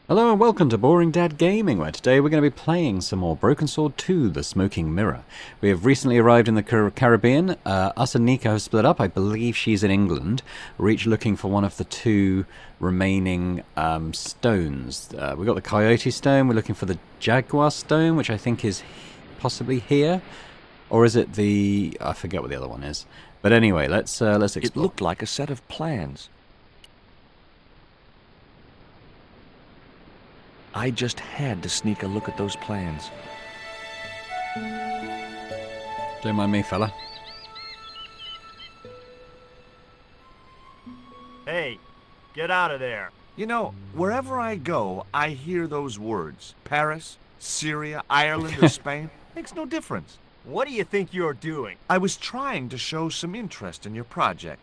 Hello and welcome to Boring Dad Gaming, where today we're going to be playing some more Broken Sword 2, The Smoking Mirror. We have recently arrived in the Caribbean. Us and Nico have split up. I believe she's in England. We're each looking for one of the two remaining stones. We've got the Coyote Stone, we're looking for the Jaguar Stone, which I think is possibly here. Or is it the... I forget what the other one is. But anyway, let's explore. It looked like a set of plans. I just had to sneak a look at those plans. Don't mind me, fella. Hey, get out of there. You know, wherever I go, I hear those words. Paris, Syria, Ireland, or Spain. Makes no difference. What do you think you're doing? I was trying to show some interest in your project.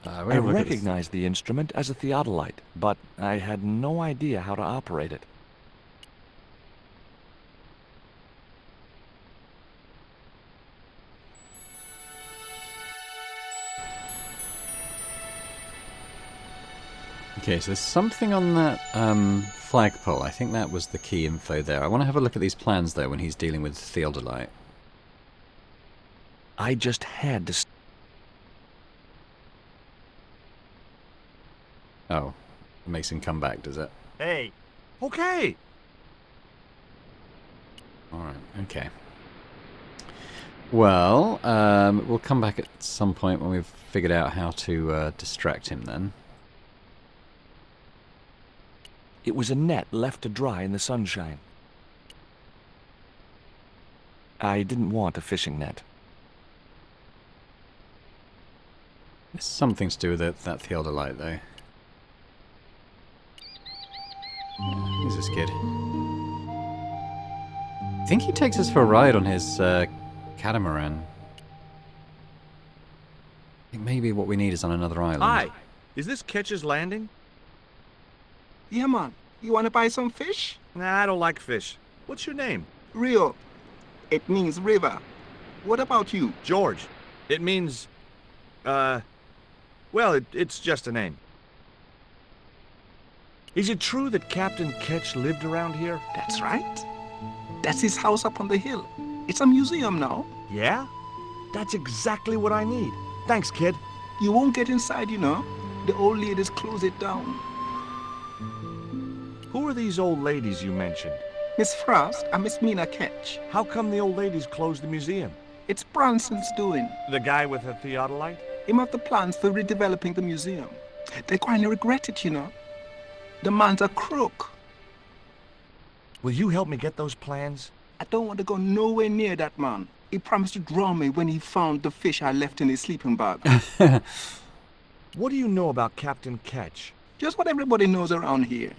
I recognized the instrument as a theodolite, but I had no idea how to operate it. Okay, so there's something on that flagpole. I think that was the key info there. I want to have a look at these plans, though, when he's dealing with theodolite. I just had to... Oh, it makes him come back, does it? Hey, Okay! Alright, okay. Well, we'll come back at some point when we've figured out how to distract him then. It was a net left to dry in the sunshine. I didn't want a fishing net. There's something to do with it, that theodolite, though. Who's this kid? I think he takes us for a ride on his catamaran. I think maybe what we need is on another island. Hi! Is this Ketch's Landing? Yeah, man. You want to buy some fish? Nah, I don't like fish. What's your name? Rio. It means river. What about you? George. It means... well, it's just a name. Is it true that Captain Ketch lived around here? That's right. That's his house up on the hill. It's a museum now. Yeah? That's exactly what I need. Thanks, kid. You won't get inside, you know. The old ladies close it down. Who are these old ladies you mentioned? Miss Frost and Miss Mina Ketch. How come the old ladies closed the museum? It's Branson's doing. The guy with the theodolite? Him have the plans for redeveloping the museum. They're going to regret it, you know. The man's a crook. Will you help me get those plans? I don't want to go nowhere near that man. He promised to drown me when he found the fish I left in his sleeping bag. What do you know about Captain Ketch? Just what everybody knows around here.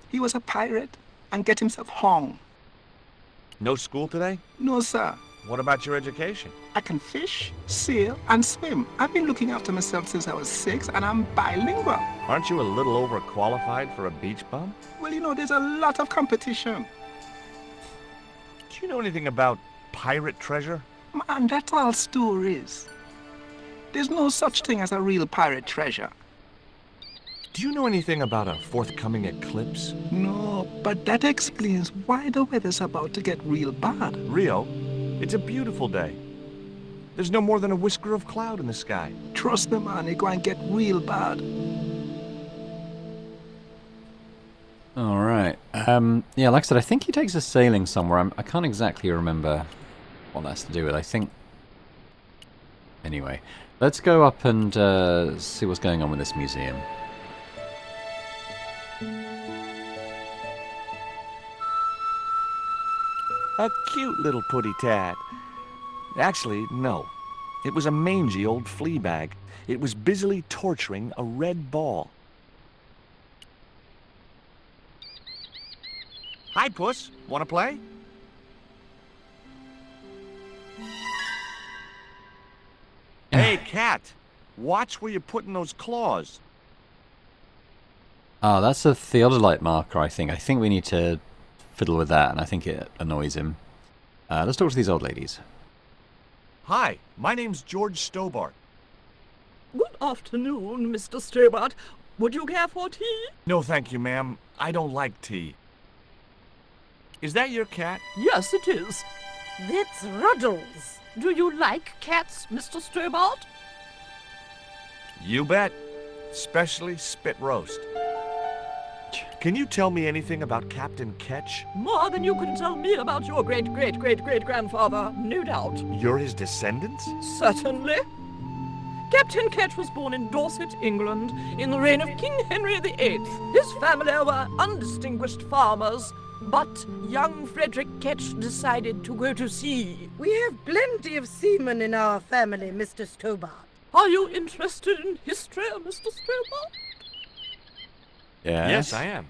He was a pirate and get himself hung. No school today? No, sir. What about your education? I can fish, sail, and swim. I've been looking after myself since I was 6, and I'm bilingual. Aren't you a little overqualified for a beach bum? Well, you know, there's a lot of competition. Do you know anything about pirate treasure? Man, that's all stories. There's no such thing as a real pirate treasure. Do you know anything about a forthcoming eclipse? No, but that explains why the weather's about to get real bad. Rio, it's a beautiful day. There's no more than a whisker of cloud in the sky. Trust me, man, it's going to get real bad. Alright. Yeah, like I said, I think he takes us sailing somewhere. I can't exactly remember what that's to do with. I think... Anyway, let's go up and see what's going on with this museum. A cute little putty tad. Actually, no. It was a mangy old flea bag. It was busily torturing a red ball. Hi, Puss. Want to play? Hey, cat. Watch where you're putting those claws. Oh, that's a theodolite marker, I think. I think we need to fiddle with that, and I think it annoys him. Let's talk to these old ladies. Hi, my name's George Stobart. Good afternoon, Mr. Stobart. Would you care for tea? No, thank you, ma'am. I don't like tea. Is that your cat? Yes, it is. That's Ruddles. Do you like cats, Mr. Stobart? You bet. Especially spit roast. Can you tell me anything about Captain Ketch? More than you can tell me about your great-great-great-great-grandfather, no doubt. You're his descendants? Certainly. Captain Ketch was born in Dorset, England, in the reign of King Henry VIII. His family were undistinguished farmers, but young Frederick Ketch decided to go to sea. We have plenty of seamen in our family, Mr. Stobart. Are you interested in history, Mr. Stobart? Yes, I am.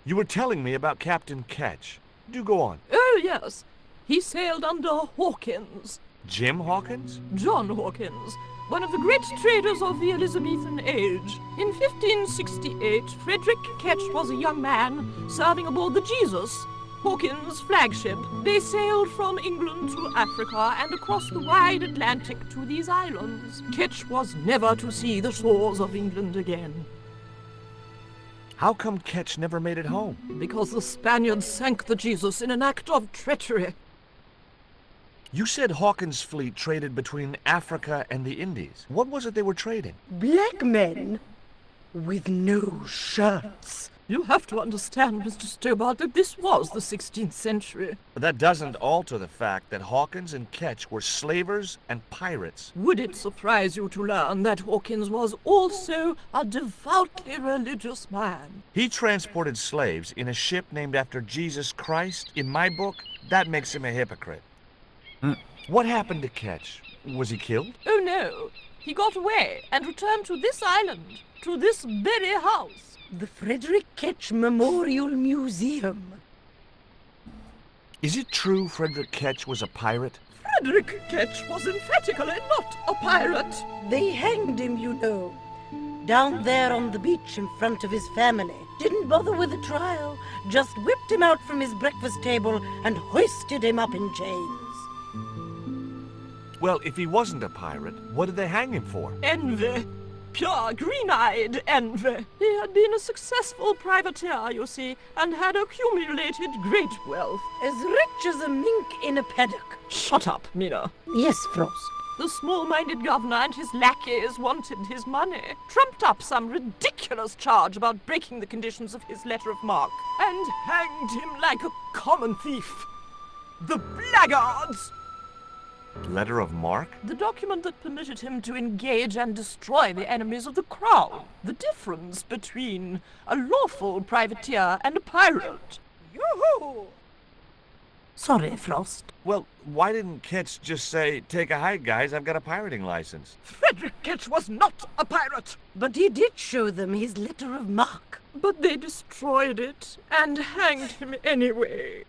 You were telling me about Captain Ketch. Do go on. Oh, yes. He sailed under Hawkins. Jim Hawkins? John Hawkins, one of the great traders of the Elizabethan age. In 1568, Frederick Ketch was a young man serving aboard the Jesus, Hawkins' flagship. They sailed from England to Africa and across the wide Atlantic to these islands. Ketch was never to see the shores of England again, How come Ketch never made it home? because the Spaniards sank the Jesus in an act of treachery. You said Hawkins' fleet traded between Africa and the Indies. What was it they were trading? Black men with no shirts. You have to understand, Mr. Stobart, that this was the 16th century. But that doesn't alter the fact that Hawkins and Ketch were slavers and pirates. Would it surprise you to learn that Hawkins was also a devoutly religious man? He transported slaves in a ship named after Jesus Christ. In my book, that makes him a hypocrite. What happened to Ketch? Was he killed? Oh no, he got away and returned to this island, to this very house. The Frederick Ketch Memorial Museum. Is it true Frederick Ketch was a pirate? Frederick Ketch was emphatically not a pirate. They hanged him, you know, down there on the beach in front of his family. Didn't bother with a trial, just whipped him out from his breakfast table and hoisted him up in chains. Well, if he wasn't a pirate, what did they hang him for? Envy. Pure green-eyed envy. He had been a successful privateer, you see, and had accumulated great wealth. As rich as a mink in a paddock. Shut up, Mina. Yes, Frost. The small-minded governor and his lackeys wanted his money, trumped up some ridiculous charge about breaking the conditions of his letter of marque, and hanged him like a common thief. The blackguards! Letter of marque? The document that permitted him to engage and destroy the enemies of the crown. The difference between a lawful privateer and a pirate. Yoo-hoo! Sorry, Frost. Well, why didn't Ketch just say, take a hike, guys, I've got a pirating license? Frederick Ketch was not a pirate! But he did show them his letter of marque. But they destroyed it and hanged him anyway.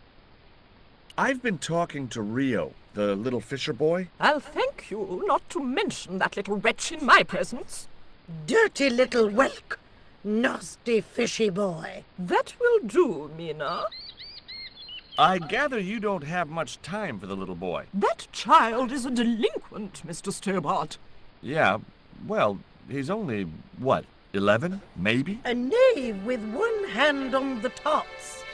I've been talking to Rio, the little fisher boy. I'll thank you not to mention that little wretch in my presence. Dirty little whelk. Nasty fishy boy. That will do, Mina. I gather you don't have much time for the little boy. That child is a delinquent, Mr. Stobart. Yeah, well, he's only, what, 11, maybe? A knave with one hand on the tops.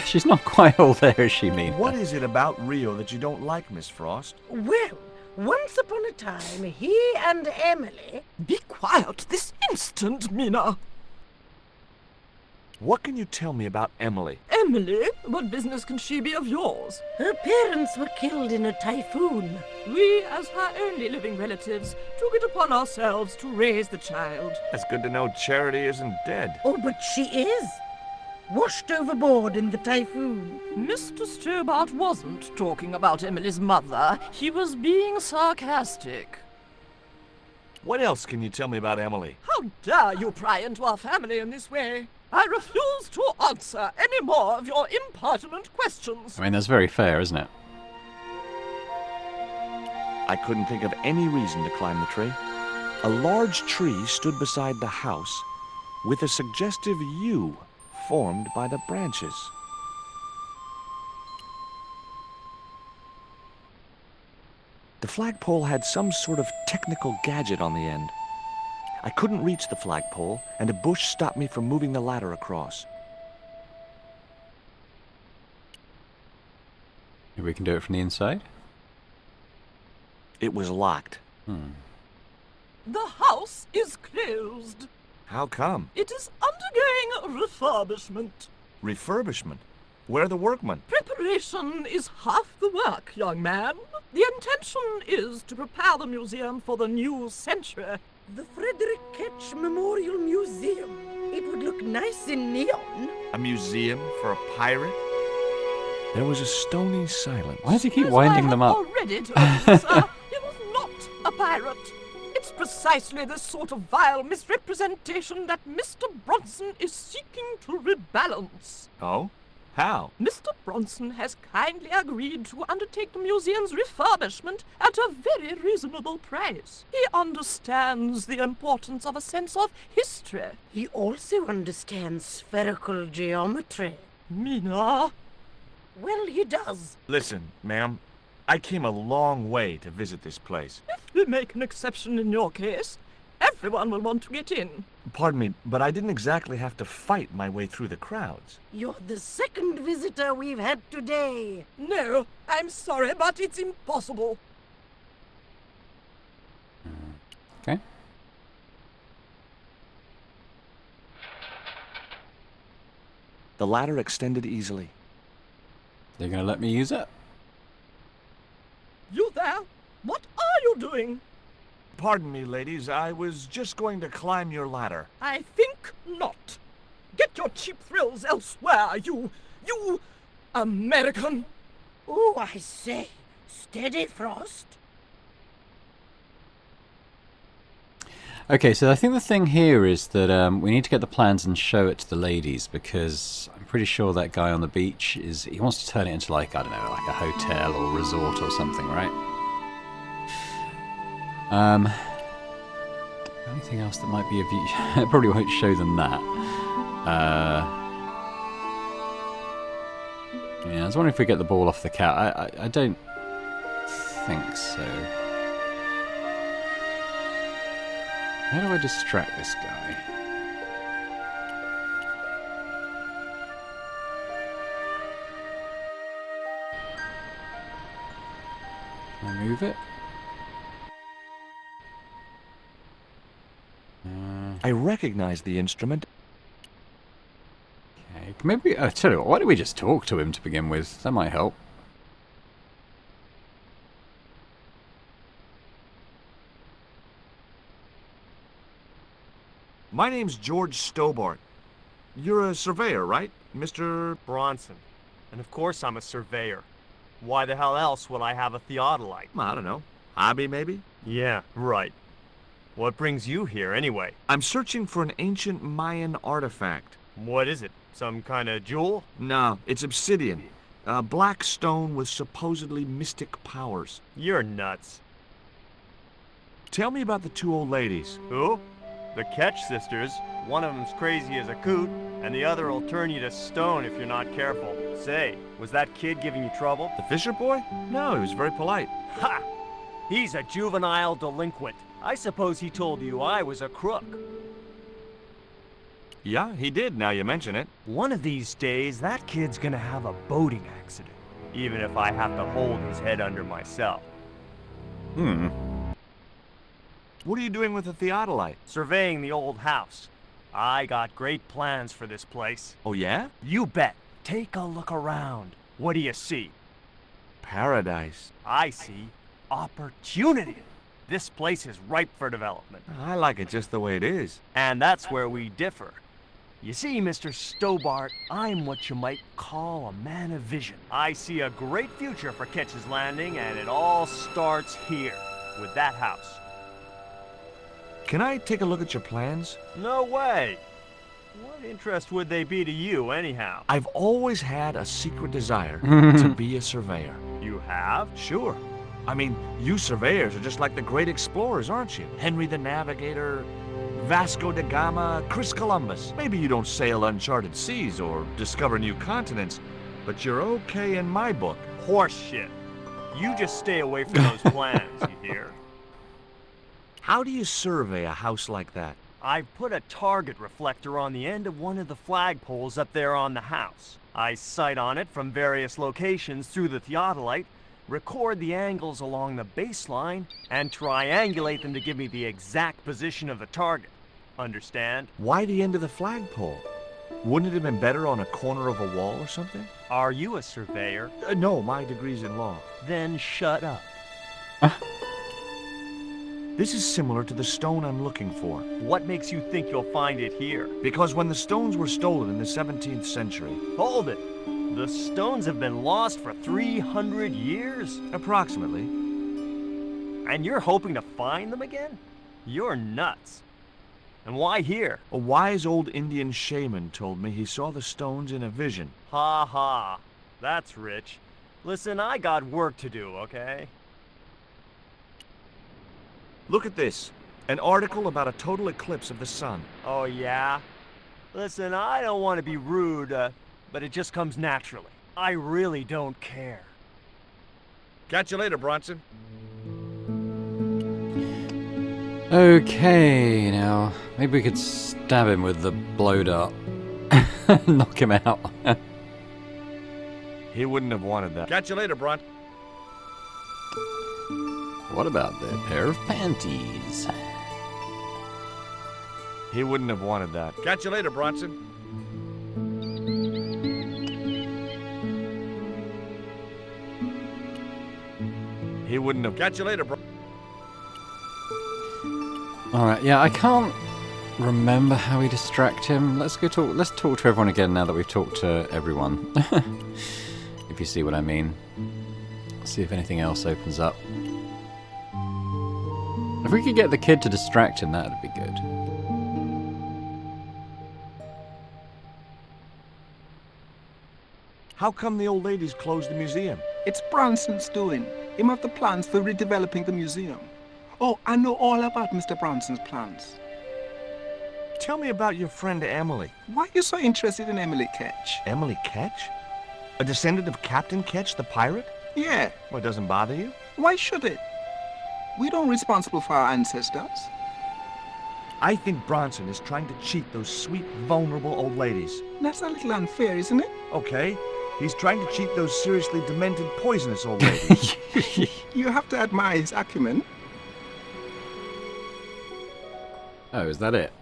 She's not quite all there, is she, Mina? What is it about Rio that you don't like, Miss Frost? Well, once upon a time, he and Emily... Be quiet this instant, Mina. What can you tell me about Emily? Emily? What business can she be of yours? Her parents were killed in a typhoon. We, as her only living relatives, took it upon ourselves to raise the child. It's good to know Charity isn't dead. Oh, but she is. Washed overboard in the typhoon. Mr. Stobart wasn't talking about Emily's mother. He was being sarcastic. What else can you tell me about Emily? How dare you pry into our family in this way? I refuse to answer any more of your impertinent questions. I mean, that's very fair, isn't it? I couldn't think of any reason to climb the tree. A large tree stood beside the house with a suggestive U formed by the branches. The flagpole had some sort of technical gadget on the end. I couldn't reach the flagpole, and a bush stopped me from moving the ladder across. Maybe we can do it from the inside? It was locked. The house is closed. How come? It is undergoing a refurbishment. Refurbishment? Where are the workmen? Preparation is half the work, young man. The intention is to prepare the museum for the new century. The Frederick Ketch Memorial Museum. It would look nice in neon. A museum for a pirate? There was a stony silence. Why does he keep As winding I them have up? already told you, sir, he was not a pirate. It's precisely this sort of vile misrepresentation that Mr. Bronson is seeking to rebalance. Oh? How? Mr. Bronson has kindly agreed to undertake the museum's refurbishment at a very reasonable price. He understands the importance of a sense of history. He also understands spherical geometry. Mina, Well, he does. Listen, ma'am. I came a long way to visit this place. if we make an exception in your case, everyone will want to get in. Pardon me, but I didn't exactly have to fight my way through the crowds. You're the second visitor we've had today. No, I'm sorry, but it's impossible. Okay. The ladder extended easily. They're going to let me use it? You there? What are you doing? Pardon me, ladies. I was just going to climb your ladder. I think not. Get your cheap thrills elsewhere, you American. Oh, I say. Steady, Frost. Okay, so I think the thing here is that we need to get the plans and show it to the ladies, because I'm pretty sure that guy on the beach he wants to turn it into, like, I don't know, like a hotel or resort or something, right? Anything else that might be of use? I probably won't show them that. Yeah, I was wondering if we get the ball off the cat. I don't think so. How do I distract this guy? Can I move it? I recognized the instrument. Okay, maybe. Tell you what, why don't we just talk to him to begin with? That might help. My name's George Stobart. You're a surveyor, right, Mr. Bronson. And of course I'm a surveyor. Why the hell else would I have a theodolite? I don't know. Hobby, maybe? Yeah, right. What brings you here, anyway? I'm searching for an ancient Mayan artifact. What is it? Some kind of jewel? No, it's obsidian. A black stone with supposedly mystic powers. You're nuts. Tell me about the two old ladies. Who? The Ketch sisters. One of them's crazy as a coot, and the other will turn you to stone if you're not careful. Say, was that kid giving you trouble? The Fisher boy? No, he was very polite. Ha! He's a juvenile delinquent. I suppose he told you I was a crook. Yeah, he did, now you mention it. One of these days, that kid's gonna have a boating accident. Even if I have to hold his head under myself. What are you doing with the theodolite? Surveying the old house. I got great plans for this place. Oh, yeah? You bet. Take a look around. What do you see? Paradise. I see opportunity. This place is ripe for development. I like it just the way it is. And that's where we differ. You see, Mr. Stobart, I'm what you might call a man of vision. I see a great future for Ketch's Landing, and it all starts here, with that house. Can I take a look at your plans? No way. What interest would they be to you, anyhow? I've always had a secret desire to be a surveyor. You have? Sure. I mean, you surveyors are just like the great explorers, aren't you? Henry the Navigator, Vasco da Gama, Chris Columbus. Maybe you don't sail uncharted seas or discover new continents, but you're okay in my book. Horse shit. You just stay away from those plans, you hear? How do you survey a house like that? I've put a target reflector on the end of one of the flagpoles up there on the house. I sight on it from various locations through the theodolite, record the angles along the baseline, and triangulate them to give me the exact position of the target. Understand? Why the end of the flagpole? Wouldn't it have been better on a corner of a wall or something? Are you a surveyor? No, my degree's in law. Then shut up. This is similar to the stone I'm looking for. What makes you think you'll find it here? Because when the stones were stolen in the 17th century... Hold it! The stones have been lost for 300 years? Approximately. And you're hoping to find them again? You're nuts. And why here? A wise old Indian shaman told me he saw the stones in a vision. Ha ha. That's rich. Listen, I got work to do, okay? Look at this. An article about a total eclipse of the sun. Oh, yeah? Listen, I don't want to be rude, but it just comes naturally. I really don't care. Catch you later, Bronson. Okay, now, maybe we could stab him with the blow dart. Knock him out. He wouldn't have wanted that. Catch you later, Bronson. What about the pair of panties? He wouldn't have wanted that. Catch you later, Bronson. He wouldn't have. Catch you later, Bronson. Alright, yeah, I can't remember how we distract him. Let's talk to everyone again now that we've talked to everyone. If you see what I mean. See if anything else opens up. If we could get the kid to distract him, that'd be good. How come the old ladies closed the museum? It's Bronson's doing. Him have the plans for redeveloping the museum. Oh, I know all about Mr. Bronson's plans. Tell me about your friend Emily. Why are you so interested in Emily Ketch? Emily Ketch? A descendant of Captain Ketch, the pirate? Yeah, Well, it doesn't bother you? why should it? We don't responsible for our ancestors. I think Bronson is trying to cheat those sweet, vulnerable old ladies. That's a little unfair, isn't it? Okay, he's trying to cheat those seriously demented, poisonous old ladies. You have to admire his acumen. Oh, is that it?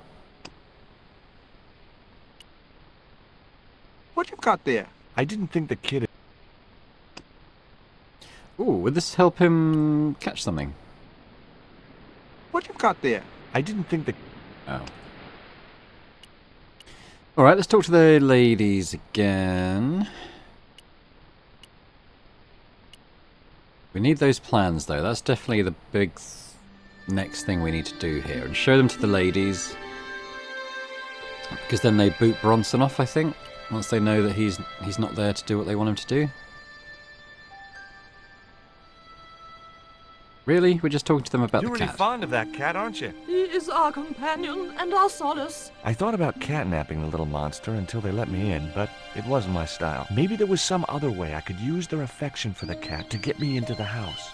What you've got there? I didn't think the kid... Ooh, would this help him catch something? What you've got there? I didn't think the... Oh. Alright, let's talk to the ladies again. We need those plans, though. That's definitely the big next thing we need to do here. And show them to the ladies. Because then they boot Bronson off, I think. Once they know that he's not there to do what they want him to do. Really? We're just talking to them about You're the really cat. fond of that cat, aren't you? He is our companion and our solace. I thought about catnapping the little monster until they let me in, but it wasn't my style. Maybe there was some other way I could use their affection for the cat to get me into the house.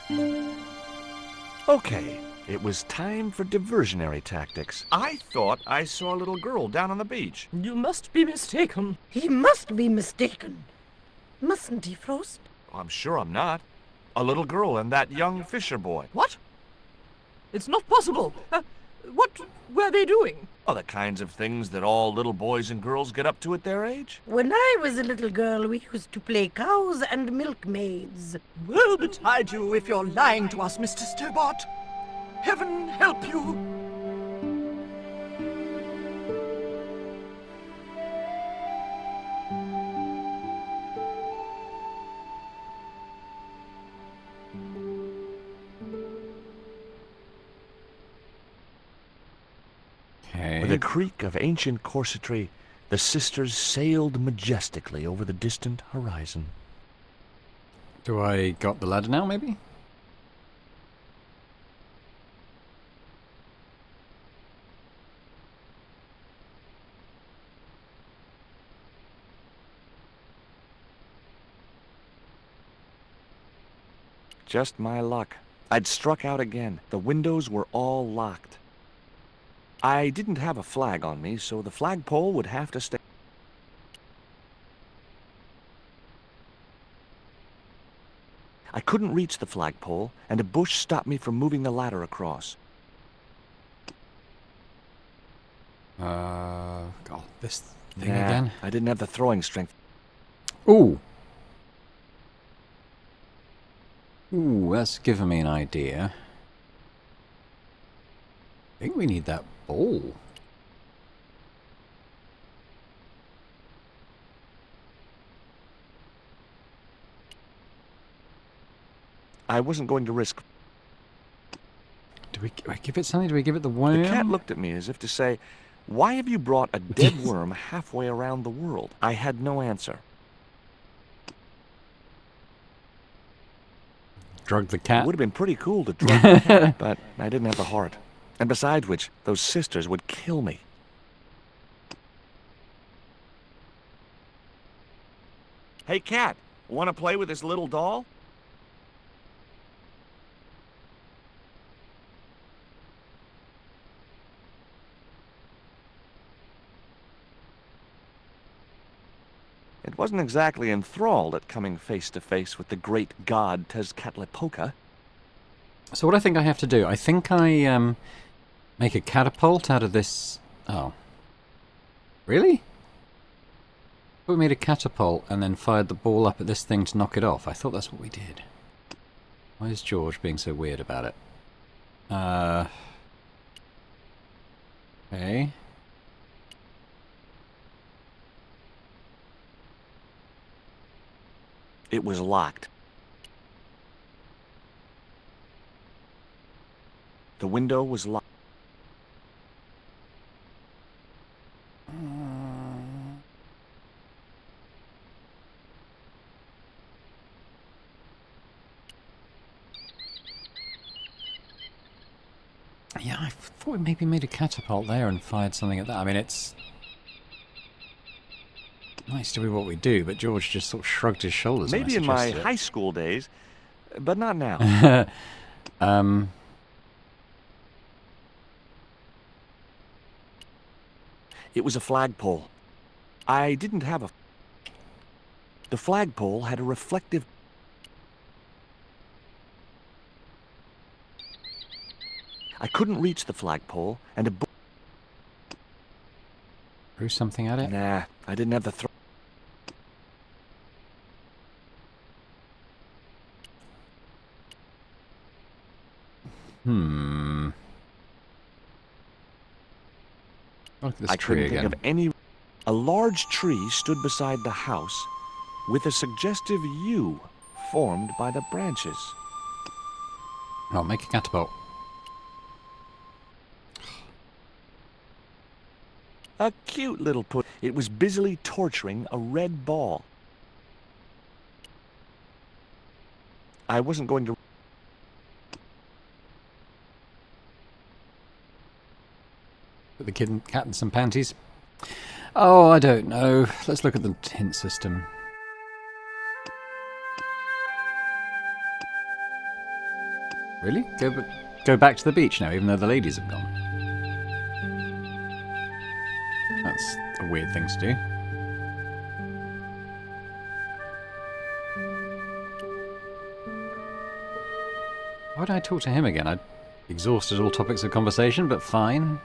Okay, it was time for diversionary tactics. I thought I saw a little girl down on the beach. You must be mistaken. He must be mistaken. Mustn't he, Frost? I'm sure I'm not. A little girl and that young fisher boy. What? It's not possible. What were they doing? Oh, the kinds of things that all little boys and girls get up to at their age. When I was a little girl, we used to play cows and milkmaids. Woe betide you if you're lying to us, Mr. Stobart. Heaven help you. With a creak of ancient corsetry, the sisters sailed majestically over the distant horizon. Do I got the ladder now, maybe? Just my luck. I'd struck out again. The windows were all locked. I didn't have a flag on me, so the flagpole would have to stay. I couldn't reach the flagpole, and a bush stopped me from moving the ladder across. God, this thing Nah, again. I didn't have the throwing strength. Ooh. Ooh, that's given me an idea. I think we need that ball. I wasn't going to risk. Do we give it something? Do we give it the worm? The cat looked at me as if to say, "Why have you brought a dead worm halfway around the world?" I had no answer. Drug the It cat. would have been pretty cool to drug the cat, but I didn't have the heart. And besides which, those sisters would kill me. Hey, cat, want to play with this little doll? It wasn't exactly enthralled at coming face to face with the great god Tezcatlipoca. So what I think I have to do, I think I make a catapult out of this. Oh, really? We made a catapult and then fired the ball up at this thing to knock it off. I thought that's what we did. Why is George being so weird about it? Okay. It was locked. The window was locked. Yeah, I thought we maybe made a catapult there and fired something at that. I mean, it's nice to be what we do, but George just sort of shrugged his shoulders. when I Maybe in my suggested it. high school days, but not now. It was a flagpole. I didn't have a... The flagpole had a reflective... I couldn't reach the flagpole, and a... Threw something at it? Nah, I didn't have the throw... Look at this I tree couldn't again. think of any... A large tree stood beside the house, with a suggestive U formed by the branches. I'll make a catapult. A cute little put. It was busily torturing a red ball. I wasn't going to... Put the cat in some panties. Oh, I don't know. Let's look at the hint system. Really? Go back to the beach now, even though the ladies have gone. That's a weird thing to do. Why did I talk to him again? I exhausted all topics of conversation, but fine.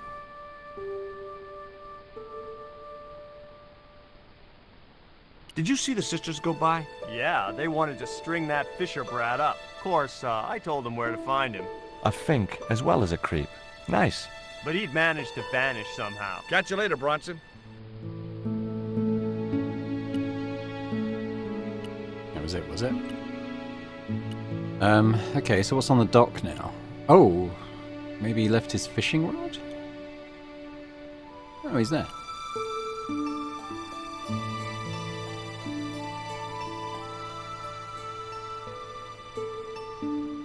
Did you see the sisters go by? Yeah, they wanted to string that Fisher brat up. Of course, I told them where to find him. A fink as well as a creep. Nice. But he'd managed to vanish somehow. Catch you later, Bronson. That was it, was it? Okay, so what's on the dock now? Oh, maybe he left his fishing rod? Oh, he's there.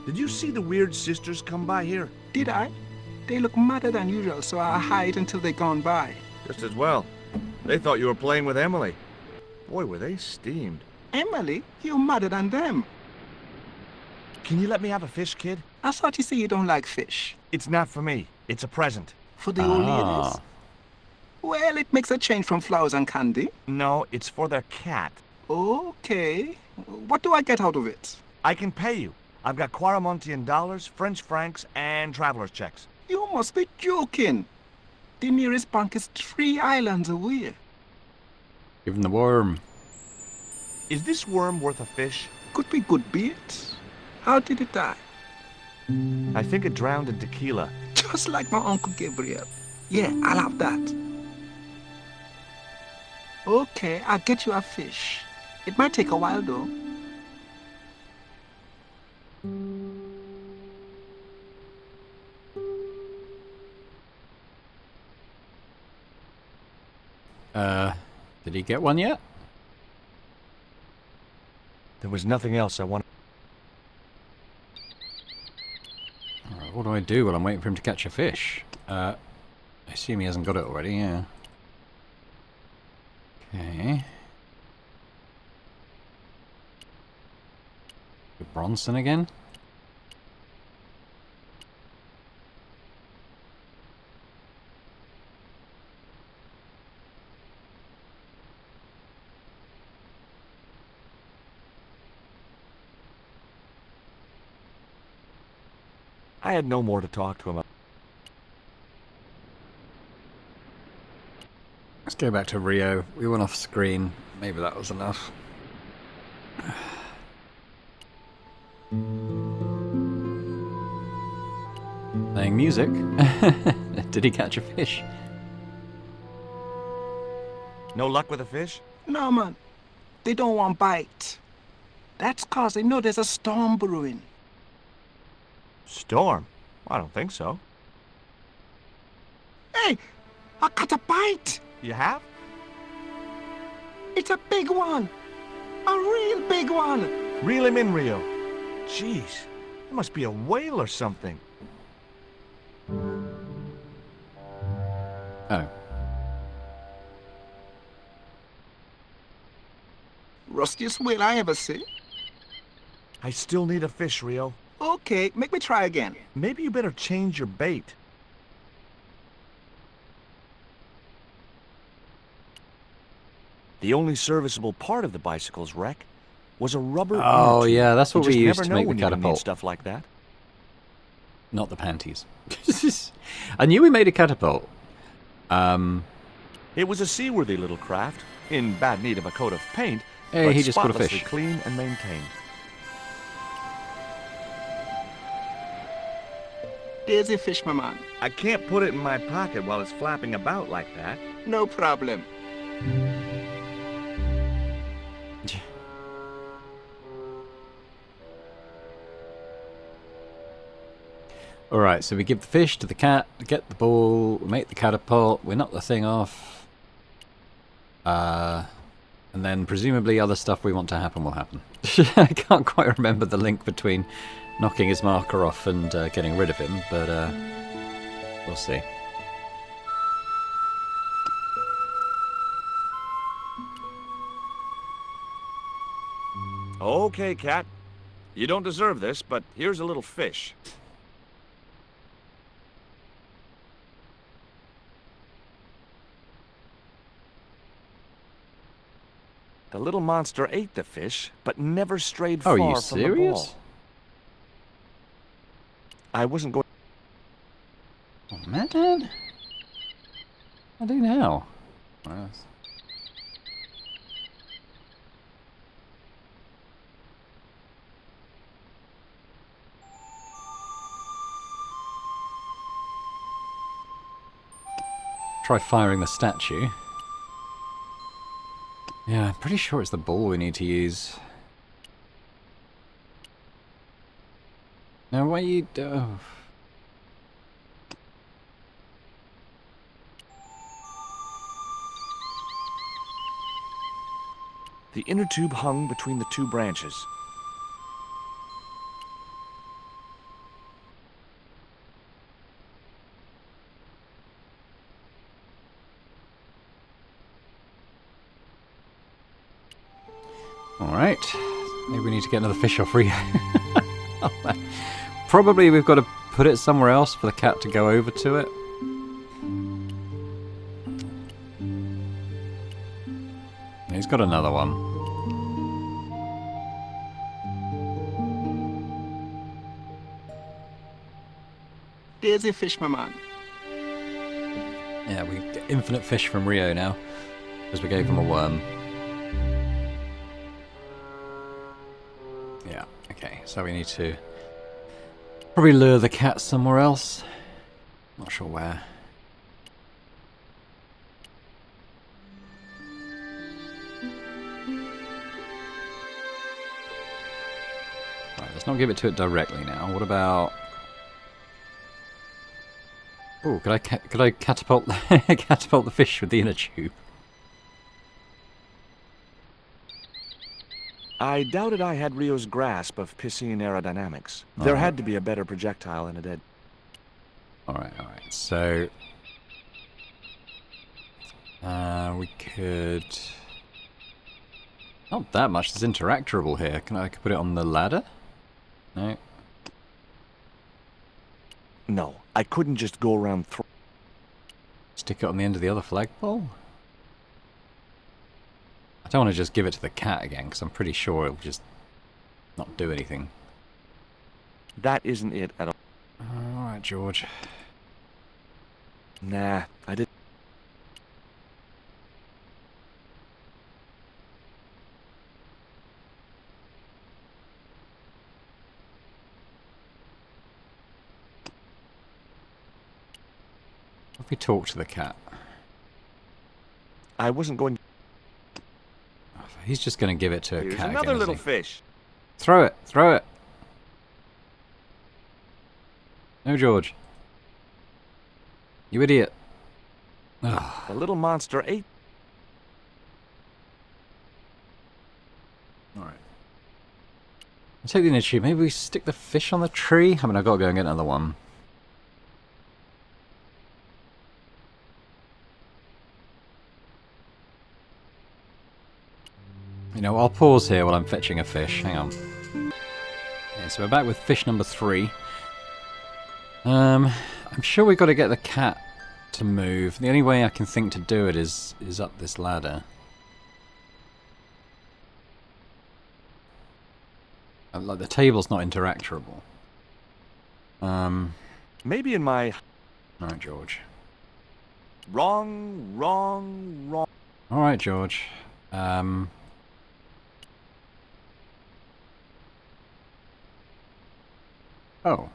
Did you see the weird sisters come by here? Did I? They look madder than usual, so I hide until they're gone by. Just as well. They thought you were playing with Emily. Boy, were they steamed. Emily, you're madder than them. Can you let me have a fish, kid? I thought you said you don't like fish. It's not for me. It's a present. For the old ladies? Ah. Well, it makes a change from flowers and candy. No, it's for their cat. Okay. What do I get out of it? I can pay you. I've got Quaramontian dollars, French francs, and traveler's checks. You must be joking. The nearest bank is 3 islands away. Give him the worm. Is this worm worth a fish? Could be good bait. How did it die? I think it drowned in tequila. Just like my Uncle Gabriel. Yeah, I'll have that. Okay, I'll get you a fish. It might take a while, though. Did he get one yet? There was nothing else I wanted. Alright, what do I do while I'm waiting for him to catch a fish? I assume he hasn't got it already, yeah. Okay. Bronson again? I had no more to talk to him about. Let's go back to Rio. We went off screen. Maybe that was enough. Playing music. Did he catch a fish? No luck with a fish? No, man. They don't want bite. That's 'cause they know there's a storm brewing. Storm? I don't think so. Hey, I caught a bite. You have? It's a big one. A real big one. Reel him in, Rio. Jeez, it must be a whale or something. Oh. Rustiest whale I ever see. I still need a fish, Rio. Okay, make me try again. Maybe you better change your bait. The only serviceable part of the bicycle's wreck was a rubber Oh, inner tube. yeah, that's what You we just used never to know make the when you're gonna need catapult. stuff like that. Not the panties. I knew we made a catapult. It was a seaworthy little craft, in bad need of a coat of paint, Hey, but he just caught a spotlessly fish. clean and maintained. There's a fish, my man. I can't put it in my pocket while it's flapping about like that. No problem. Alright, so we give the fish to the cat, get the ball, we make the catapult, we knock the thing off. And then presumably other stuff we want to happen will happen. I can't quite remember the link between knocking his marker off and getting rid of him, but we'll see. Okay, cat. You don't deserve this, but here's a little fish. The little monster ate the fish, but never strayed Oh, far are you from the serious? ball. I wasn't going. Oh, man. What do I do now? Well, try firing the statue. Yeah, I'm pretty sure it's the ball we need to use. Now, why you... Oh. The inner tube hung between the two branches. Alright. Maybe we need to get another fish off Rio. Probably we've got to put it somewhere else for the cat to go over to it. He's got another one. Daisy fish, my man. Yeah, we get infinite fish from Rio now, because we gave him a worm. Yeah, okay, so we need to probably lure the cat somewhere else. Not sure where. Right, let's not give it to it directly now. What about... Oh, could I catapult catapult the fish with the inner tube? I doubted I had Rio's grasp of piscine aerodynamics. There had to be a better projectile than it did. Alright, so... we could... Not that much, it's interactable here. Can I put it on the ladder? No. No, I couldn't just go around Stick it on the end of the other flagpole? I don't want to just give it to the cat again, because I'm pretty sure it'll just not do anything. That isn't it at all. Alright, George. Nah, I didn't. If we talk to the cat? I wasn't going. He's just going to give it to a Here's cat another again, little isn't fish. he? Throw it! Throw it! No, George. You idiot. Ugh. The little monster ate. Alright. I'll take the inner tube. Maybe we stick the fish on the tree? I mean, I've got to go and get another one. You know, I'll pause here while I'm fetching a fish. Hang on. Okay, so we're back with fish number 3. I'm sure we've got to get the cat to move. The only way I can think to do it is up this ladder. Like, the table's not interactable. Maybe in my. Alright, George. Wrong. Alright, George. Oh.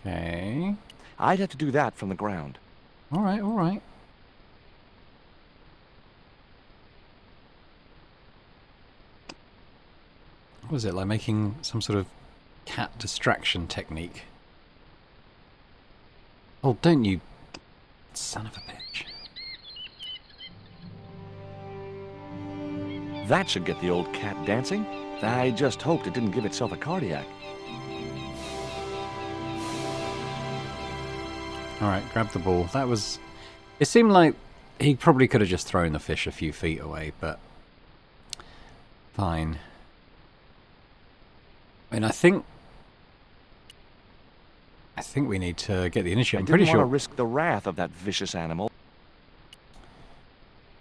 Okay. I'd have to do that from the ground. Alright, alright. What was it, like making some sort of cat distraction technique? Oh, don't you... Son of a bitch. That should get the old cat dancing. I just hoped it didn't give itself a cardiac. Alright, grab the ball. That was... It seemed like he probably could have just thrown the fish a few feet away, but... Fine. I mean, I think we need to get the initiative. I'm pretty I didn't sure... want to risk the wrath of that vicious animal.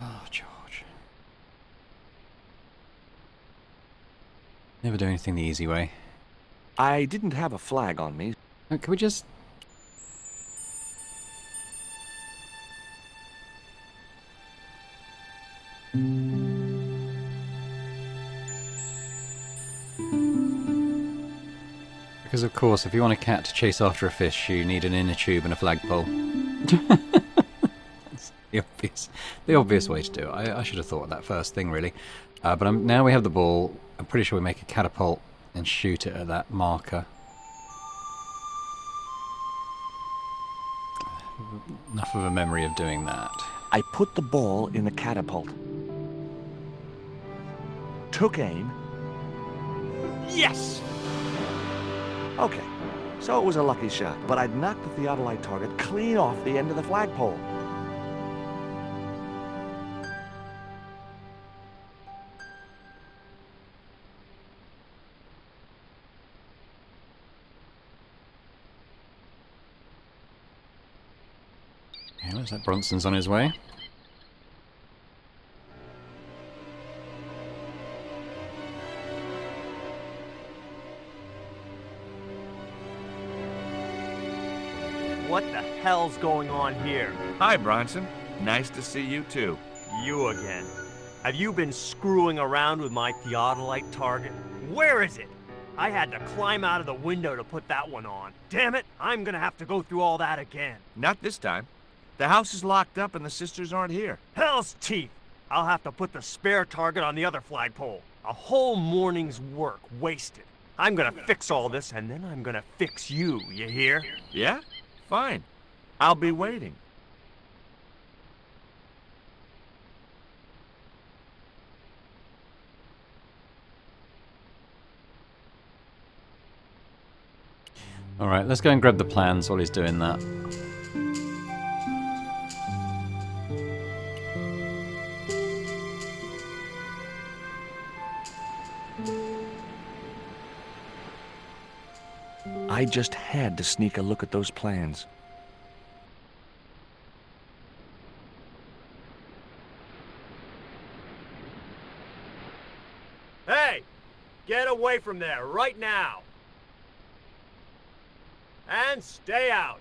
Oh, George. Never do anything the easy way. I didn't have a flag on me. Can we just... Because of course, if you want a cat to chase after a fish, you need an inner tube and a flagpole. That's the obvious way to do it. I should have thought of that first thing, really. But now we have the ball. I'm pretty sure we make a catapult and shoot it at that marker. Enough of a memory of doing that. I put the ball in the catapult. Took aim. Yes! Okay, so it was a lucky shot, but I'd knocked the theodolite target clean off the end of the flagpole. Okay, looks like Bronson's on his way. What the hell's going on here? Hi, Bronson. Nice to see you, too. You again. Have you been screwing around with my theodolite target? Where is it? I had to climb out of the window to put that one on. Damn it, I'm gonna have to go through all that again. Not this time. The house is locked up and the sisters aren't here. Hell's teeth! I'll have to put the spare target on the other flagpole. A whole morning's work wasted. I'm gonna fix all this, and then I'm gonna fix you, you hear? Yeah? Fine. I'll be waiting. Alright, let's go and grab the plans while he's doing that. I just had to sneak a look at those plans. Hey! Get away from there, right now! And stay out!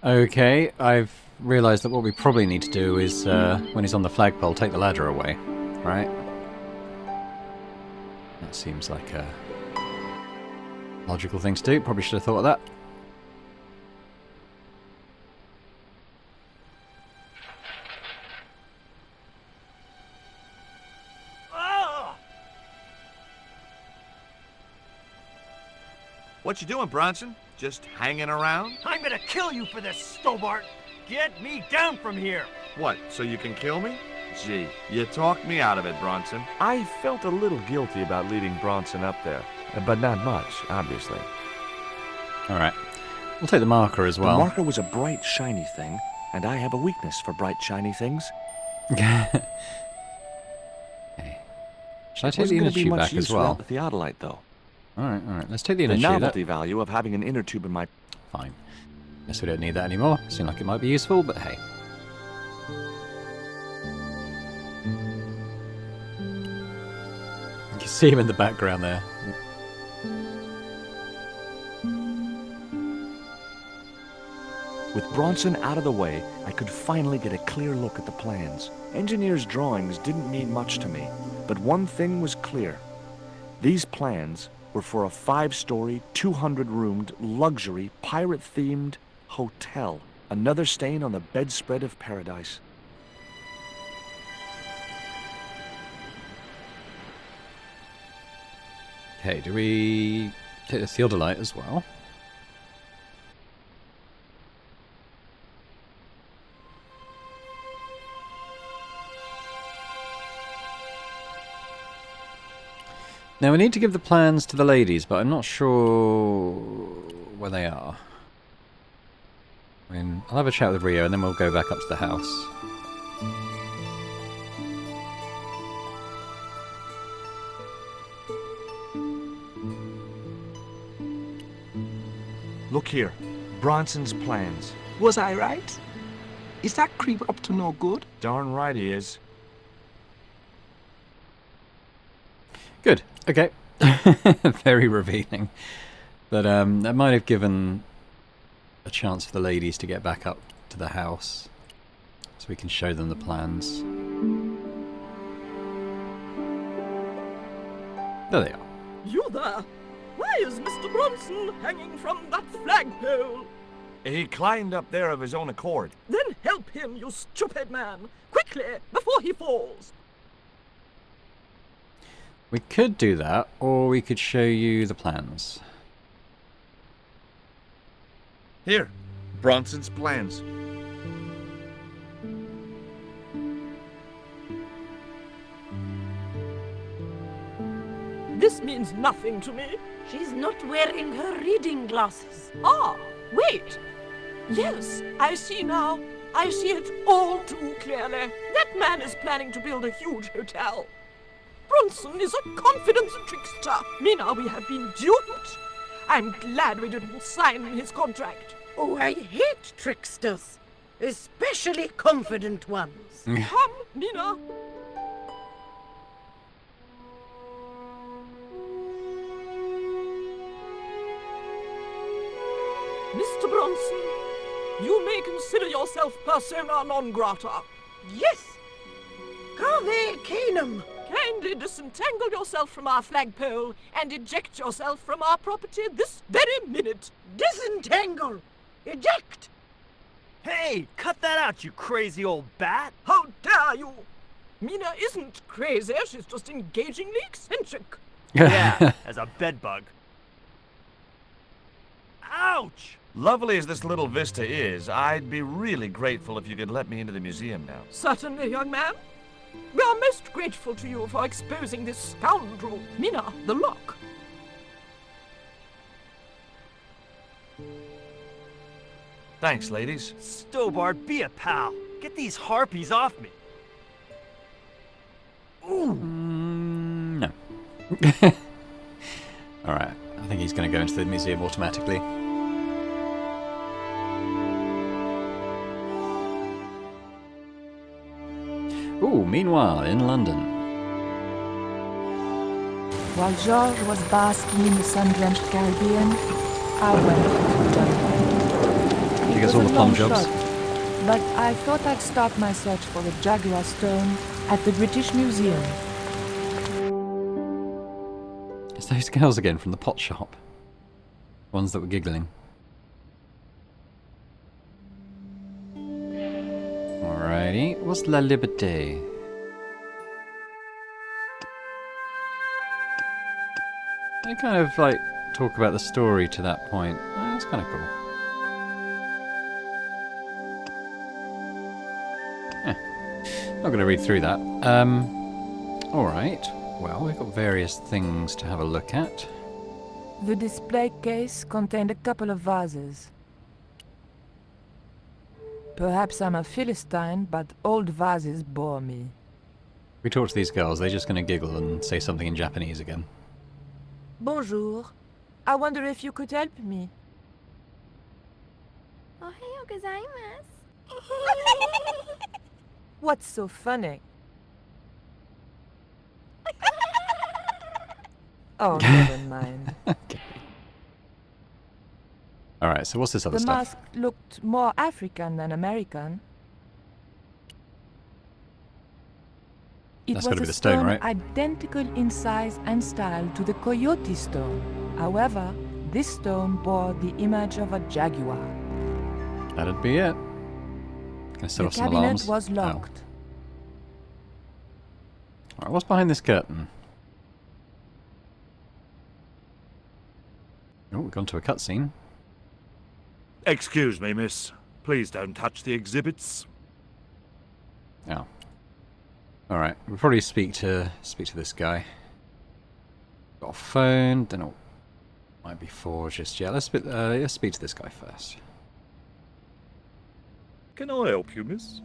Okay, I've realised that what we probably need to do is, when he's on the flagpole, take the ladder away. Right? That seems like a logical thing to do. Probably should have thought of that. What you doing, Bronson? Just hanging around? I'm gonna kill you for this, Stobart! Get me down from here! What, so you can kill me? Gee, you talked me out of it, Bronson. I felt a little guilty about leading Bronson up there, but not much, obviously. Alright. We'll take the marker as well. The marker was a bright, shiny thing, and I have a weakness for bright, shiny things. Okay. Should I take the inner tube back as well? The theodolite, though. Alright. Let's take the inner The tube. novelty value of having an inner tube in my... Fine. Guess we don't need that anymore. Seemed like it might be useful, but hey. You can see him in the background there. With Bronson out of the way, I could finally get a clear look at the plans. Engineers' drawings didn't mean much to me, but one thing was clear. These plans were for a 5-story, 200-roomed, luxury, pirate-themed hotel. Another stain on the bedspread of paradise. Okay, do we take the theodolite as well? Now we need to give the plans to the ladies, but I'm not sure where they are. I mean, I'll have a chat with Rio and then we'll go back up to the house. Look here. Bronson's plans. Was I right? Is that creep up to no good? Darn right he is. Good. Okay. Very revealing. But that might have given a chance for the ladies to get back up to the house so we can show them the plans. There they are. You there? Why is Mr. Bronson hanging from that flagpole? He climbed up there of his own accord. Then help him, you stupid man! Quickly, before he falls! We could do that, or we could show you the plans. Here, Bronson's plans. This means nothing to me. She's not wearing her reading glasses. Ah, wait! Yes, I see now. I see it all too clearly. That man is planning to build a huge hotel. Bronson is a confidence trickster. Meanwhile, we have been duped. I'm glad we didn't sign his contract. Oh, I hate tricksters, especially confident ones. Come, Mina. Mr. Bronson, you may consider yourself persona non grata. Yes! Cave Canum! Kindly disentangle yourself from our flagpole and eject yourself from our property this very minute. Disentangle! Eject! Hey, cut that out, you crazy old bat! How dare you! Mina isn't crazy, she's just engagingly eccentric. Yeah, as a bedbug. Ouch! Lovely as this little vista is, I'd be really grateful if you could let me into the museum now. Certainly, young man. We are most grateful to you for exposing this scoundrel, Mina the Lock. Thanks, ladies. Stobart, be a pal. Get these harpies off me. No. Alright, I think he's going to go into the museum automatically. Ooh, meanwhile, in London. While George was basking in the sun-drenched Caribbean, I went to London. He gets all the plum jobs. But I thought I'd start my search for the Jaguar stone at the British Museum. It's those girls again from the pot shop. Ones that were giggling. Alrighty, what's La Liberté? They kind of like talk about the story to that point. Oh, that's kind of cool. Not going to read through that. Alright, well, we've got various things to have a look at. The display case contained a couple of vases. Perhaps I'm a Philistine, but old vases bore me. We talk to these girls, they're just going to giggle and say something in Japanese again. Bonjour. I wonder if you could help me. Ohayou gozaimasu. What's so funny? Oh, never mind. Okay. Alright, so what's this other The stuff? mask looked more African than American. It That's was gotta be a the stone, right? identical in size and style to the coyote stone. However, this stone bore the image of a jaguar. That'd be it. Gonna set The off some cabinet alarms. was locked. Alright, what's behind this curtain? Oh, we've gone to a cutscene. Excuse me, miss. Please don't touch the exhibits. Oh. Alright, we'll probably speak to this guy. Got a phone, don't know what might be for just yet. Let's speak to this guy first. Can I help you, miss?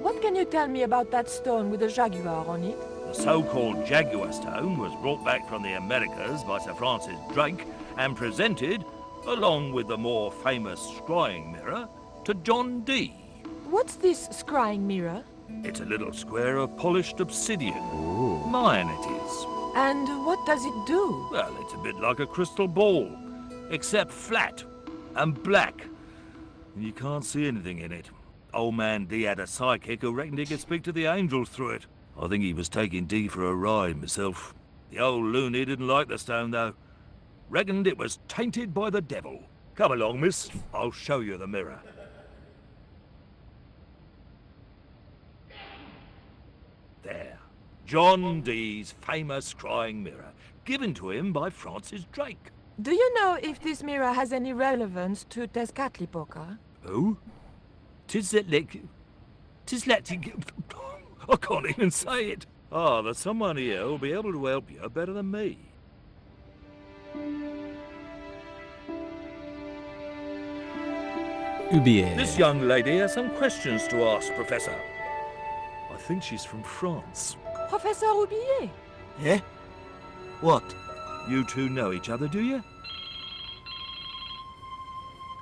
What can you tell me about that stone with a jaguar on it? The so-called Jaguar stone was brought back from the Americas by Sir Francis Drake and presented, along with the more famous scrying mirror, to John Dee. What's this scrying mirror? It's a little square of polished obsidian. Ooh. Mayan it is. And what does it do? Well, it's a bit like a crystal ball, except flat and black. You can't see anything in it. Old man Dee had a psychic who reckoned he could speak to the angels through it. I think he was taking Dee for a ride myself. The old loony didn't like the stone, though. Reckoned it was tainted by the devil. Come along, miss. I'll show you the mirror. There. John Dee's famous scrying mirror, given to him by Francis Drake. Do you know if this mirror has any relevance to Tezcatlipoca? Who? I can't even say it. Ah, there's someone here who'll be able to help you better than me. Ubier. This young lady has some questions to ask, Professor. I think she's from France. Professor Roubillier. Yeah? What? You two know each other, do you?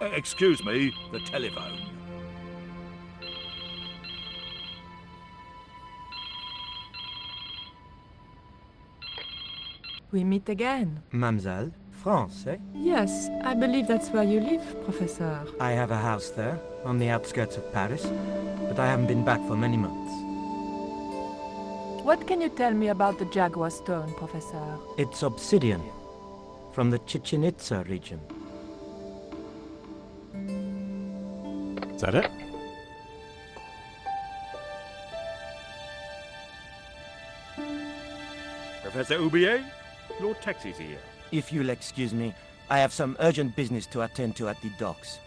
Excuse me, the telephone. We meet again. Mademoiselle, France, eh? Yes, I believe that's where you live, Professor. I have a house there, on the outskirts of Paris, but I haven't been back for many months. What can you tell me about the Jaguar Stone, Professor? It's obsidian, from the Chichen Itza region. Is that it? Professor Oubier, your taxi's here. If you'll excuse me, I have some urgent business to attend to at the docks.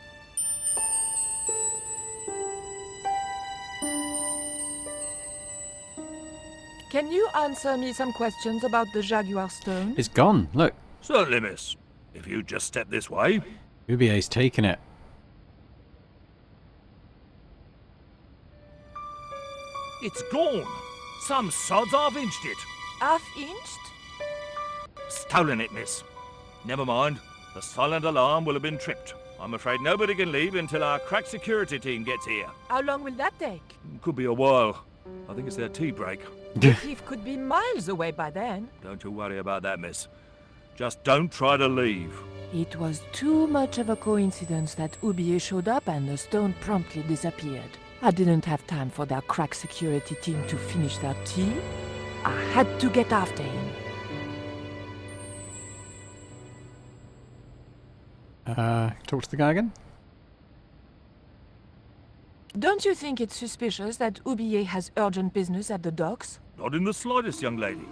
Can you answer me some questions about the Jaguar Stone? It's gone. Look, Certainly, miss. If you just step this way. Ubier's taken it. It's gone. Some sods half-inched it. Half-inched? Stolen it, miss. Never mind. The silent alarm will have been tripped. I'm afraid nobody can leave until our crack security team gets here. How long will that take? Could be a while. I think it's their tea break. The thief could be miles away by then. Don't you worry about that, miss. Just don't try to leave. It was too much of a coincidence that Oubier showed up and the stone promptly disappeared. I didn't have time for their crack security team to finish their tea. I had to get after him. Talk to the guy again? Don't you think it's suspicious that Oubier has urgent business at the docks? Not in the slightest, young lady.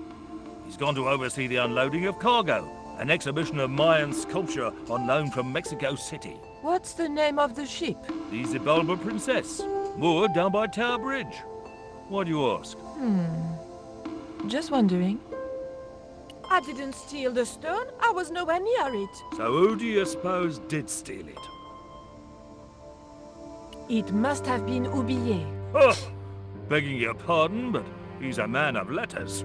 He's gone to oversee the unloading of cargo, an exhibition of Mayan sculpture on loan from Mexico City. What's the name of the ship? The Xibalba Princess, moored down by Tower Bridge. Why do you ask? Just wondering. I didn't steal the stone. I was nowhere near it. So who do you suppose did steal it? It must have been Oubier. Oh, begging your pardon, but he's a man of letters.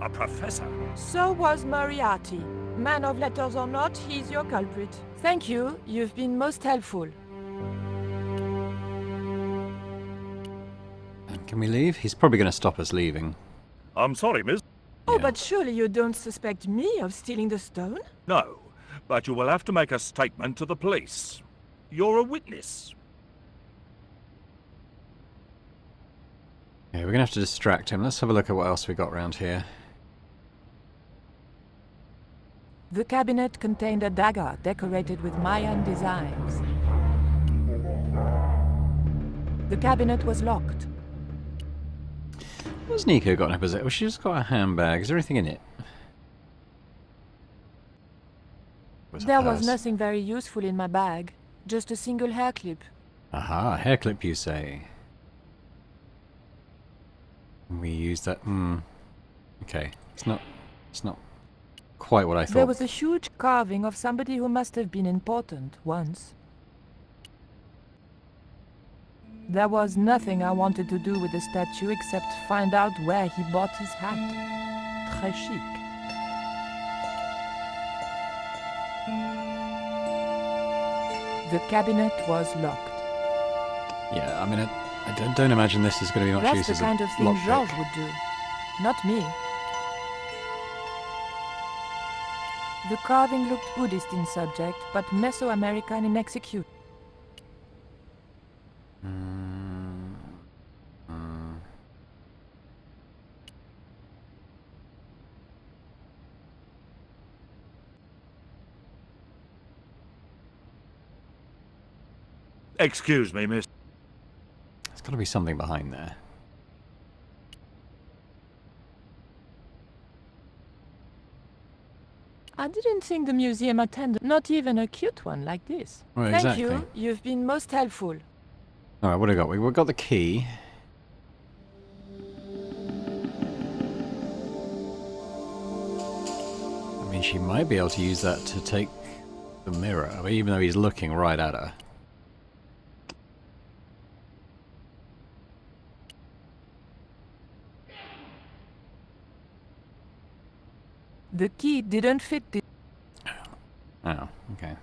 A professor. So was Moriarty. Man of letters or not, he's your culprit. Thank you. You've been most helpful. And can we leave? He's probably going to stop us leaving. I'm sorry, miss. Oh, Yeah. but surely you don't suspect me of stealing the stone? No, but you will have to make a statement to the police. You're a witness. Yeah, we're going to have to distract him. Let's have a look at what else we got around here. The cabinet contained a dagger decorated with Mayan designs. The cabinet was locked. What's Nico got in her possession? Well, she's just got a handbag. Is there anything in it? Where's her There was purse? nothing very useful in my bag. Just a single hair clip. Aha, hair clip, you say. We use that. Okay, it's not quite what I thought. There was a huge carving of somebody who must have been important once. There was nothing I wanted to do with the statue except find out where he bought his hat. Très chic. The cabinet was locked. Yeah, I mean, I don't imagine this is going to be much That's use the as kind a of thing lockpick. Georges would do. Not me. The carving looked Buddhist in subject, but Mesoamerican in execution. Excuse me, miss. There's got to be something behind there. I didn't think the museum attended, not even a cute one like this. Well, Thank exactly. you, you've been most helpful. All right, what do we got? We've got the key. I mean, she might be able to use that to take the mirror, I mean, even though he's looking right at her. The key didn't fit the... Oh, okay.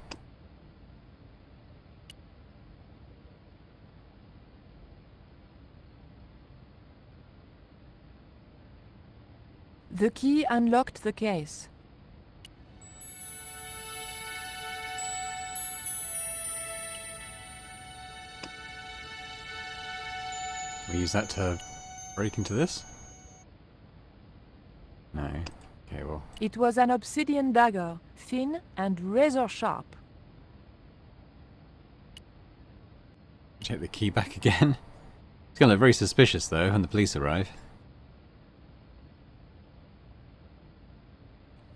The key unlocked the case. We use that to break into this? No. Okay, well. It was an obsidian dagger, thin and razor sharp. Take the key back again. It's going to look very suspicious, though, when the police arrive.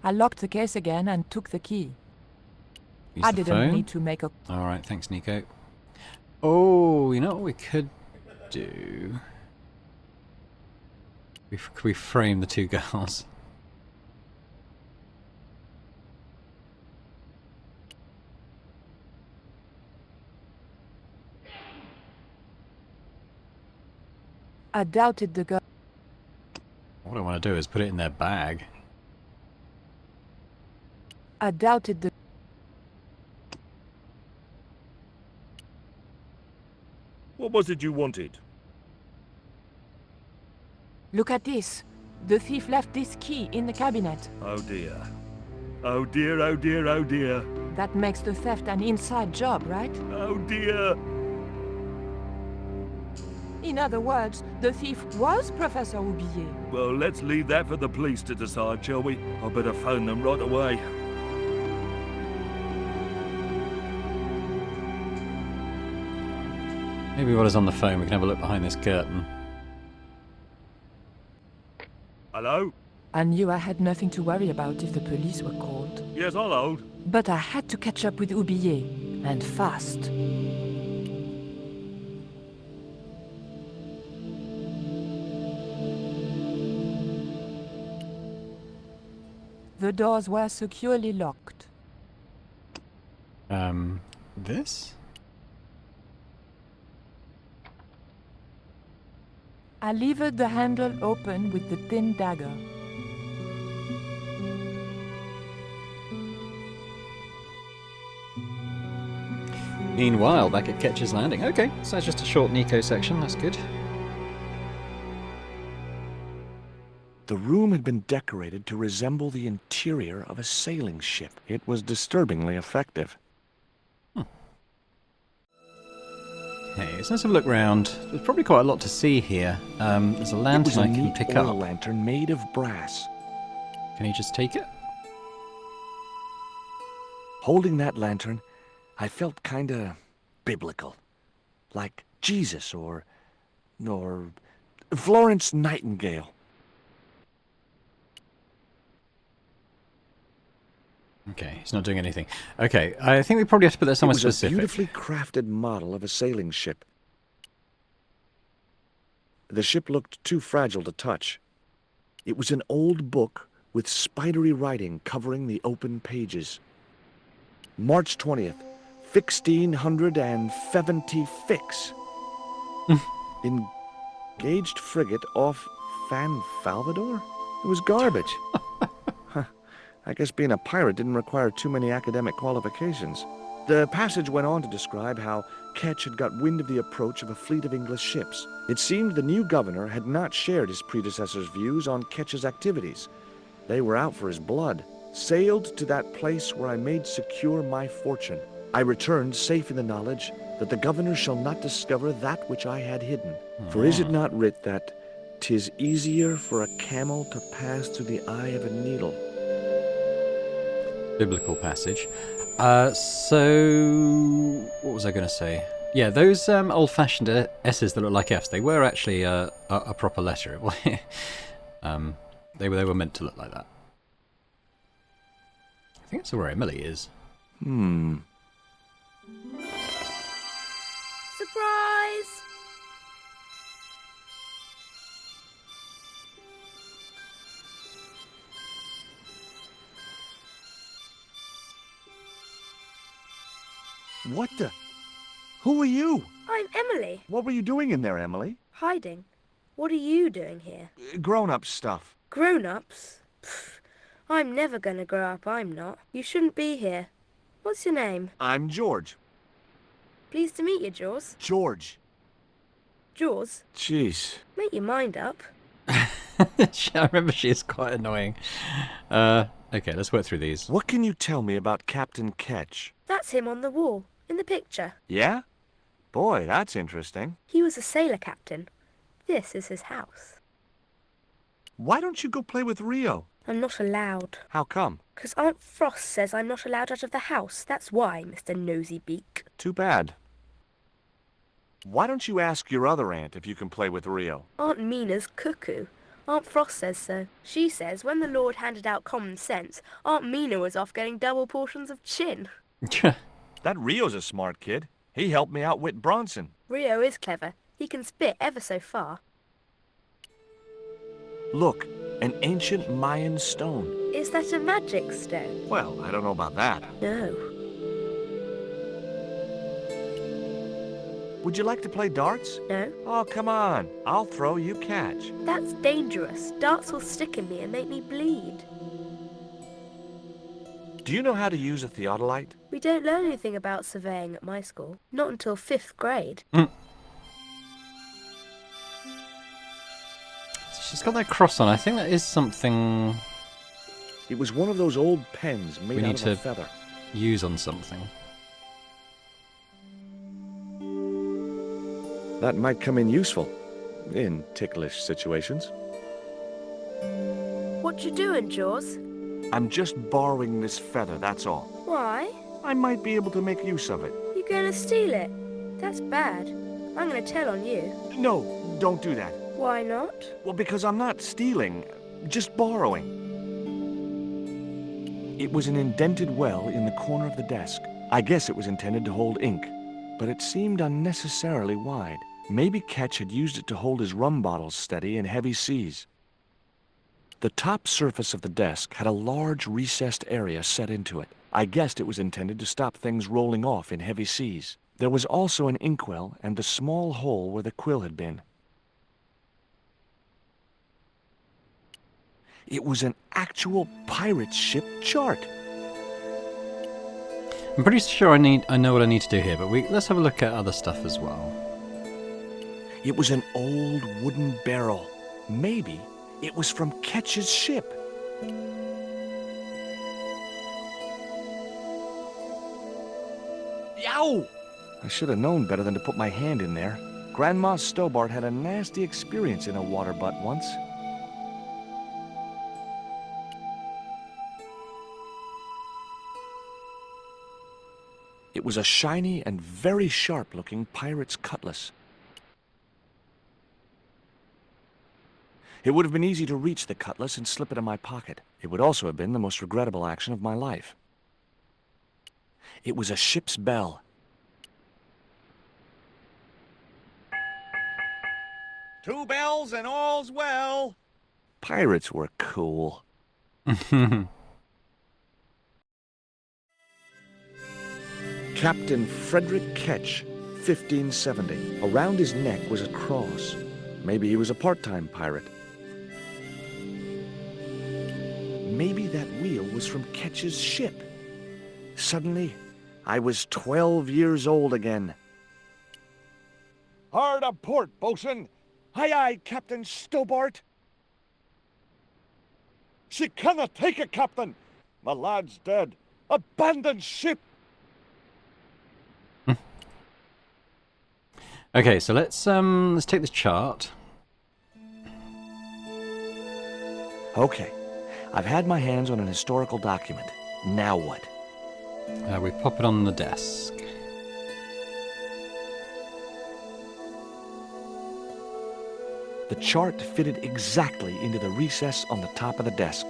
I locked the case again and took the key. Use I the didn't phone. need to make a... Alright, thanks, Nico. Oh, you know what we could do? Could we frame the two girls? I doubted the girl. What I want to do is put it in their bag. I doubted the... What was it you wanted? Look at this. The thief left this key in the cabinet. Oh dear. Oh dear, oh dear, oh dear. That makes the theft an inside job, right? Oh dear. In other words, the thief was Professor Oublier. Well, let's leave that for the police to decide, shall we? I better phone them right away. Maybe while he's on the phone we can have a look behind this curtain. Hello? I knew I had nothing to worry about if the police were called. Yes, I'll hold. But I had to catch up with Oublier, and fast. The doors were securely locked. This? I levered the handle open with the thin dagger. Meanwhile, back at Ketch's Landing. Okay, so that's just a short Nico section, that's good. The room had been decorated to resemble the interior of a sailing ship. It was disturbingly effective. Hey, let's have a look round. There's probably quite a lot to see here. There's a lantern I can pick up. It was a lantern made of brass. Can you just take it? Holding that lantern, I felt kinda biblical. Like Jesus or Florence Nightingale. Okay, he's not doing anything. Okay, I think we probably have to put that somewhere specific. It was a beautifully crafted model of a sailing ship. The ship looked too fragile to touch. It was an old book with spidery writing covering the open pages. March 20th, 1676. Engaged frigate off San Salvador? It was garbage. I guess being a pirate didn't require too many academic qualifications. The passage went on to describe how Ketch had got wind of the approach of a fleet of English ships. It seemed the new governor had not shared his predecessor's views on Ketch's activities. They were out for his blood. Sailed to that place where I made secure my fortune. I returned safe in the knowledge that the governor shall not discover that which I had hidden. For is it not writ that 'tis easier for a camel to pass through the eye of a needle? Biblical passage. So what was I going to say? Yeah, those old-fashioned S's that look like F's, they were actually a proper letter. They were meant to look like that. I think that's where Emily is. Surprise! What the? Who are you? I'm Emily. What were you doing in there, Emily? Hiding. What are you doing here? Grown-up stuff. Grown-ups? Pfft, I'm never gonna grow up, I'm not. You shouldn't be here. What's your name? I'm George. Pleased to meet you, Jaws. George. Jaws? Jeez. Make your mind up. I remember she is quite annoying. Okay, let's work through these. What can you tell me about Captain Ketch? That's him on the wall, in the picture. Yeah? Boy, that's interesting. He was a sailor captain. This is his house. Why don't you go play with Rio? I'm not allowed. How come? 'Cause Aunt Frost says I'm not allowed out of the house. That's why, Mr. Nosybeak. Too bad. Why don't you ask your other aunt if you can play with Rio? Aunt Mina's cuckoo. Aunt Frost says so. She says when the Lord handed out common sense, Aunt Mina was off getting double portions of chin. That Rio's a smart kid. He helped me outwit Bronson. Rio is clever. He can spit ever so far. Look, an ancient Mayan stone. Is that a magic stone? Well, I don't know about that. No. Would you like to play darts? No? Oh, come on. I'll throw, you catch. That's dangerous. Darts will stick in me and make me bleed. Do you know how to use a theodolite? We don't learn anything about surveying at my school. Not until 5th grade. She's got that cross on. I think that is something It was one of those old pens made we out need of to a feather. use on something. That might come in useful. In ticklish situations. What you doing, Jaws? I'm just borrowing this feather, that's all. Why? I might be able to make use of it. You gonna steal it? That's bad. I'm gonna tell on you. No, don't do that. Why not? Well, because I'm not stealing, just borrowing. It was an indented well in the corner of the desk. I guess it was intended to hold ink, but it seemed unnecessarily wide. Maybe Ketch had used it to hold his rum bottles steady in heavy seas. The top surface of the desk had a large recessed area set into it. I guessed it was intended to stop things rolling off in heavy seas. There was also an inkwell and the small hole where the quill had been. It was an actual pirate ship chart. I'm pretty sure I know what I need to do here, but let's have a look at other stuff as well. It was an old wooden barrel. Maybe it was from Ketch's ship. Yow! I should have known better than to put my hand in there. Grandma Stobart had a nasty experience in a water butt once. It was a shiny and very sharp-looking pirate's cutlass. It would have been easy to reach the cutlass and slip it in my pocket. It would also have been the most regrettable action of my life. It was a ship's bell. Two bells and all's well. Pirates were cool. Captain Frederick Ketch, 1570. Around his neck was a cross. Maybe he was a part-time pirate. Maybe that wheel was from Ketch's ship. Suddenly, I was 12 years old again. Hard a port, bosun. Aye, aye, Captain Stobart. She cannot take it, Captain. The lad's dead. Abandon ship. Okay, so let's take this chart. Okay, I've had my hands on an historical document. Now what? We pop it on the desk. The chart fitted exactly into the recess on the top of the desk.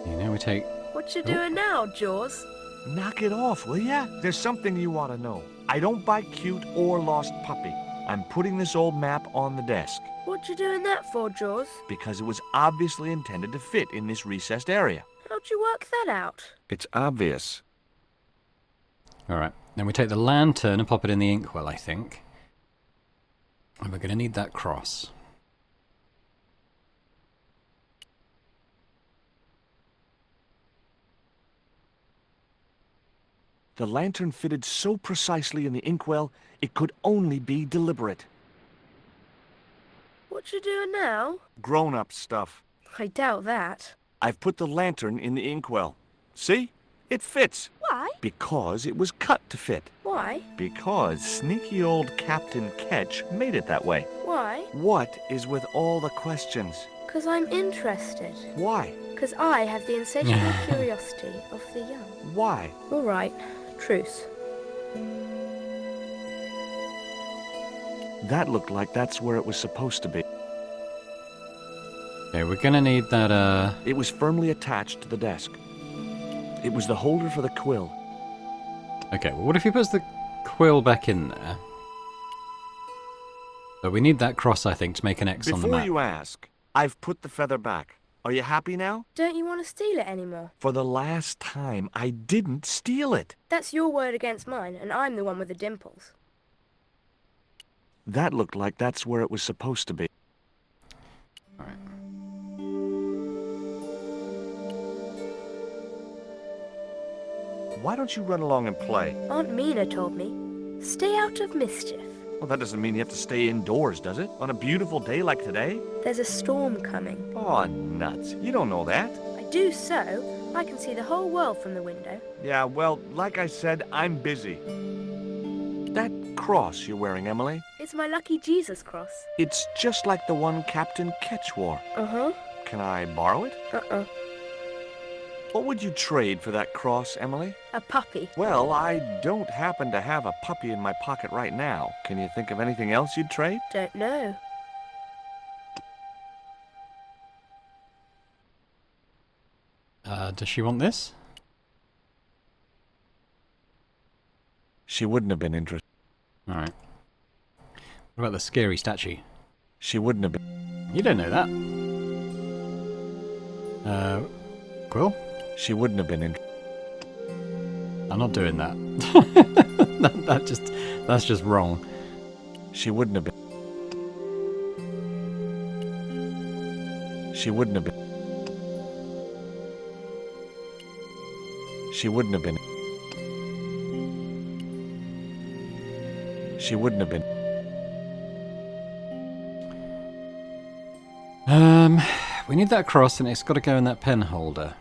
You know, we take... What you doing now, Jaws? Knock it off, will ya? There's something you ought to know. I don't buy cute or lost puppy. I'm putting this old map on the desk. What you doing that for, Jaws? Because it was obviously intended to fit in this recessed area. How'd you work that out? It's obvious. Alright, then we take the lantern and pop it in the inkwell, I think. And we're going to need that cross. The lantern fitted so precisely in the inkwell, it could only be deliberate. What What you doing now? Grown-up stuff. I doubt that. I've put the lantern in the inkwell. See? It fits. Why? Because it was cut to fit. Why? Because sneaky old Captain Ketch made it that way. Why? What is with all the questions? 'Cause I'm interested. Why? 'Cause I have the insatiable curiosity of the young. Why? All right. Truce. That looked like that's where it was supposed to be. Okay, we're gonna need that, It was firmly attached to the desk. It was the holder for the quill. Okay, well, what if he puts the quill back in there? But we need that cross, I think, to make an X on the Before map. you ask, I've put the feather back. Are you happy now? Don't you want to steal it anymore? For the last time, I didn't steal it. That's your word against mine, and I'm the one with the dimples. That looked like that's where it was supposed to be. Alright. Why don't you run along and play? Aunt Mina told me, stay out of mischief. Well, that doesn't mean you have to stay indoors, does it? On a beautiful day like today? There's a storm coming. Oh, nuts. You don't know that. I do so. I can see the whole world from the window. Yeah, well, like I said, I'm busy. That cross you're wearing, Emily, It's my lucky Jesus cross. it's just like the one Captain Ketch wore. Uh-huh. Can I borrow it? Uh-uh. What would you trade for that cross, Emily? A puppy. Well, I don't happen to have a puppy in my pocket right now. Can you think of anything else you'd trade? Don't know. Does she want this? She wouldn't have been interested. Alright. What about the scary statue? She wouldn't have been. You don't know that. Quill? She wouldn't have been interested. I'm not doing that. That's just wrong. She wouldn't have been. She wouldn't have been. She wouldn't have been. She wouldn't have been. We need that cross, and it's got to go in that pen holder.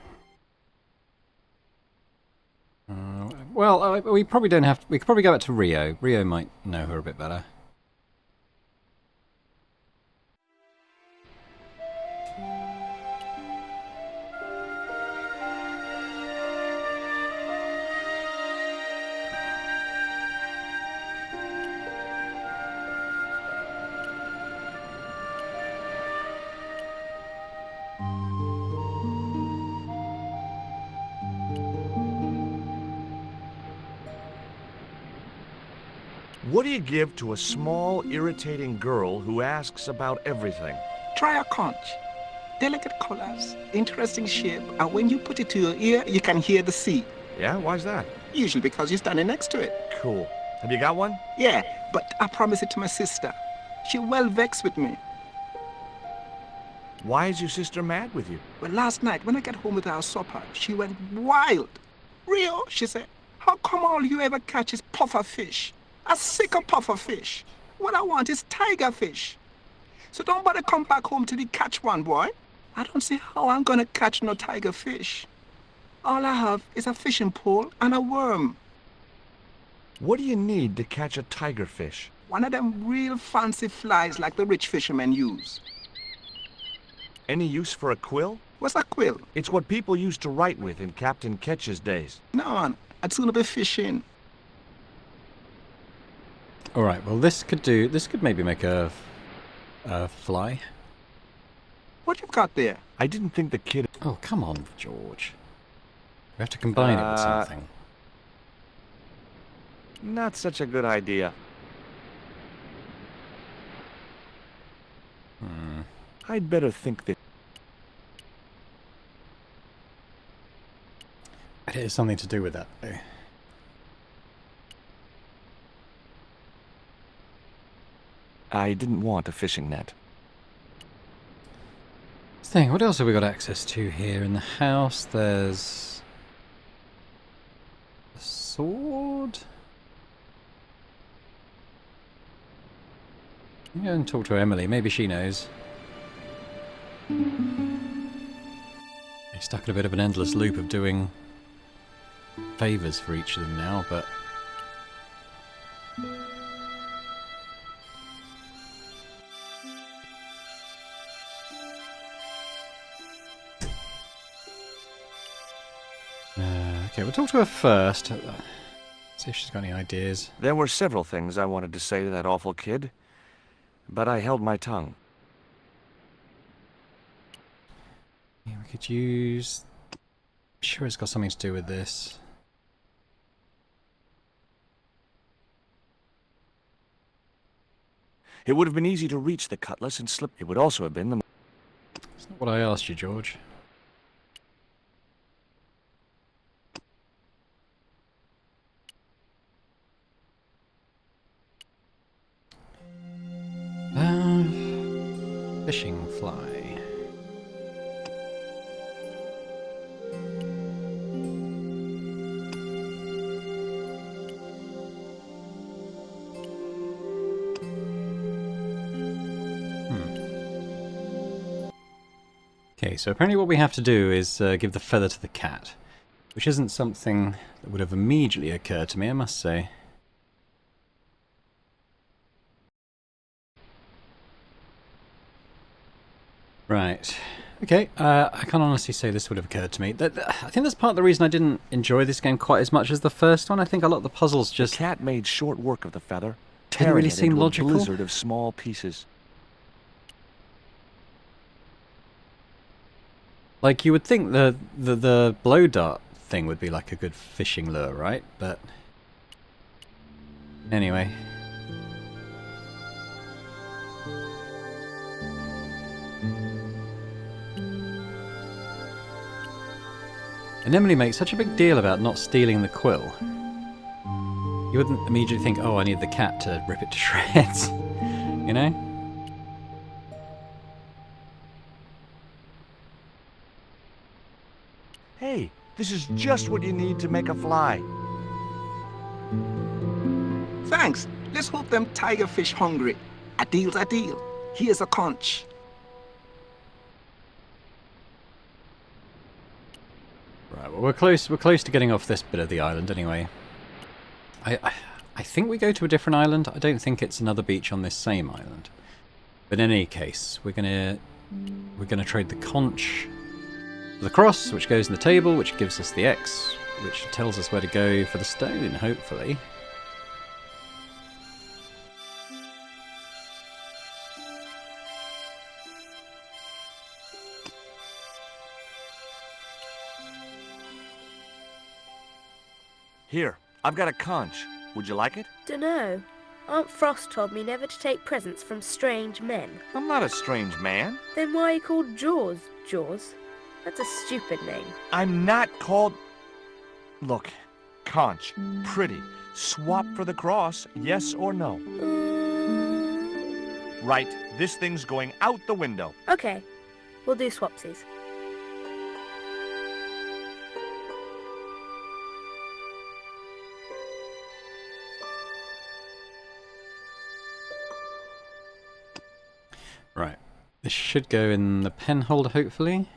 Well, we probably don't have to. We could probably go back to Rio. Rio might know her a bit better. What do you give to a small, irritating girl who asks about everything? Try a conch. Delicate colors, interesting shape, and when you put it to your ear, you can hear the sea. Yeah, why's that? Usually because you're standing next to it. Cool. Have you got one? Yeah, but I promised it to my sister. She well vexed with me. Why is your sister mad with you? Well, last night when I got home with our supper, she went wild. Rio, she said, how come all you ever catch is puffer fish? A sick of puffer fish. What I want is tiger fish. So don't bother come back home till you catch one, boy. I don't see how I'm gonna catch no tiger fish. All I have is a fishing pole and a worm. What do you need to catch a tiger fish? One of them real fancy flies like the rich fishermen use. Any use for a quill? What's a quill? It's what people used to write with in Captain Ketch's days. No, man. I'd sooner be fishing. Alright, well this could maybe make a fly. What you've got there? I didn't think the kid... Oh, come on, George. We have to combine it with something. Not such a good idea. I'd better think that... It is something to do with that, though. I didn't want a fishing net. Let's think, what else have we got access to here in the house? There's a sword. Go and talk to Emily. Maybe she knows. He's stuck in a bit of an endless loop of doing favours for each of them now, but... okay, we'll talk to her first. See if she's got any ideas. There were several things I wanted to say to that awful kid, but I held my tongue. Yeah, we could use... I'm sure it's got something to do with this. It would have been easy to reach the cutlass and slip. It would also have been the... It's not what I asked you, George. Fishing fly. Okay, so apparently what we have to do is give the feather to the cat, which isn't something that would have immediately occurred to me, I must say. Right. Okay, I can't honestly say this would have occurred to me. I think that's part of the reason I didn't enjoy this game quite as much as the first one. I think a lot of the puzzles just... The cat made short work of the feather, didn't tearing really it seem into logical. a blizzard of small pieces. Like, you would think the blow dart thing would be like a good fishing lure, right? But... anyway... And Emily makes such a big deal about not stealing the quill. You wouldn't immediately think, oh, I need the cat to rip it to shreds. You know? Hey, this is just what you need to make a fly. Thanks. Let's hope them tiger fish hungry. A deal's a deal. Here's a conch. Right, well, we're close to getting off this bit of the island anyway. I think we go to a different island. I don't think it's another beach on this same island. But in any case, we're gonna trade the conch for the cross, which goes in the table, which gives us the X, which tells us where to go for the stone, hopefully. Here, I've got a conch. Would you like it? Dunno. Aunt Frost told me never to take presents from strange men. I'm not a strange man. Then why are you called Jaws, Jaws? That's a stupid name. I'm not called... Look, conch, pretty. Swap for the cross, yes or no? Right, this thing's going out the window. Okay, we'll do swapsies. Right. This should go in the pen holder, hopefully.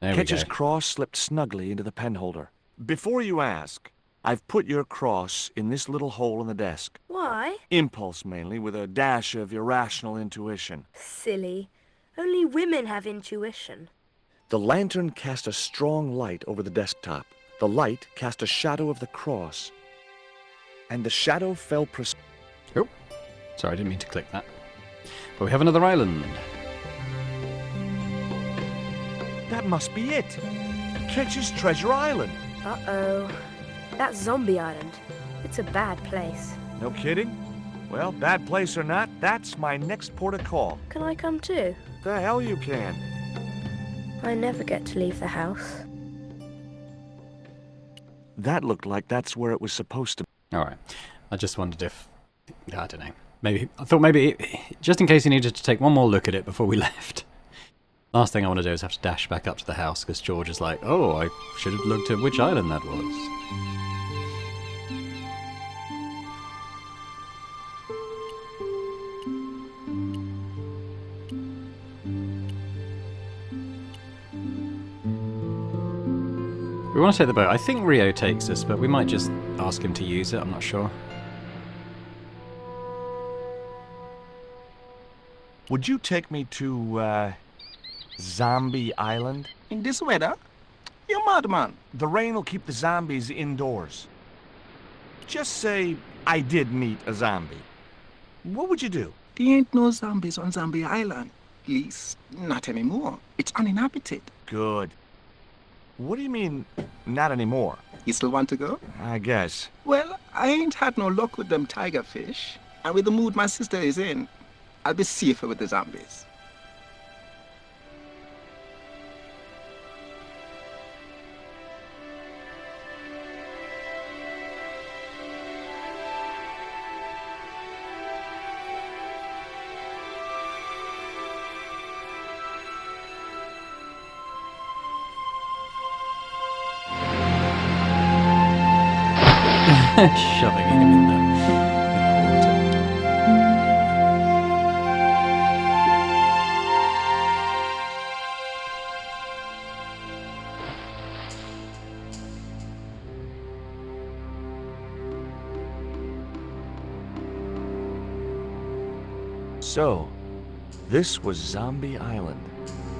There we Ketch's go. cross slipped snugly into the pen holder. Before you ask, I've put your cross in this little hole in the desk. Why? Impulse mainly, with a dash of irrational intuition. Silly. Only women have intuition. The lantern cast a strong light over the desktop. The light cast a shadow of the cross. And the shadow fell Oh, sorry, I didn't mean to click that. But we have another island. That must be it. Ketch's Treasure Island. Uh-oh. That's Zombie Island. It's a bad place. No kidding? Well, bad place or not, that's my next port of call. Can I come too? The hell you can. I never get to leave the house. That looked like that's where it was supposed to be. Alright. I just wondered if... I don't know. I thought maybe, just in case he needed to take one more look at it before we left. Last thing I want to do is have to dash back up to the house because George is like, oh, I should have looked at which island that was. We want to take the boat. I think Rio takes us, but we might just ask him to use it. I'm not sure. Would you take me to, Zombie Island? In this weather? You're mad, man. The rain will keep the zombies indoors. Just say I did meet a zombie. What would you do? There ain't no zombies on Zombie Island. At least, not anymore. It's uninhabited. Good. What do you mean, not anymore? You still want to go? I guess. Well, I ain't had no luck with them tiger fish. And with the mood my sister is in, I'll be safer with the zombies. Shoving him in the water. So, this was Zombie Island.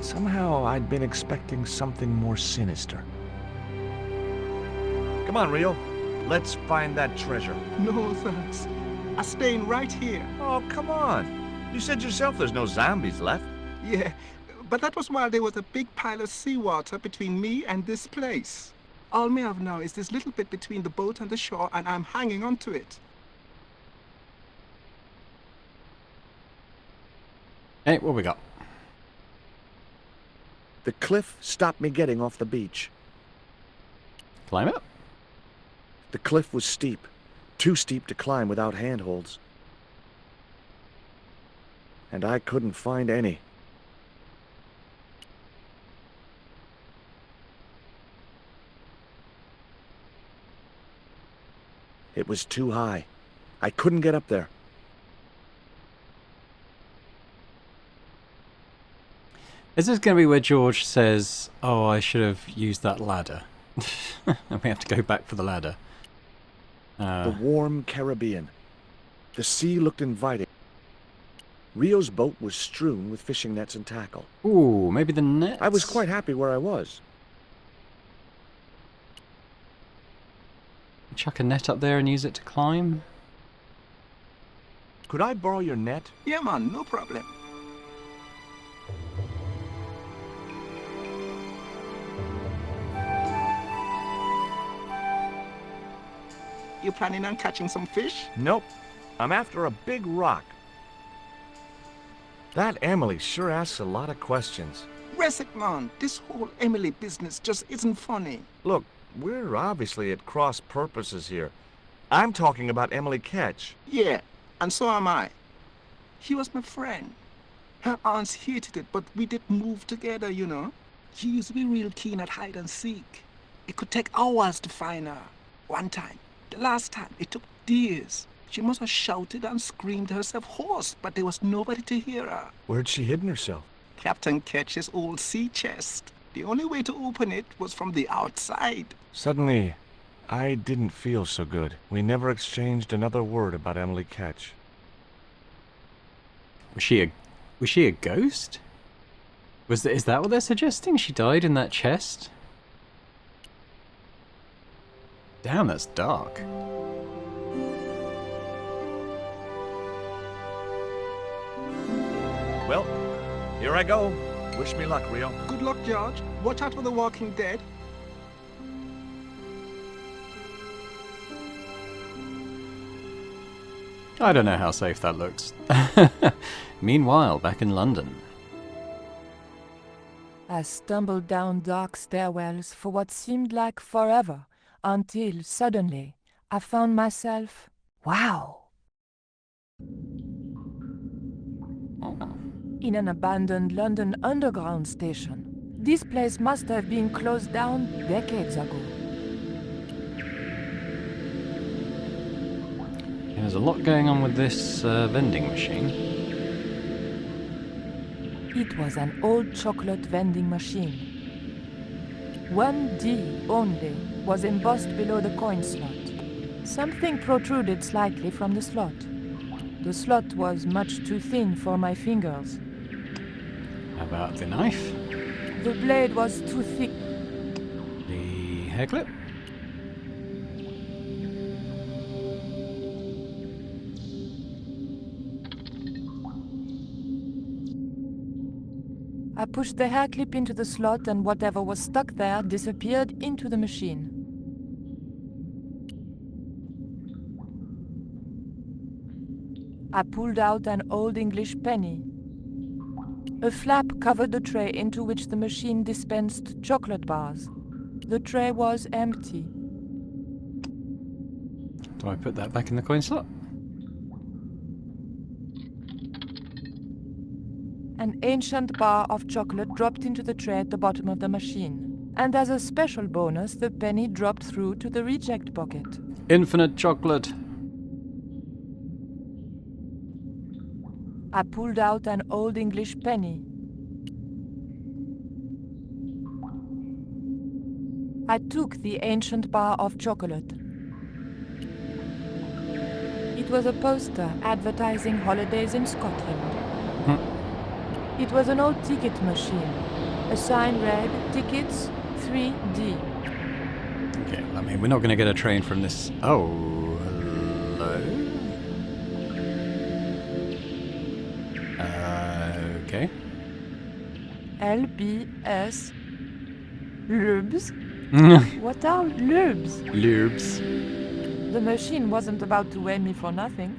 Somehow I'd been expecting something more sinister. Come on, Rio. Let's find that treasure. No, thanks. I'm staying right here. Oh, come on. You said yourself there's no zombies left. Yeah, but that was while there was a big pile of seawater between me and this place. All me have now is this little bit between the boat and the shore, and I'm hanging on to it. Hey, what we got? The cliff stopped me getting off the beach. Climb it? The cliff was steep, too steep to climb without handholds. And I couldn't find any. It was too high. I couldn't get up there. Is this going to be where George says, "Oh, I should have used that ladder," and we have to go back for the ladder? The warm Caribbean. The sea looked inviting. Rio's boat was strewn with fishing nets and tackle. Ooh, maybe the nets? I was quite happy where I was. Chuck a net up there and use it to climb? Could I borrow your net? Yeah, man, no problem. You planning on catching some fish? Nope. I'm after a big rock. That Emily sure asks a lot of questions. Rest it, man. This whole Emily business just isn't funny. Look, we're obviously at cross purposes here. I'm talking about Emily Ketch. Yeah, and so am I. She was my friend. Her aunts hated it, but we did move together, you know. She used to be real keen at hide and seek. It could take hours to find her. One time, the last time, it took days. She must have shouted and screamed herself hoarse, but there was nobody to hear her. Where'd she hidden herself? Captain Ketch's old sea chest. The only way to open it was from the outside. Suddenly, I didn't feel so good. We never exchanged another word about Emily Ketch. Was she a ghost? Is that what they're suggesting? She died in that chest? Damn, that's dark. Well, here I go. Wish me luck, Rio. Good luck, George. Watch out for the Walking Dead. I don't know how safe that looks. Meanwhile, back in London. I stumbled down dark stairwells for what seemed like forever, until suddenly I found myself, wow, in an abandoned London underground station. This place must have been closed down decades ago. There's a lot going on with this vending machine. It was an old chocolate vending machine. One D only was embossed below the coin slot. Something protruded slightly from the slot. The slot was much too thin for my fingers. How about the knife? The blade was too thick. The hair clip? I pushed the hair clip into the slot and whatever was stuck there disappeared into the machine. I pulled out an old English penny. A flap covered the tray into which the machine dispensed chocolate bars. The tray was empty. Do I put that back in the coin slot? An ancient bar of chocolate dropped into the tray at the bottom of the machine. And as a special bonus, the penny dropped through to the reject bucket. Infinite chocolate. I pulled out an old English penny. I took the ancient bar of chocolate. It was a poster advertising holidays in Scotland. It was an old ticket machine. A sign read, Tickets 3D. Okay, I mean, we're not going to get a train from this. Oh, hello? Okay. LBS. Lubes? What are lubes? Lubes. The machine wasn't about to weigh me for nothing.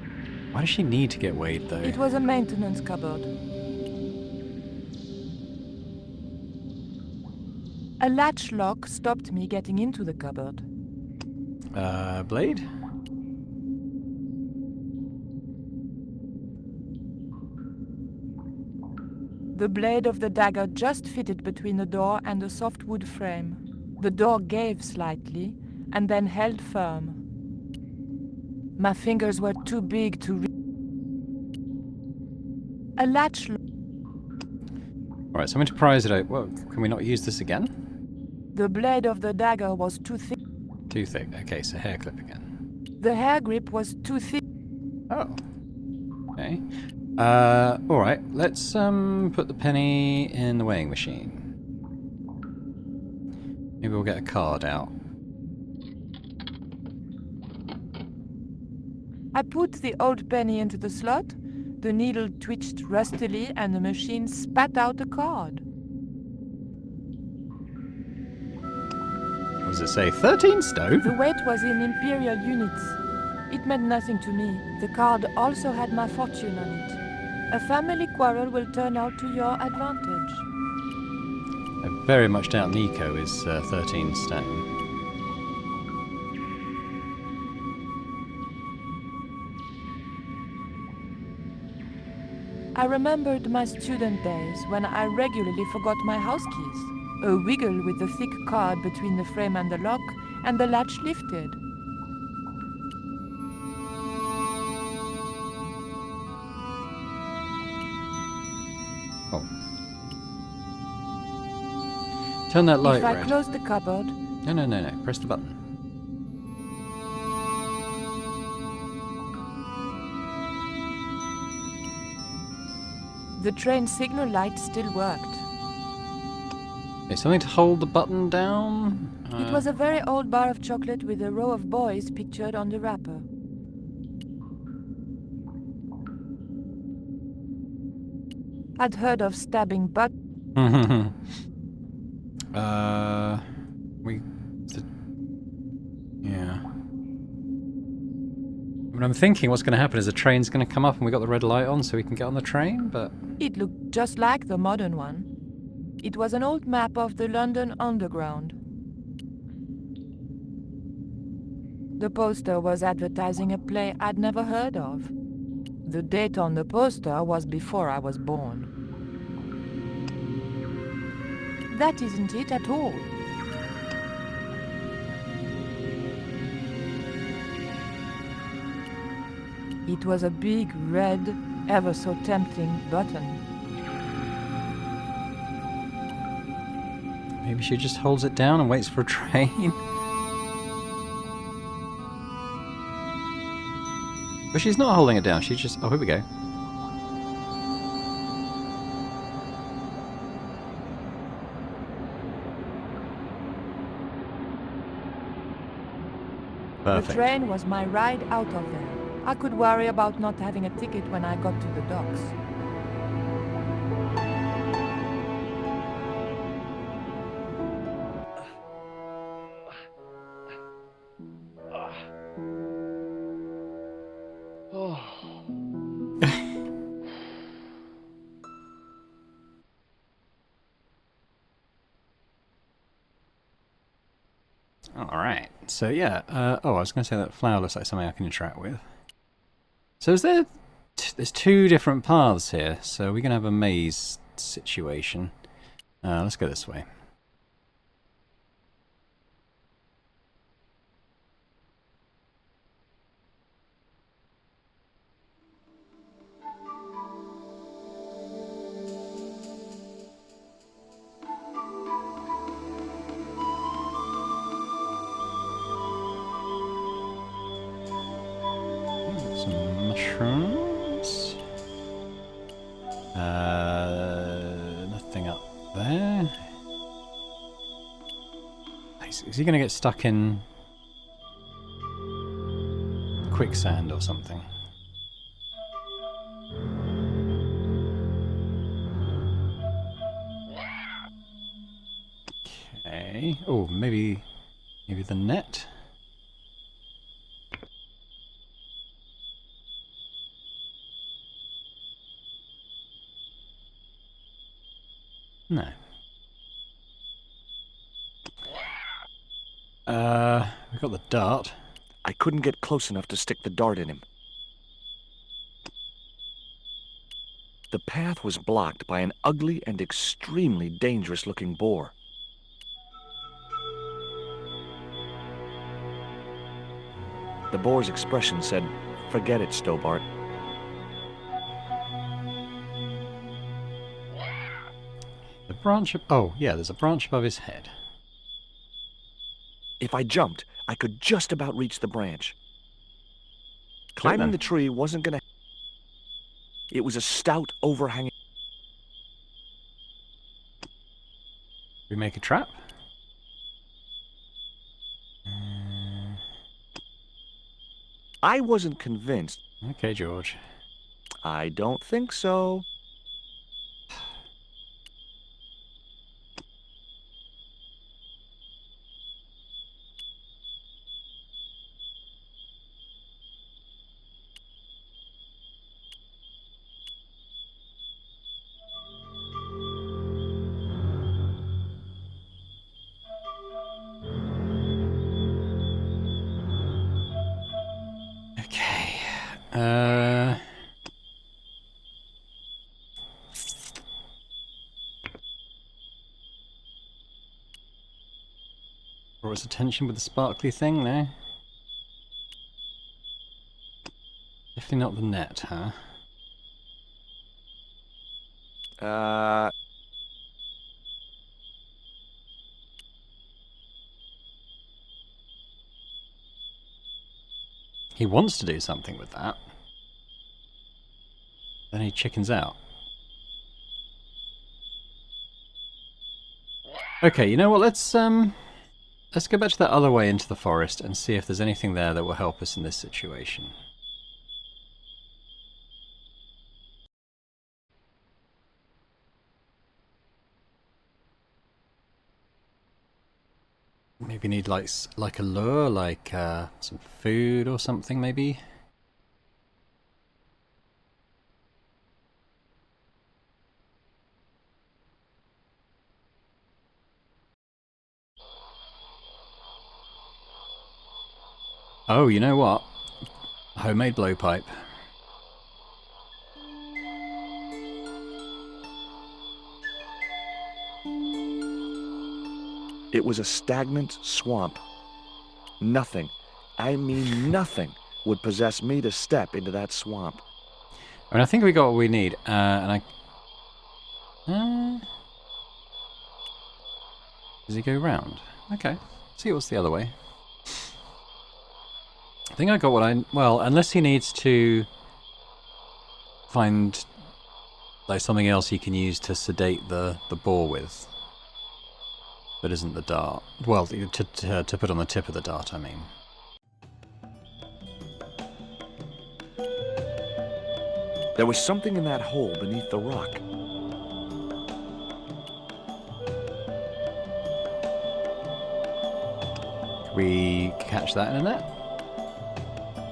Why does she need to get weighed, though? It was a maintenance cupboard. A latch lock stopped me getting into the cupboard. Blade? The blade of the dagger just fitted between the door and the soft wood frame. The door gave slightly, and then held firm. My fingers were too big to reach. A latch lock. Alright, so I'm going to prise it out. Well, can we not use this again? The blade of the dagger was too thick. Too thick. Okay, so hair clip again. The hair grip was too thick. Oh. Okay. Alright, let's put the penny in the weighing machine. Maybe we'll get a card out. I put the old penny into the slot. The needle twitched rustily and the machine spat out a card. What does it say? 13 stone? The weight was in imperial units. It meant nothing to me. The card also had my fortune on it. A family quarrel will turn out to your advantage. I very much doubt Nico is 13 stone. I remembered my student days when I regularly forgot my house keys. A wiggle with the thick card between the frame and the lock, and the latch lifted. Oh. Turn that light If I red. close the cupboard... No. Press the button. The train signal light still worked. Is something to hold the button down? It was a very old bar of chocolate with a row of boys pictured on the wrapper. I'd heard of stabbing butt. Yeah. I mean, I'm thinking what's going to happen is the train's going to come up and we got the red light on so we can get on the train, but... It looked just like the modern one. It was an old map of the London Underground. The poster was advertising a play I'd never heard of. The date on the poster was before I was born. That isn't it at all. It was a big, red, ever so tempting button. Maybe she just holds it down and waits for a train. But she's not holding it down, she just... Oh, here we go. Perfect. The train was my ride out of there. I could worry about not having a ticket when I got to the docks. Alright, so yeah, oh, I was going to say that flower looks like something I can interact with. So is there... There's two different paths here, so we're going to have a maze situation. Let's go this way. Some mushrooms. Nothing up there. Is he going to get stuck in quicksand or something? Okay. Oh, maybe the net. No. We've got the dart. I couldn't get close enough to stick the dart in him. The path was blocked by an ugly and extremely dangerous-looking boar. The boar's expression said, "Forget it, Stobart." The branch of... Oh, yeah, there's a branch above his head. If I jumped, I could just about reach the branch. Climbing the tree wasn't gonna... It was a stout, overhanging... We make a trap? I wasn't convinced. Okay, George. I don't think so. Okay. Draw his attention with the sparkly thing there. Definitely not the net, huh? He wants to do something with that. Then he chickens out. Okay, you know what, let's go back to that other way into the forest and see if there's anything there that will help us in this situation. Maybe need like a lure, like some food or something, maybe. Oh, you know what? Homemade blowpipe. It was a stagnant swamp. Nothing, I mean nothing, would possess me to step into that swamp. I mean, I think we got what we need, and I... Does he go round? Okay. See what's the other way. I think I got what I... Well, unless he needs to find like something else he can use to sedate the boar with. That isn't the dart. Well, to put on the tip of the dart, I mean. There was something in that hole beneath the rock. Can we catch that in a net?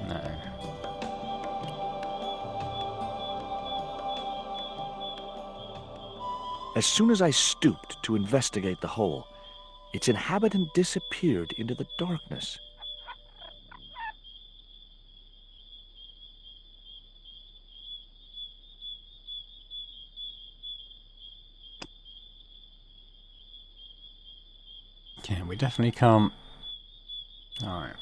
No. As soon as I stooped to investigate the hole, its inhabitant disappeared into the darkness. Okay, we definitely can't... Alright.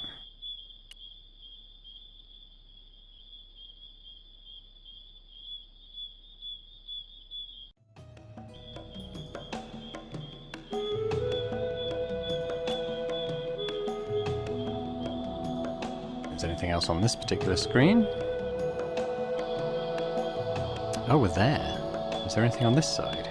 Is there anything else on this particular screen? Oh, we're there. Is there anything on this side?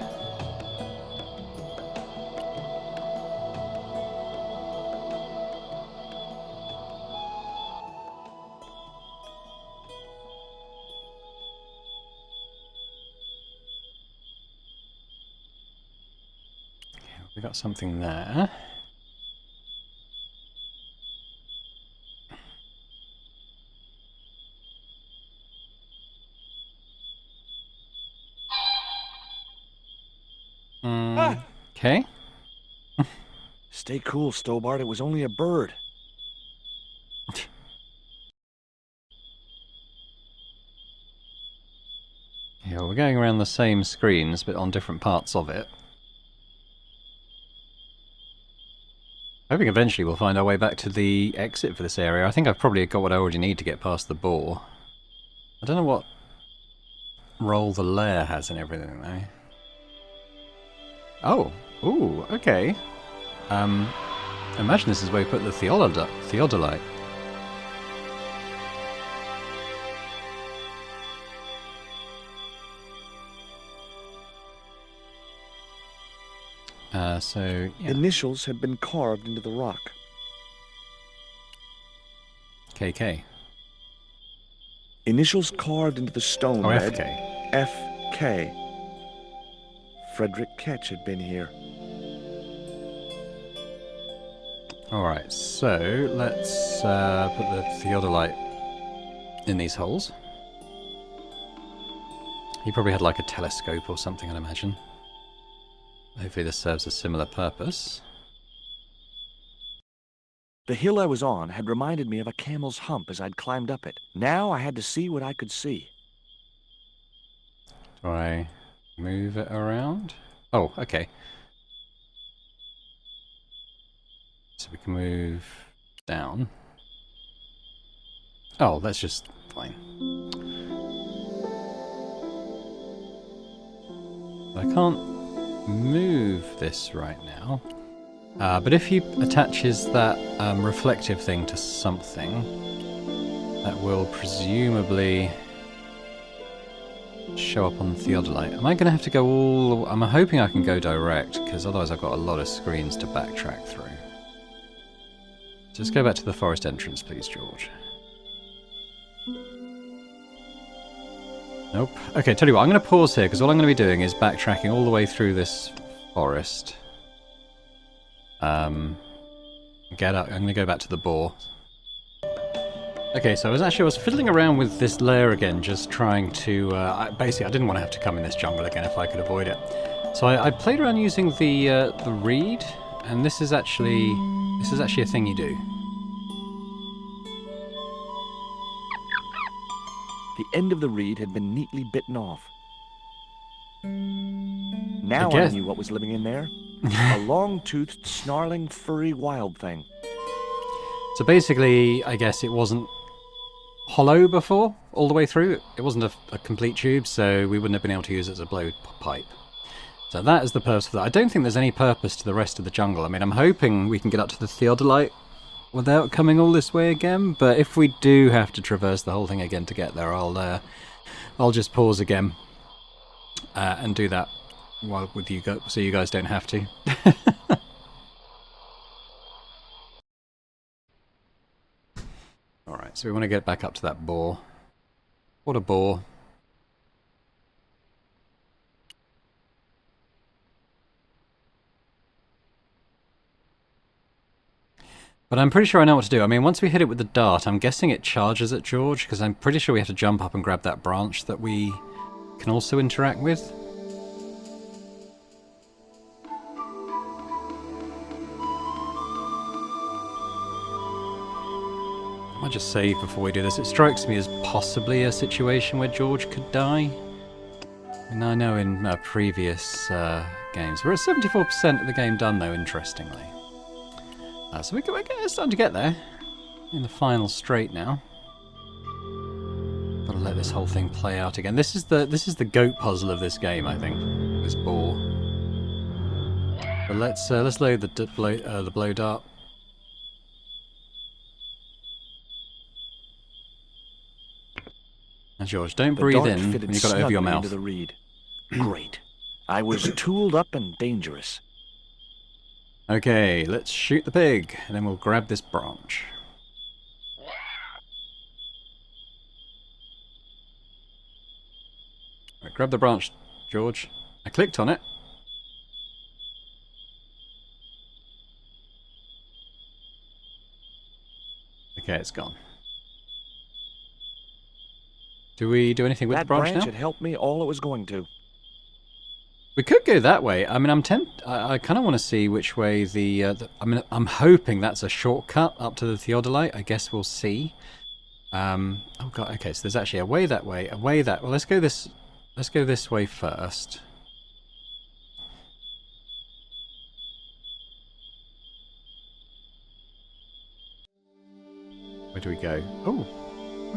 We got something there. Okay. Stay cool, Stobart. It was only a bird. Yeah, we're going around the same screens, but on different parts of it. Hoping eventually we'll find our way back to the exit for this area. I think I've probably got what I already need to get past the boar. I don't know what role the lair has in everything, though. Oh! Ooh, okay. Imagine this is where we put the theodolite. So, yeah. Initials had been carved into the rock. KK. Initials carved into the stone read FK. FK. Frederick Ketch had been here. Alright, so let's put the theodolite in these holes. He probably had like a telescope or something, I'd imagine. Hopefully this serves a similar purpose. The hill I was on had reminded me of a camel's hump as I'd climbed up it. Now I had to see what I could see. Do I move it around? Oh, okay. So we can move down. Oh, that's just fine. I can't move this right now. But if he attaches that reflective thing to something, that will presumably show up on the theodolite. Am I going to have to go all... I'm hoping I can go direct, because otherwise I've got a lot of screens to backtrack through. Just go back to the forest entrance, please, George. Nope. Okay, tell you what, I'm going to pause here, because all I'm going to be doing is backtracking all the way through this forest. Get up. I'm going to go back to the boar. Okay, so I was fiddling around with this layer again, just trying to... basically, I didn't want to have to come in this jungle again if I could avoid it. So I played around using the reed, and this is actually a thing you do. The end of the reed had been neatly bitten off. Now I knew what was living in there. A long-toothed, snarling, furry wild thing. So basically, I guess it wasn't hollow before, all the way through. It wasn't a complete tube, so we wouldn't have been able to use it as a blowpipe. So that is the purpose of that. I don't think there's any purpose to the rest of the jungle. I mean, I'm hoping we can get up to the theodolite without coming all this way again, but if we do have to traverse the whole thing again to get there, I'll just pause again and do that while with you guys, so you guys don't have to. Alright, so we want to get back up to that boar. What a boar. But I'm pretty sure I know what to do. I mean, once we hit it with the dart, I'm guessing it charges at George, because I'm pretty sure we have to jump up and grab that branch that we can also interact with. I might just save before we do this. It strikes me as possibly a situation where George could die. And I know in previous games, we're at 74% of the game done though, interestingly. So we're starting to get there. In the final straight now. Gotta let this whole thing play out again. This is the goat puzzle of this game, I think. This boar. But let's load the blow dart. Now George, don't breathe in when you've got it over your mouth. Into the reed. Great. I was tooled up and dangerous. Okay, let's shoot the pig, and then we'll grab this branch. Right, grab the branch, George. I clicked on it. Okay, it's gone. Do we do anything with the branch now? That branch had helped me all it was going to. We could go that way. I mean, I kind of want to see which way I mean, I'm hoping that's a shortcut up to the theodolite. I guess we'll see. Oh god. Okay, so there's actually a way that way, a way that. Well, let's go this. Let's go this way first. Where do we go? Oh,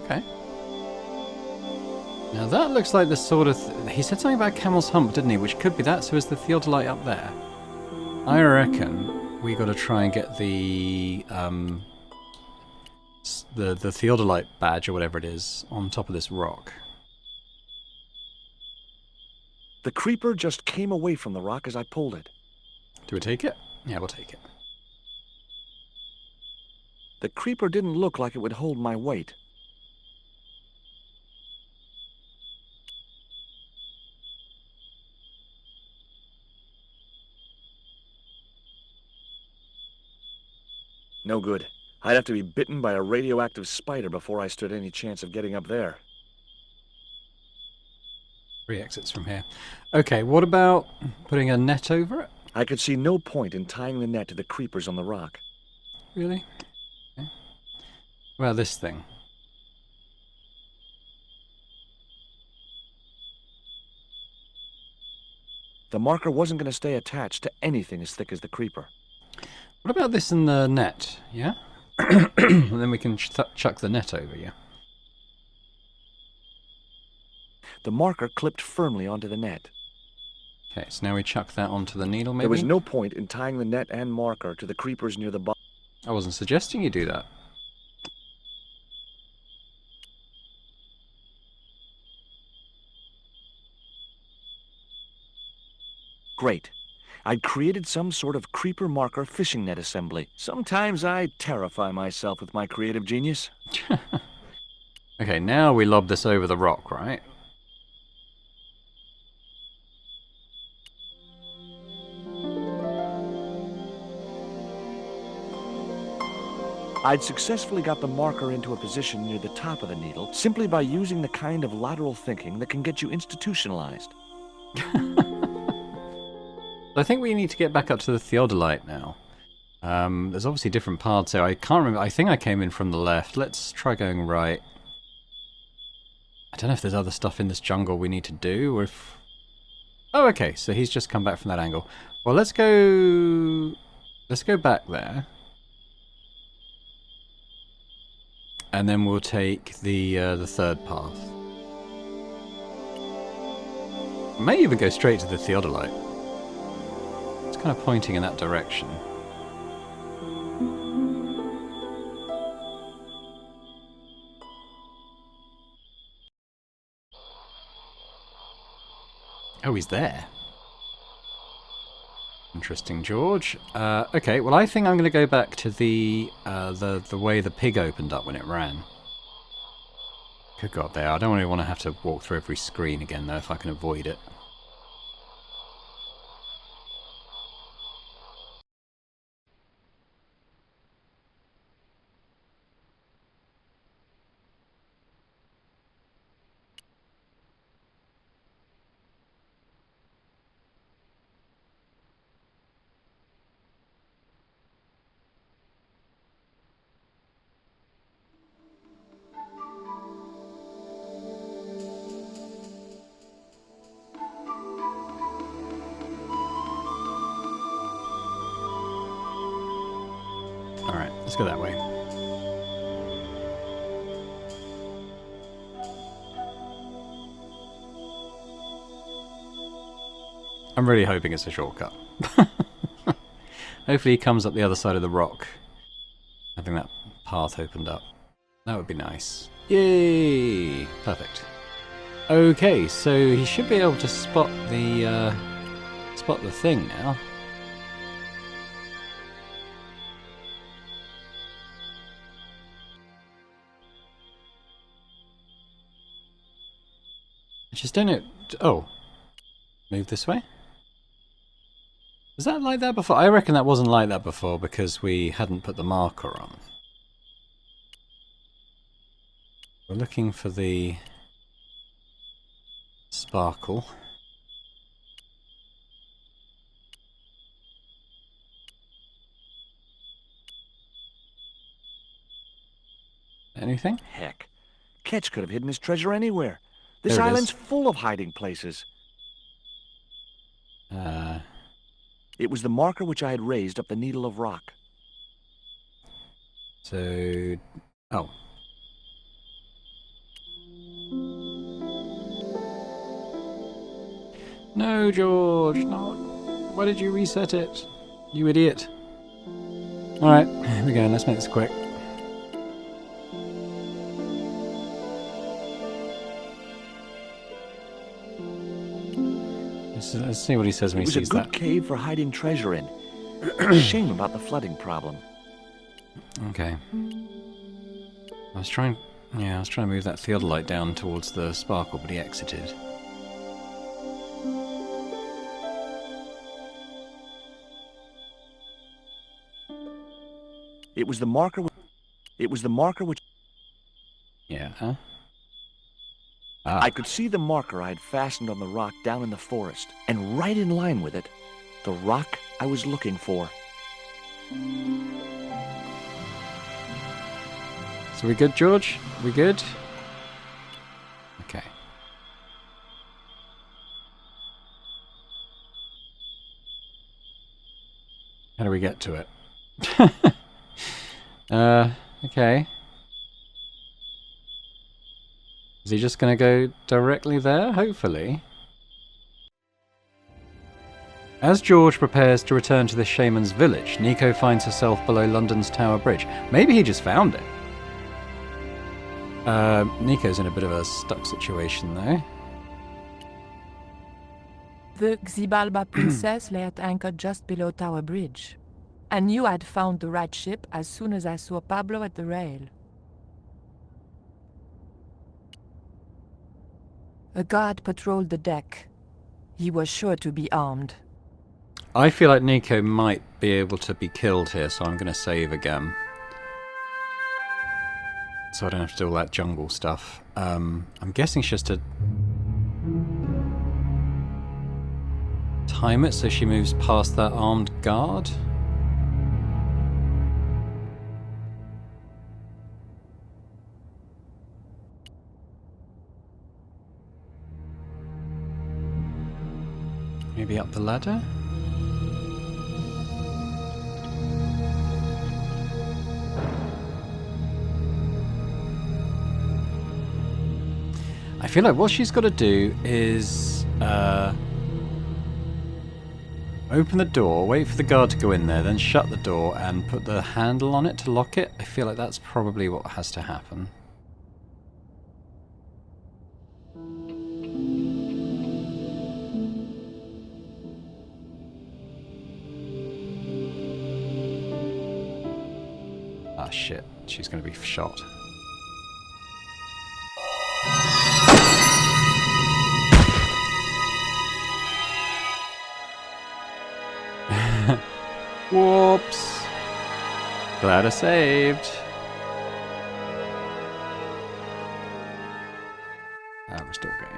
okay. Now that looks like the sort of... he said something about Camel's Hump, didn't he? Which could be that, so is the theodolite up there? I reckon we got to try and get the theodolite badge, or whatever it is, on top of this rock. The creeper just came away from the rock as I pulled it. Do we take it? Yeah, we'll take it. The creeper didn't look like it would hold my weight. No good. I'd have to be bitten by a radioactive spider before I stood any chance of getting up there. 3 exits from here. Okay, what about putting a net over it? I could see no point in tying the net to the creepers on the rock. Really? Okay. What about this thing? The marker wasn't going to stay attached to anything as thick as the creeper. What about this in the net? Yeah? And then we can chuck the net over, yeah? The marker clipped firmly onto the net. Okay, so now we chuck that onto the needle, maybe? There was no point in tying the net and marker to the creepers near the bottom. I wasn't suggesting you do that. Great. I'd created some sort of creeper marker fishing net assembly. Sometimes I terrify myself with my creative genius. Okay, now we lob this over the rock, right? I'd successfully got the marker into a position near the top of the needle simply by using the kind of lateral thinking that can get you institutionalized. I think we need to get back up to the theodolite now. There's obviously different paths here. I can't remember. I think I came in from the left. Let's try going right. I don't know if there's other stuff in this jungle we need to do, or if... oh, okay. So he's just come back from that angle. Well, let's go back there. And then we'll take the third path. May even go straight to the theodolite. kind of pointing in that direction. Oh, he's there. Interesting, George. Okay, well, I think I'm going to go back to the way the pig opened up when it ran. Could go up there. I don't really want to have to walk through every screen again, though, if I can avoid it. Alright, let's go that way. I'm really hoping it's a shortcut. Hopefully he comes up the other side of the rock. Having that path opened up. That would be nice. Yay! Perfect. Okay, so he should be able to spot the thing now. I just don't know. Oh, move this way. Was that like that before? I reckon that wasn't like that before because we hadn't put the marker on. We're looking for the sparkle. Anything? Heck, Ketch could have hidden his treasure anywhere. This island's full of hiding places. It was the marker which I had raised up the needle of rock. So... oh. No, George, not. Why did you reset it? You idiot. Alright, here we go. Let's make this quick. Let's see what he says when he sees that. It was a good cave for hiding treasure in. Shame about the flooding problem. Okay. I was trying to move that theodolite down towards the sparkle, but he exited. It was the marker. It was the marker which. Yeah. Huh? I could see the marker I had fastened on the rock down in the forest, and right in line with it, the rock I was looking for. So we good, George? We good? Okay. How do we get to it? Okay. Is he just going to go directly there? Hopefully. As George prepares to return to the shaman's village, Nico finds herself below London's Tower Bridge. Maybe he just found it. Nico's in a bit of a stuck situation, though. The Xibalba princess lay at anchor just below Tower Bridge. I knew I'd found the right ship as soon as I saw Pablo at the rail. A guard patrolled the deck. He was sure to be armed. I feel like Nico might be able to be killed here, so I'm going to save again. So I don't have to do all that jungle stuff. I'm guessing it's just to time it so she moves past that armed guard. Maybe up the ladder? I feel like what she's got to do is Open the door, wait for the guard to go in there, then shut the door and put the handle on it to lock it. I feel like that's probably what has to happen. Ah, shit. She's going to be shot. Whoops. Glad I saved. Restore game.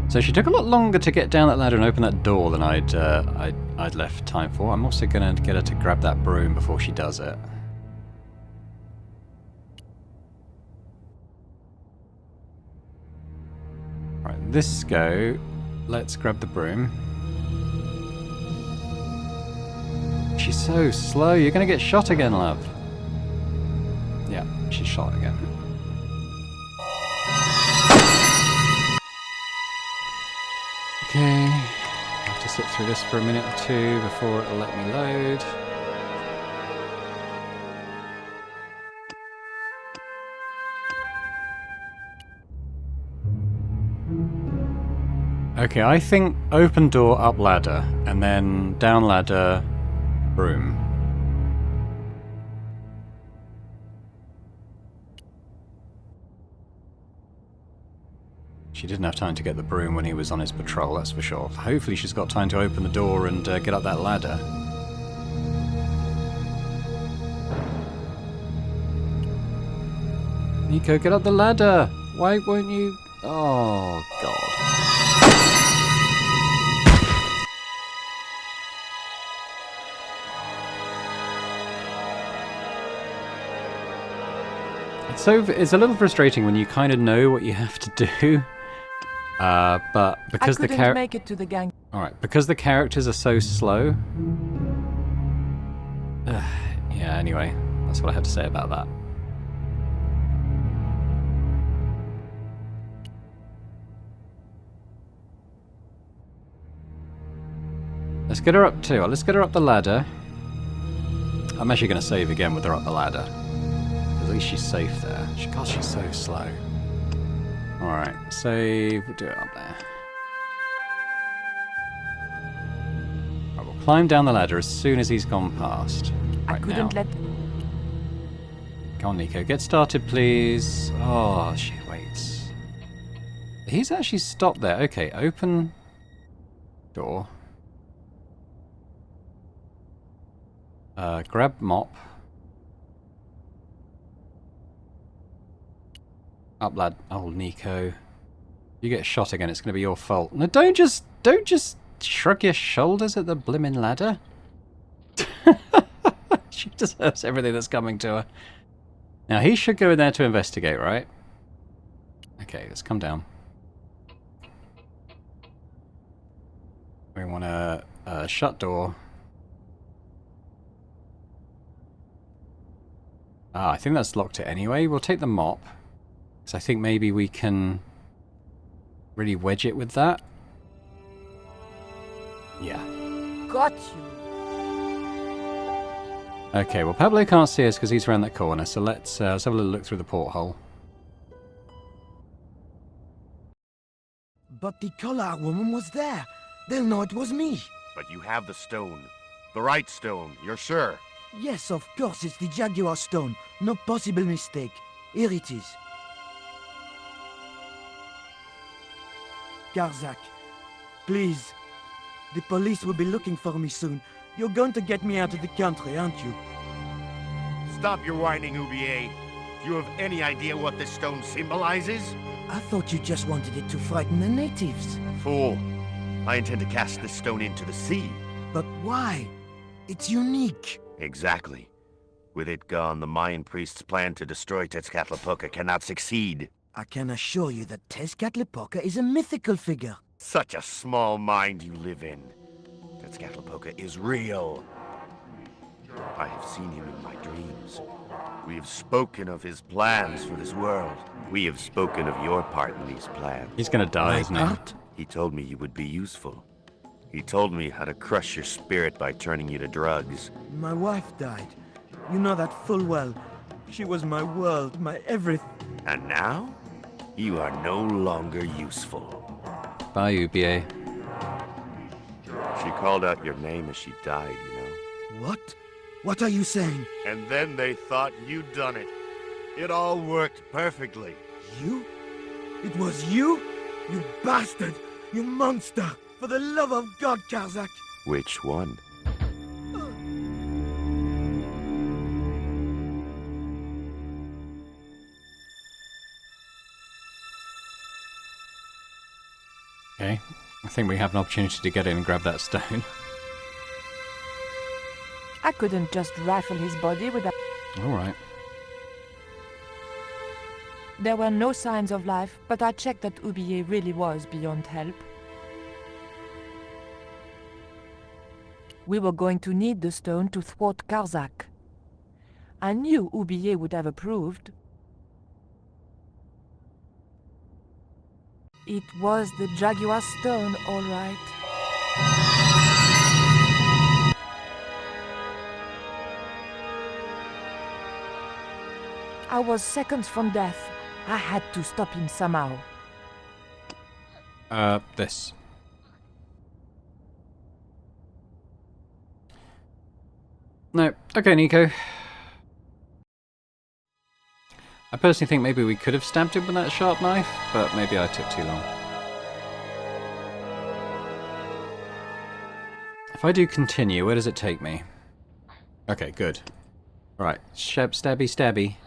So she took a lot longer to get down that ladder and open that door than I'd left time for. I'm also going to get her to grab that broom before she does it. Right, this go. Let's grab the broom. She's so slow. You're going to get shot again, love. Yeah, she's shot again. Okay, I have to sit through this for a minute or two before it'll let me load. Okay, I think open door, up ladder, and then down ladder, broom. She didn't have time to get the broom when he was on his patrol, that's for sure. Hopefully she's got time to open the door and get up that ladder. Nico, get up the ladder! Why won't you... Oh, God. It's a little frustrating when you kind of know what you have to do. But because I couldn't make it to the gang. Alright, because the characters are so slow. Yeah, anyway, that's what I have to say about that. Let's get her up too. Let's get her up the ladder. I'm actually going to save again with her up the ladder. At least she's safe there. God, she's so slow. Alright, save. We'll do it up there. Right, we'll climb down the ladder as soon as he's gone past. Right, I couldn't let... Go on, Nico. Get started, please. Oh, she waits. He's actually stopped there. Okay, open door. Grab mop. Up, lad. Oh, Nico. You get shot again, it's going to be your fault. No, don't just shrug your shoulders at the blimmin' ladder. She deserves everything that's coming to her. Now, he should go in there to investigate, right? Okay, let's come down. We want a shut door. Ah, I think that's locked it anyway. We'll take the mop. Because I think maybe we can really wedge it with that. Yeah. Got you. Okay, well Pablo can't see us because he's around that corner, so let's have a little look through the porthole. But the collar woman was there. They'll know it was me. But you have the stone. The right stone, you're sure? Yes, of course, it's the Jaguar stone. No possible mistake. Here it is. Garzak, please. The police will be looking for me soon. You're going to get me out of the country, aren't you? Stop your whining, Oublier. Do you have any idea what this stone symbolizes? I thought you just wanted it to frighten the natives. Fool. I intend to cast this stone into the sea. But why? It's unique. Exactly. With it gone, the Mayan priest's plan to destroy Tezcatlipoca cannot succeed. I can assure you that Tezcatlipoca is a mythical figure. Such a small mind you live in. Tezcatlipoca is real. I have seen him in my dreams. We have spoken of his plans for this world. We have spoken of your part in these plans. He's gonna die, isn't he? He told me you would be useful. He told me how to crush your spirit by turning you to drugs. My wife died. You know that full well. She was my world, my everything. And now, you are no longer useful. Bye, UBA. She called out your name as she died, you know? What? What are you saying? And then they thought you'd done it. It all worked perfectly. You? It was you? You bastard! You monster! For the love of God, Karzak! Which one? Okay, I think we have an opportunity to get in and grab that stone. I couldn't just rifle his body without... Alright. There were no signs of life, but I checked that Oublié really was beyond help. We were going to need the stone to thwart Karzak. I knew Oublié would have approved. It was the Jaguar stone, all right. I was seconds from death. I had to stop him somehow. This. No. Okay, Nico. I personally think maybe we could have stabbed him with that sharp knife, but maybe I took too long. If I do continue, where does it take me? Okay, good. Right, stabby stabby.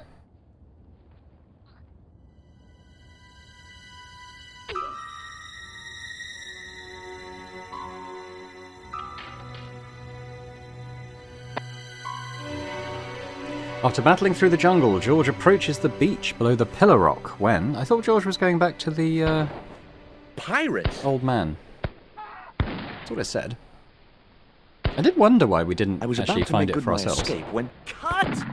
After battling through the jungle, George approaches the beach below the Pillar Rock when... I thought George was going back to the, Pirates? old man. That's what it said. I did wonder why we didn't actually find it for ourselves. Escape when... Cut!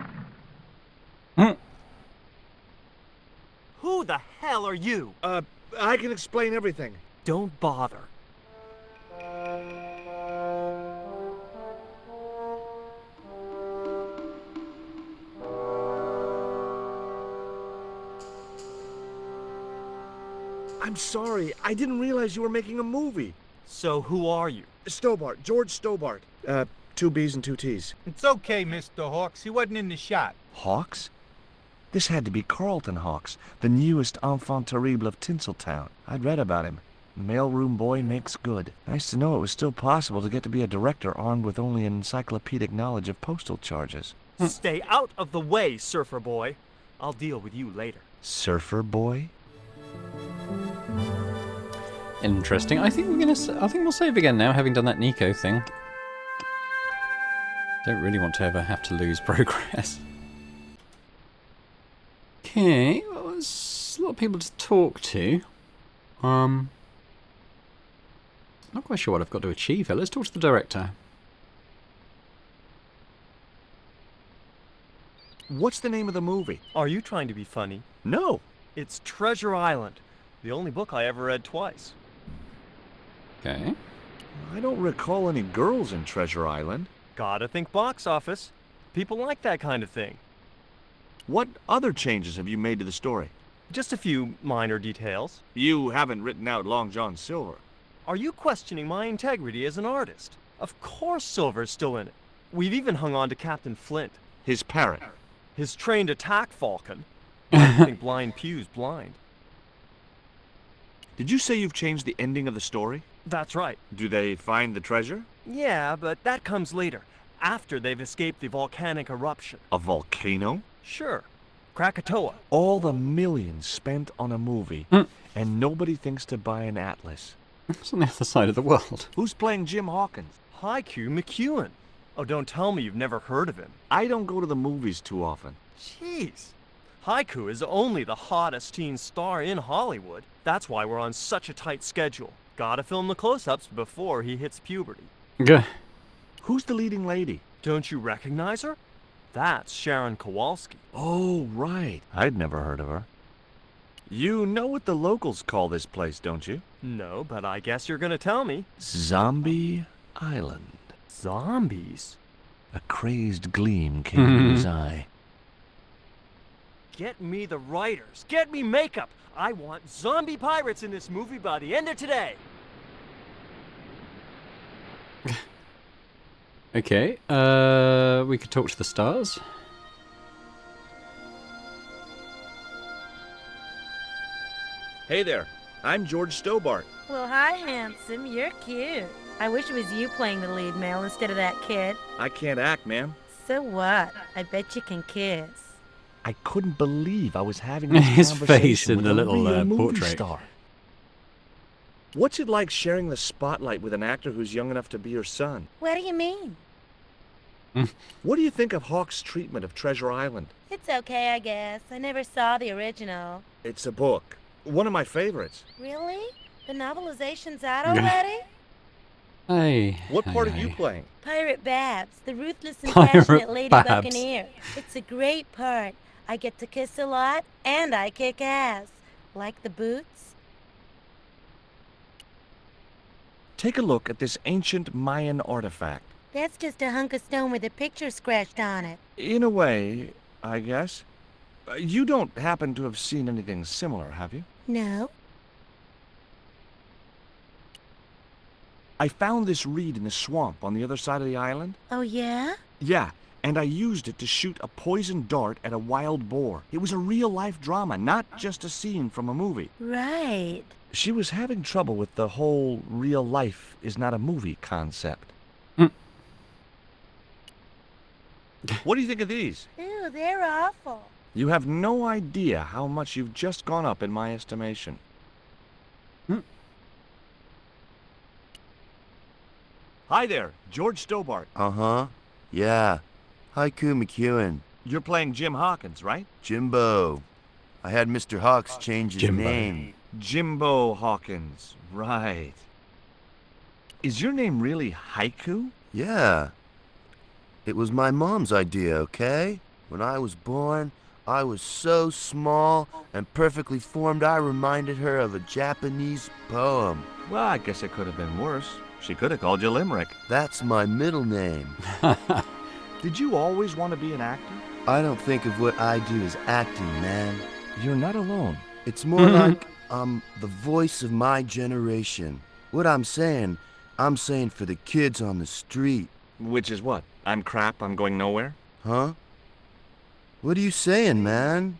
Who the hell are you? I can explain everything. Don't bother. I'm sorry. I didn't realize you were making a movie. So who are you? Stobart. George Stobart. 2 B's and 2 T's. It's okay, Mr. Hawks. He wasn't in the shot. Hawks? This had to be Carlton Hawks, the newest enfant terrible of Tinseltown. I'd read about him. Mailroom boy makes good. Nice to know it was still possible to get to be a director armed with only an encyclopedic knowledge of postal charges. Stay out of the way, surfer boy. I'll deal with you later. Surfer boy? Interesting. I think we'll save again now, having done that Nico thing. Don't really want to ever have to lose progress. Okay, well, there's a lot of people to talk to. Not quite sure what I've got to achieve here. Let's talk to the director. What's the name of the movie? Are you trying to be funny? No. It's Treasure Island, the only book I ever read twice. Okay. I don't recall any girls in Treasure Island. Gotta think box office. People like that kind of thing. What other changes have you made to the story? Just a few minor details. You haven't written out Long John Silver. Are you questioning my integrity as an artist? Of course Silver's still in it. We've even hung on to Captain Flint. His parrot. His trained attack falcon. I think blind Pew's blind. Did you say you've changed the ending of the story? That's right. Do they find the treasure? Yeah, but that comes later, after they've escaped the volcanic eruption. A volcano? Sure. Krakatoa. All the millions spent on a movie, and nobody thinks to buy an atlas. It's on the other side of the world. Who's playing Jim Hawkins? Haiku McEwen. Oh, don't tell me you've never heard of him. I don't go to the movies too often. Jeez. Haiku is only the hottest teen star in Hollywood. That's why we're on such a tight schedule. Gotta film the close-ups before he hits puberty. Gah. Who's the leading lady? Don't you recognize her? That's Sharon Kowalski. Oh, right. I'd never heard of her. You know what the locals call this place, don't you? No, but I guess you're gonna tell me. Zombie Island. Zombies? A crazed gleam came into his eye. Get me the writers. Get me makeup. I want zombie pirates in this movie by the end of today. Okay, we could talk to the stars. Hey there, I'm George Stobart. Well, hi, handsome. You're cute. I wish it was you playing the lead male instead of that kid. I can't act, ma'am. So what? I bet you can kiss. I couldn't believe I was having this His conversation face in with the a little real movie portrait. star. What's it like sharing the spotlight with an actor who's young enough to be your son? What do you mean? What do you think of Hawk's treatment of Treasure Island? It's okay, I guess. I never saw the original. It's a book. One of my favorites. Really? The novelization's out already? Hey. What part are you playing? Pirate Babs, the ruthless and Pirate passionate lady Babs. buccaneer. It's a great part. I get to kiss a lot, and I kick ass. Like the boots? Take a look at this ancient Mayan artifact. That's just a hunk of stone with a picture scratched on it. In a way, I guess. You don't happen to have seen anything similar, have you? No. I found this reed in the swamp on the other side of the island. Oh, yeah? Yeah, and I used it to shoot a poisoned dart at a wild boar. It was a real-life drama, not just a scene from a movie. Right. She was having trouble with the whole real life is not a movie concept. What do you think of these? Ew, they're awful. You have no idea how much you've just gone up in my estimation. Hi there, George Stobart. Uh-huh. Yeah. Haiku McEwen. You're playing Jim Hawkins, right? Jimbo. I had Mr. Hawks change his name. Jimbo Hawkins, right. Is your name really Haiku? Yeah. It was my mom's idea, okay? When I was born, I was so small and perfectly formed I reminded her of a Japanese poem. Well, I guess it could have been worse. She could have called you Limerick. That's my middle name. Did you always want to be an actor? I don't think of what I do as acting, man. You're not alone. It's more like I'm the voice of my generation. What I'm saying for the kids on the street. Which is what? I'm crap, I'm going nowhere? Huh? What are you saying, man?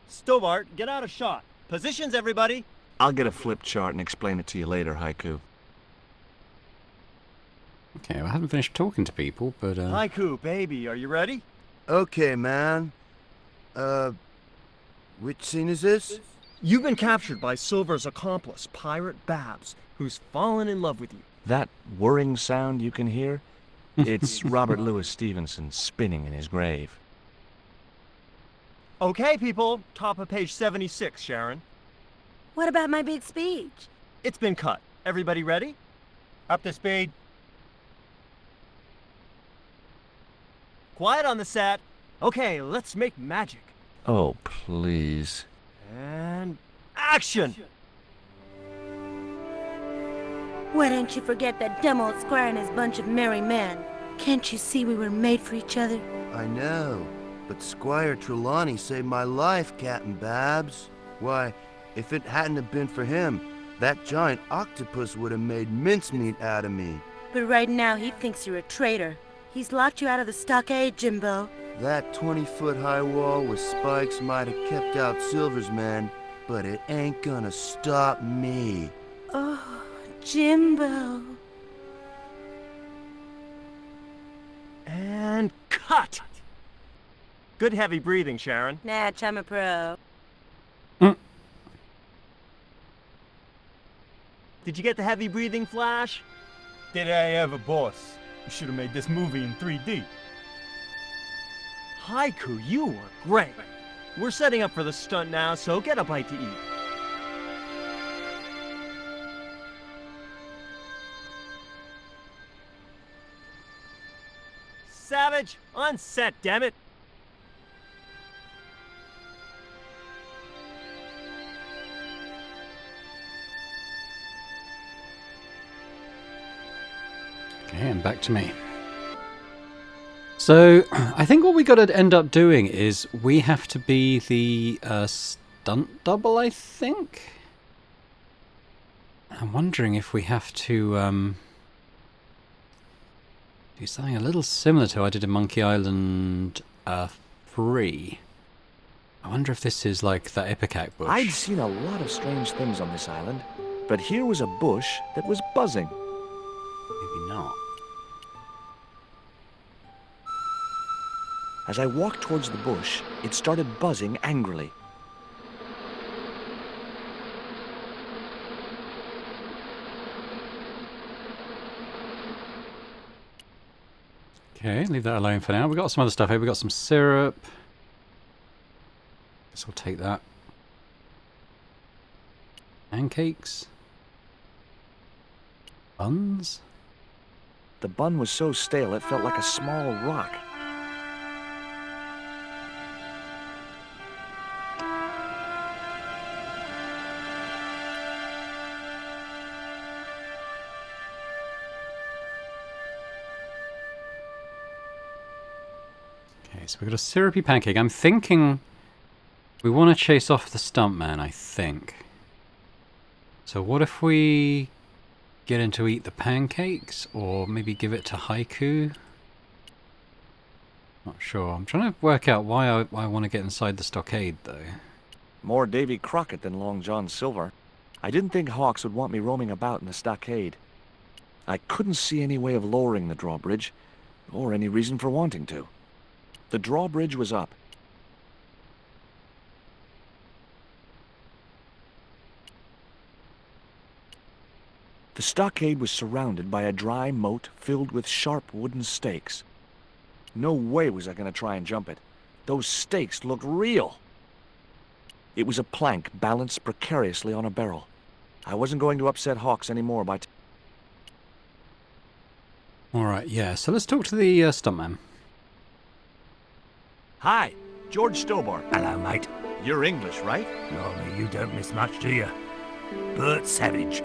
Stobart, get out of shot. Positions, everybody. I'll get a flip chart and explain it to you later, Haiku. Okay, well, I haven't finished talking to people, but Haiku, baby, are you ready? Okay, man. Which scene is this? You've been captured by Silver's accomplice, Pirate Babs, who's fallen in love with you. That whirring sound you can hear? It's Robert Louis Stevenson spinning in his grave. Okay, people, top of page 76, Sharon. What about my big speech? It's been cut. Everybody ready? Up to speed. Quiet on the set. Okay, let's make magic. Oh, please. And action! Why don't you forget that dumb old squire and his bunch of merry men? Can't you see we were made for each other? I know, but Squire Trelawney saved my life, Captain Babs. Why, if it hadn't have been for him, that giant octopus would have made mincemeat out of me. But right now he thinks you're a traitor. He's locked you out of the stockade, Jimbo. That 20-foot-high wall with spikes might have kept out Silver's men, but it ain't gonna stop me. Oh, Jimbo. And cut! Good heavy breathing, Sharon. Natch, I'm a pro. Did you get the heavy breathing, Flash? Did I ever, boss? You should have made this movie in 3D. Haiku, you were great. We're setting up for the stunt now, so get a bite to eat. Savage. On set, damn it. Okay, and back to me. So, I think what we got to end up doing is we have to be the stunt double, I think? I'm wondering if we have to do something a little similar to what I did in Monkey Island 3. I wonder if this is like that ipecac bush. I'd seen a lot of strange things on this island, but here was a bush that was buzzing. Maybe not. As I walked towards the bush, it started buzzing angrily. Okay, leave that alone for now. We've got some other stuff here. We've got some syrup. Guess we'll take that. Pancakes. Buns? The bun was so stale it felt like a small rock. Okay, so we've got a syrupy pancake. I'm thinking we want to chase off the stuntman, I think. So what if we get him to eat the pancakes, or maybe give it to Haiku? Not sure. I'm trying to work out why I want to get inside the stockade, though. More Davy Crockett than Long John Silver. I didn't think Hawks would want me roaming about in the stockade. I couldn't see any way of lowering the drawbridge, or any reason for wanting to. The drawbridge was up. The stockade was surrounded by a dry moat filled with sharp wooden stakes. No way was I going to try and jump it. Those stakes looked real. It was a plank balanced precariously on a barrel. I wasn't going to upset Hawks anymore by... Alright, yeah, so let's talk to the stuntman. Hi, George Stobart. Hello, mate. You're English, right? Blimey, you don't miss much, do you? Bert Savage.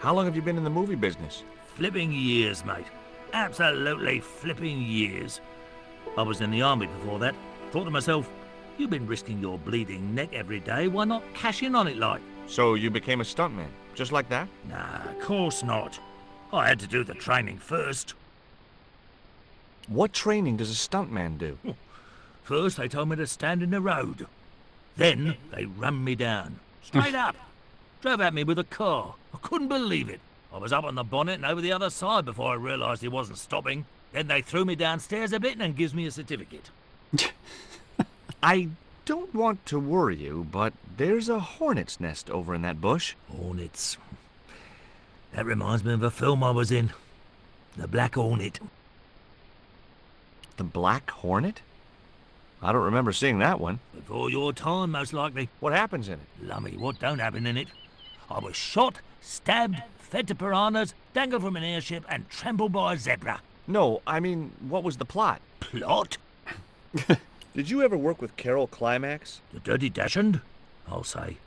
How long have you been in the movie business? Flipping years, mate. Absolutely flipping years. I was in the army before that. Thought to myself, you've been risking your bleeding neck every day, why not cash in on it like? So you became a stuntman, just like that? Nah, of course not. I had to do the training first. What training does a stuntman do? First, they told me to stand in the road. Then, they rammed me down. Straight up. Drove at me with a car. I couldn't believe it. I was up on the bonnet and over the other side before I realised he wasn't stopping. Then they threw me downstairs a bit and gives me a certificate. I don't want to worry you, but there's a hornet's nest over in that bush. Hornets. That reminds me of a film I was in. The Black Hornet. The Black Hornet? I don't remember seeing that one. Before your time, most likely. What happens in it? Lummy, what don't happen in it? I was shot, stabbed, fed to piranhas, dangled from an airship, and trampled by a zebra. No, I mean, what was the plot? Plot? Did you ever work with Carol Climax? The Dirty Dachshund? I'll say.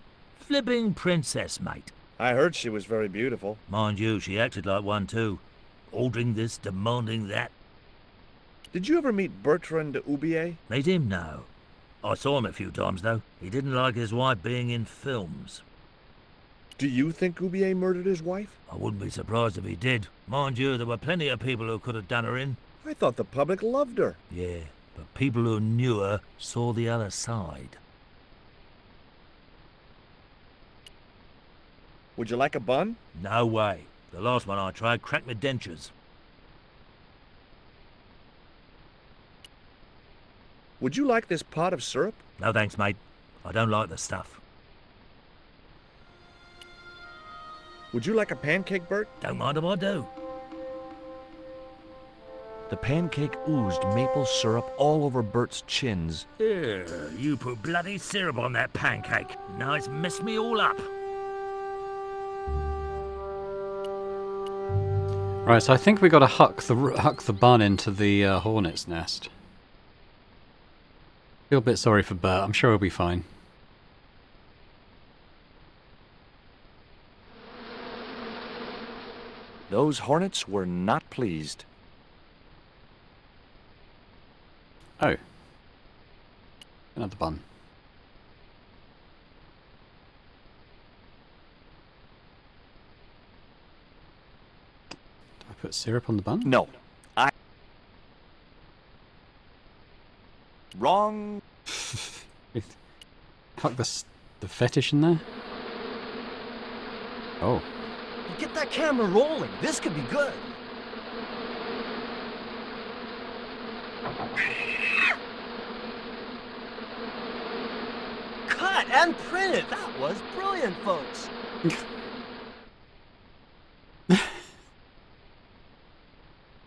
Flipping princess, mate. I heard she was very beautiful. Mind you, she acted like one too. Ordering this, demanding that. Did you ever meet Bertrand de Oubier? Meet him? No. I saw him a few times, though. He didn't like his wife being in films. Do you think Oubier murdered his wife? I wouldn't be surprised if he did. Mind you, there were plenty of people who could have done her in. I thought the public loved her. Yeah, but people who knew her saw the other side. Would you like a bun? No way. The last one I tried cracked my dentures. Would you like this pot of syrup? No thanks, mate. I don't like the stuff. Would you like a pancake, Bert? Don't mind if I do. The pancake oozed maple syrup all over Bert's chins. You put bloody syrup on that pancake. Now it's messed me all up. Right, so I think we got to huck the bun into the hornet's nest. Feel a bit sorry for Bert. I'm sure he'll be fine. Those hornets were not pleased. Oh. Another bun. Do I put syrup on the bun? No. Wrong. Huck the fetish in there? Oh. Get that camera rolling. This could be good. Cut and printed. That was brilliant, folks.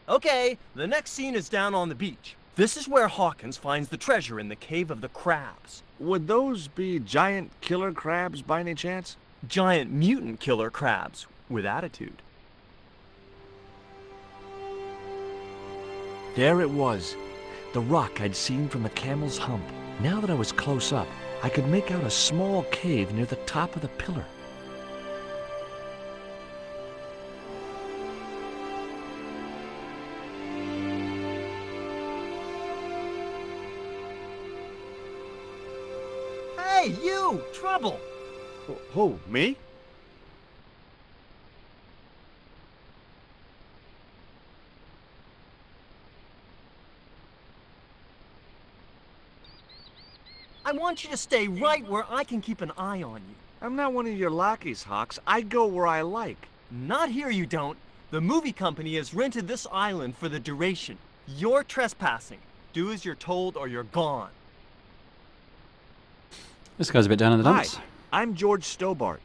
Okay, the next scene is down on the beach. This is where Hawkins finds the treasure in the Cave of the Crabs. Would those be giant killer crabs by any chance? Giant mutant killer crabs with attitude. There it was, the rock I'd seen from the camel's hump. Now that I was close up, I could make out a small cave near the top of the pillar. Hey, you! Trouble! Who, me? I want you to stay right where I can keep an eye on you. I'm not one of your lackeys, Hawks. I go where I like. Not here, you don't. The movie company has rented this island for the duration. You're trespassing. Do as you're told or you're gone. This guy's a bit down in the dumps. Hi, I'm George Stobart.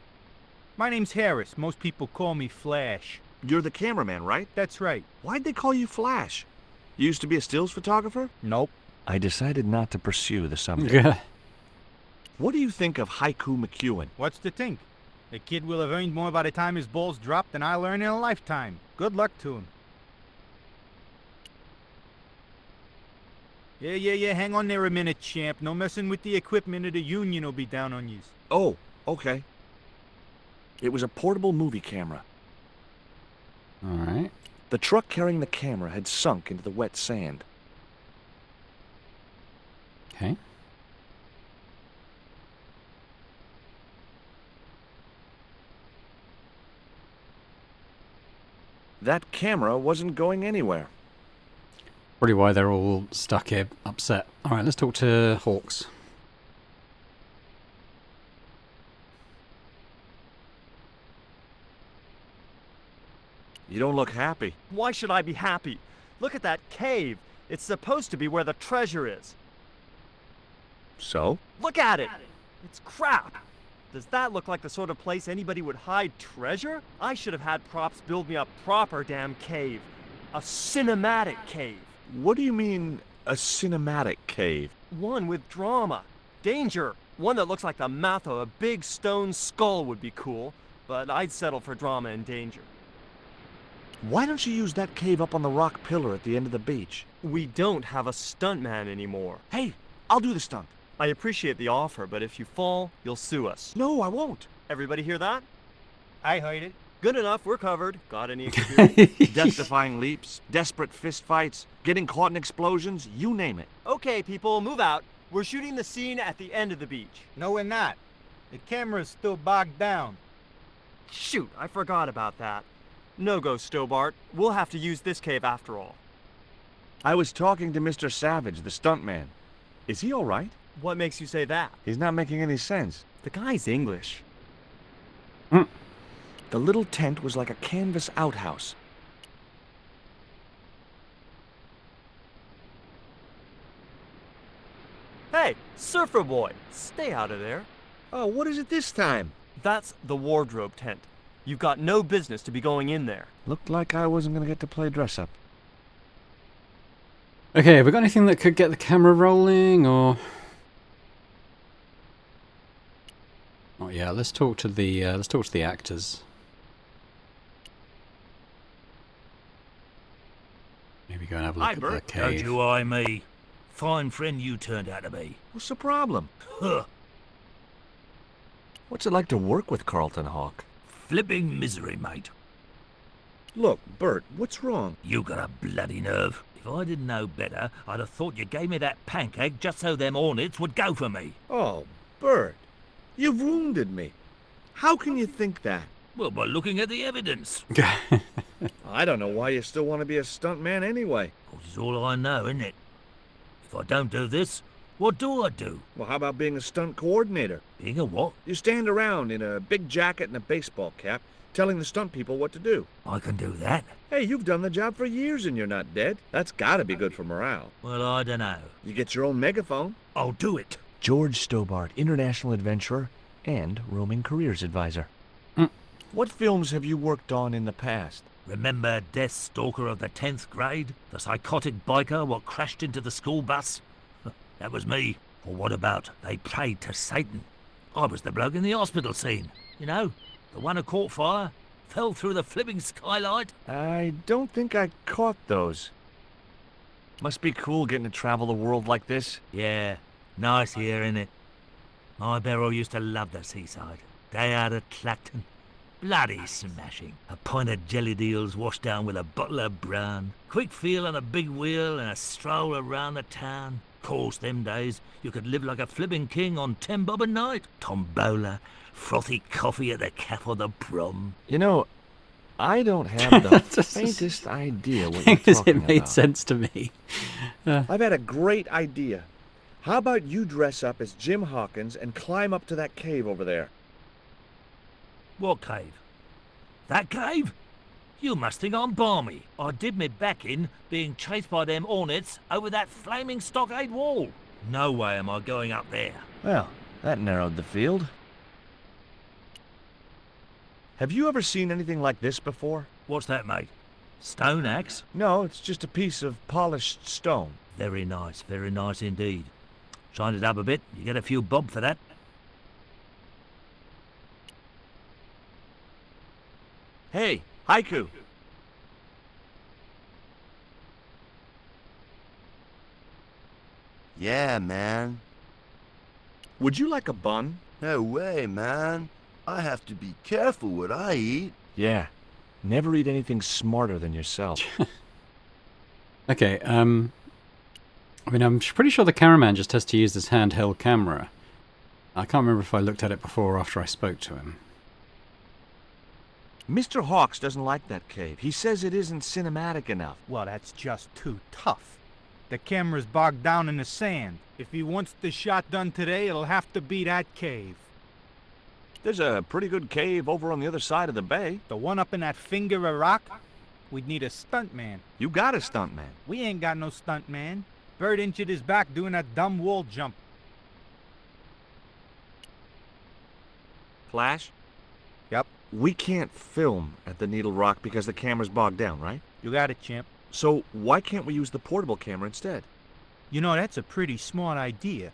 My name's Harris. Most people call me Flash. You're the cameraman, right? That's right. Why'd they call you Flash? You used to be a stills photographer? Nope. I decided not to pursue the subject. Yeah. What do you think of Haiku McEwen? What's to think? The kid will have earned more by the time his balls drop than I'll earn in a lifetime. Good luck to him. Yeah, hang on there a minute, champ. No messing with the equipment or the union will be down on yous. Oh, okay. It was a portable movie camera. Alright. The truck carrying the camera had sunk into the wet sand. Okay. That camera wasn't going anywhere. Probably why they're all stuck here, upset. Alright, let's talk to Hawks. You don't look happy. Why should I be happy? Look at that cave. It's supposed to be where the treasure is. So? Look at it. It's crap. Does that look like the sort of place anybody would hide treasure? I should have had props build me a proper damn cave. A cinematic cave. What do you mean, a cinematic cave? One with drama. Danger. One that looks like the mouth of a big stone skull would be cool, but I'd settle for drama and danger. Why don't you use that cave up on the rock pillar at the end of the beach? We don't have a stuntman anymore. Hey, I'll do the stunt. I appreciate the offer, but if you fall, you'll sue us. No, I won't. Everybody hear that? I heard it. Good enough, we're covered. Got any experience? Death-defying leaps, desperate fistfights, getting caught in explosions, you name it. Okay, people, move out. We're shooting the scene at the end of the beach. No, we're not. The camera's still bogged down. Shoot, I forgot about that. No go, Stobart. We'll have to use this cave after all. I was talking to Mr. Savage, the stuntman. Is he all right? What makes you say that? He's not making any sense. The guy's English. The little tent was like a canvas outhouse. Hey, surfer boy, stay out of there. Oh, what is it this time? That's the wardrobe tent. You've got no business to be going in there. Looked like I wasn't gonna get to play dress-up. Okay, have we got anything that could get the camera rolling, or... Oh yeah, let's talk to the actors. we go and have a look at the Don't cave. you eye me. Fine friend you turned out to be. What's the problem? Huh. What's it like to work with Carlton Hawk? Flipping misery, mate. Look, Bert, what's wrong? You got a bloody nerve. If I didn't know better, I'd have thought you gave me that pancake just so them hornets would go for me. Oh, Bert, you've wounded me. How can you think that? Well, by looking at the evidence. I don't know why you still want to be a stuntman anyway. Which is all I know, isn't it? If I don't do this, what do I do? Well, how about being a stunt coordinator? Being a what? You stand around in a big jacket and a baseball cap, telling the stunt people what to do. I can do that. Hey, you've done the job for years and you're not dead. That's gotta be good for morale. Well, I don't know. You get your own megaphone. I'll do it. George Stobart, international adventurer and roaming careers advisor. What films have you worked on in the past? Remember Death Stalker of the 10th grade? The psychotic biker what crashed into the school bus? That was me. Or what about They Prayed to Satan? I was the bloke in the hospital scene. You know, the one who caught fire, fell through the flipping skylight. I don't think I caught those. Must be cool getting to travel the world like this. Yeah, nice here, innit? My Beryl used to love the seaside. Day out at Clacton. Bloody smashing. A pint of jelly deals washed down with a bottle of brown. Quick feel on a big wheel and a stroll around the town. Course, them days, you could live like a flipping king on 10 bob a night. Tombola, frothy coffee at the cap or the prom. You know, I don't have the faintest idea what you're Because talking it made about. sense to me. I've had a great idea. How about you dress up as Jim Hawkins and climb up to that cave over there? What cave? That cave? You must think I'm balmy. I did me back in being chased by them hornets over that flaming stockade wall. No way am I going up there. Well, that narrowed the field. Have you ever seen anything like this before? What's that, mate? Stone axe? No, it's just a piece of polished stone. Very nice indeed. Shine it up a bit, you get a few bob for that. Hey, Haiku! Yeah, man. Would you like a bun? No way, man. I have to be careful what I eat. Yeah. Never eat anything smarter than yourself. Okay, I mean, I'm pretty sure the cameraman just has to use this handheld camera. I can't remember if I looked at it before or after I spoke to him. Mr. Hawks doesn't like that cave. He says it isn't cinematic enough. Well, that's just too tough. The camera's bogged down in the sand. If he wants the shot done today, it'll have to be that cave. There's a pretty good cave over on the other side of the bay. The one up in that finger of rock? We'd need a stuntman. You got a stuntman. We ain't got no stuntman. Bird injured his back doing that dumb wall jump. Flash? Yep. We can't film at the Needle Rock because the camera's bogged down, right? You got it, champ. So why can't we use the portable camera instead? You know, that's a pretty smart idea.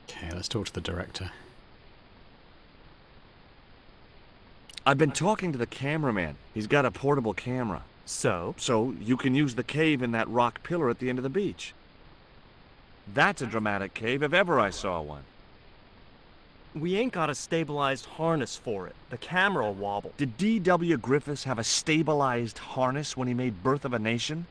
Okay, let's talk to the director. I've been talking to the cameraman. He's got a portable camera. So? So you can use the cave in that rock pillar at the end of the beach. That's a dramatic cave if ever I saw one. We ain't got a stabilized harness for it. The camera will wobble. Did D.W. Griffiths have a stabilized harness when he made Birth of a Nation?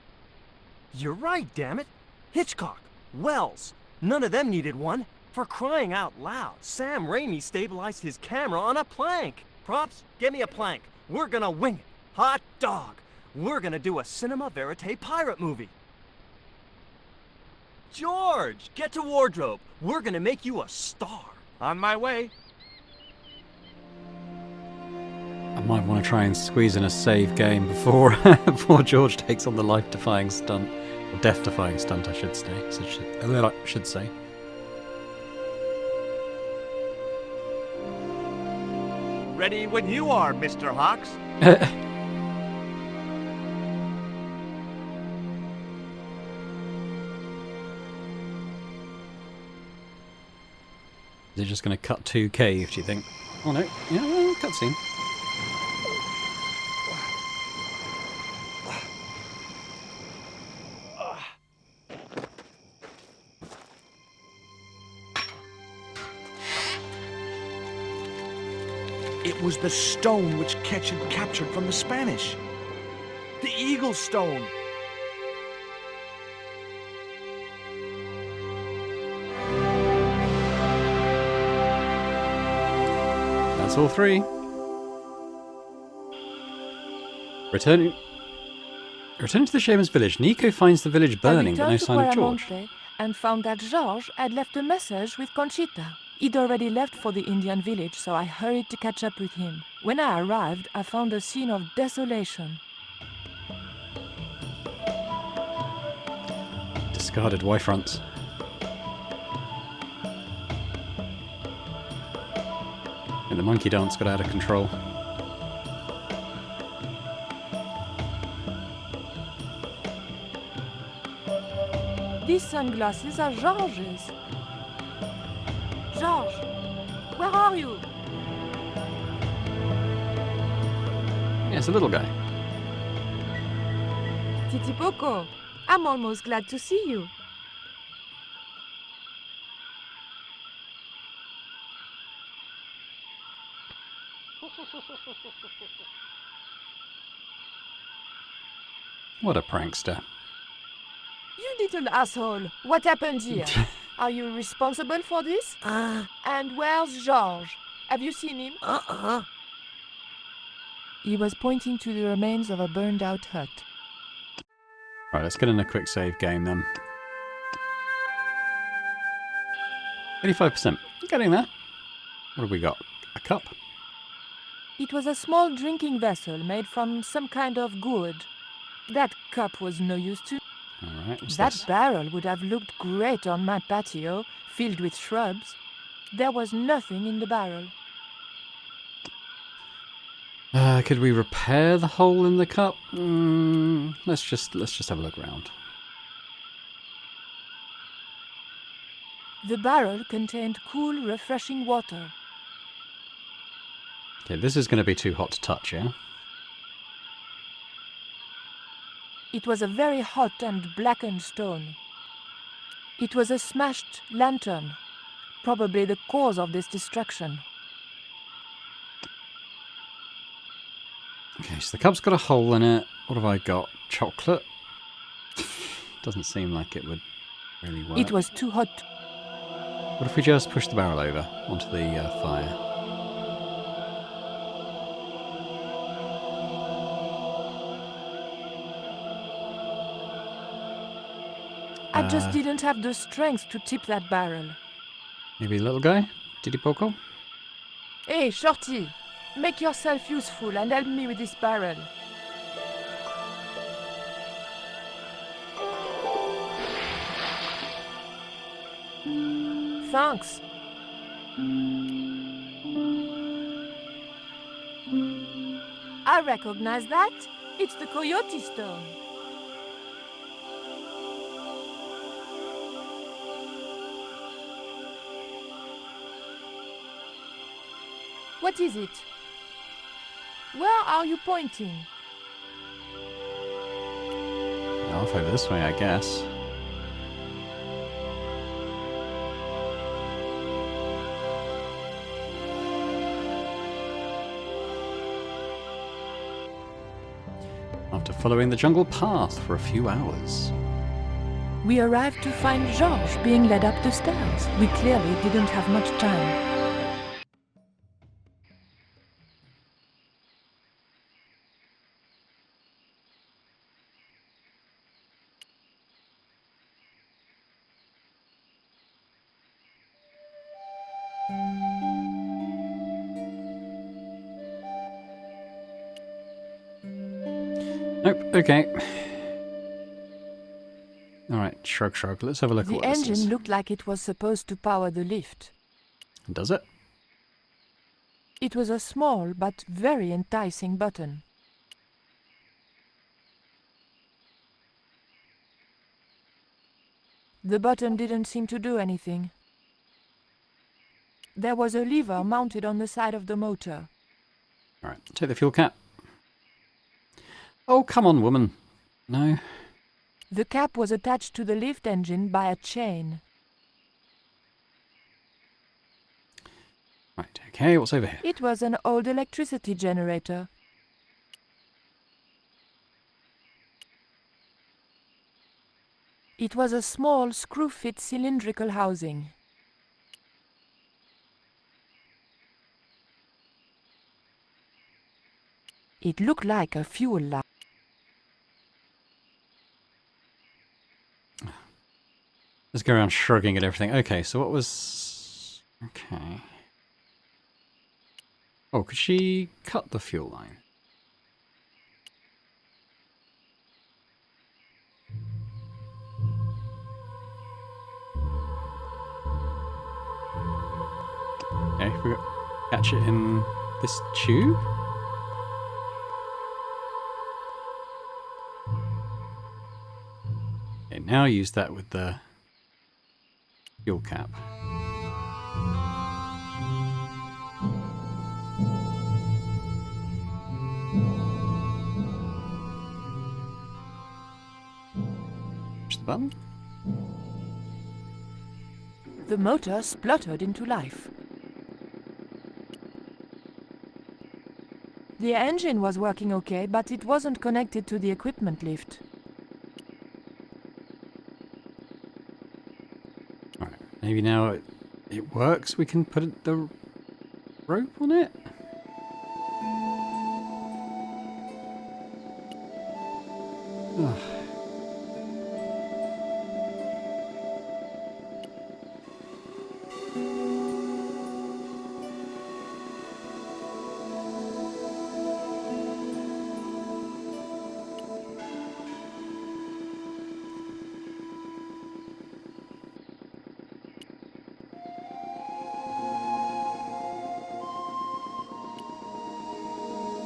You're right, damn it. Hitchcock, Wells, none of them needed one. For crying out loud, Sam Raimi stabilized his camera on a plank. Props, get me a plank. We're gonna wing it. Hot dog. We're gonna do a cinema verite pirate movie. George, get to wardrobe. We're gonna make you a star. On my way. I might want to try and squeeze in a save game before before George takes on the life-defying stunt, or death-defying stunt, I should say. Ready when you are, Mr. Hawks. They're just going to cut to cave, do you think? Oh no, yeah, well, cutscene. was the stone which Ketch had captured from the Spanish. The Eagle Stone. That's all three. Returning to the shaman's village, Nico finds the village burning, but no sign of George. And found that George had left a message with Conchita. He'd already left for the Indian village, so I hurried to catch up with him. When I arrived, I found a scene of desolation. Discarded Y-fronts. And the monkey dance got out of control. These sunglasses are George's. George, where are you? Yeah, it's a little guy. Titi Poco, I'm almost glad to see you. What a prankster. You little asshole, what happened here? Are you responsible for this? And where's George? Have you seen him? He was pointing to the remains of a burned-out hut. Right, let's get in a quick save game then. 85%. Getting there. What have we got? A cup? It was a small drinking vessel made from some kind of gourd. That cup was no use to. Alright, what's That this? barrel would have looked great on my patio, filled with shrubs. There was nothing in the barrel. Could we repair the hole in the cup? Let's just have a look around. The barrel contained cool, refreshing water. Okay, this is going to be too hot to touch, yeah? It was a very hot and blackened stone. It was a smashed lantern, probably the cause of this destruction. Okay, so the cup's got a hole in it. What have I got? Chocolate? Doesn't seem like it would really work. It was too hot. What if we just push the barrel over onto the fire? I just didn't have the strength to tip that barrel. Maybe little guy? Titi Poco? Hey, Shorty! Make yourself useful and help me with this barrel. Thanks. I recognize that. It's the Coyote Stone. What is it? Where are you pointing? Off over this way, I guess. After following the jungle path for a few hours. We arrived to find Georges being led up the stairs. We clearly didn't have much time. Nope, okay. Alright, shrug shrug. Let's have a look at The what this is. engine looked like it was supposed to power the lift. Does it? It was a small but very enticing button. The button didn't seem to do anything. There was a lever mounted on the side of the motor. Alright, take the fuel cap. Oh, come on, woman. No. The cap was attached to the lift engine by a chain. Right, okay, what's over here? It was an old electricity generator. It was a small screw-fit cylindrical housing. It looked like a fuel line. Let's go around shrugging at everything. Okay, so what was... Okay. Oh, could she cut the fuel line? Okay, we got catch it in this tube. Okay, now use that with the fuel cap. Push the button. The motor spluttered into life. The engine was working okay, but it wasn't connected to the equipment lift. Alright, maybe now it works. We can put the rope on it. Ugh.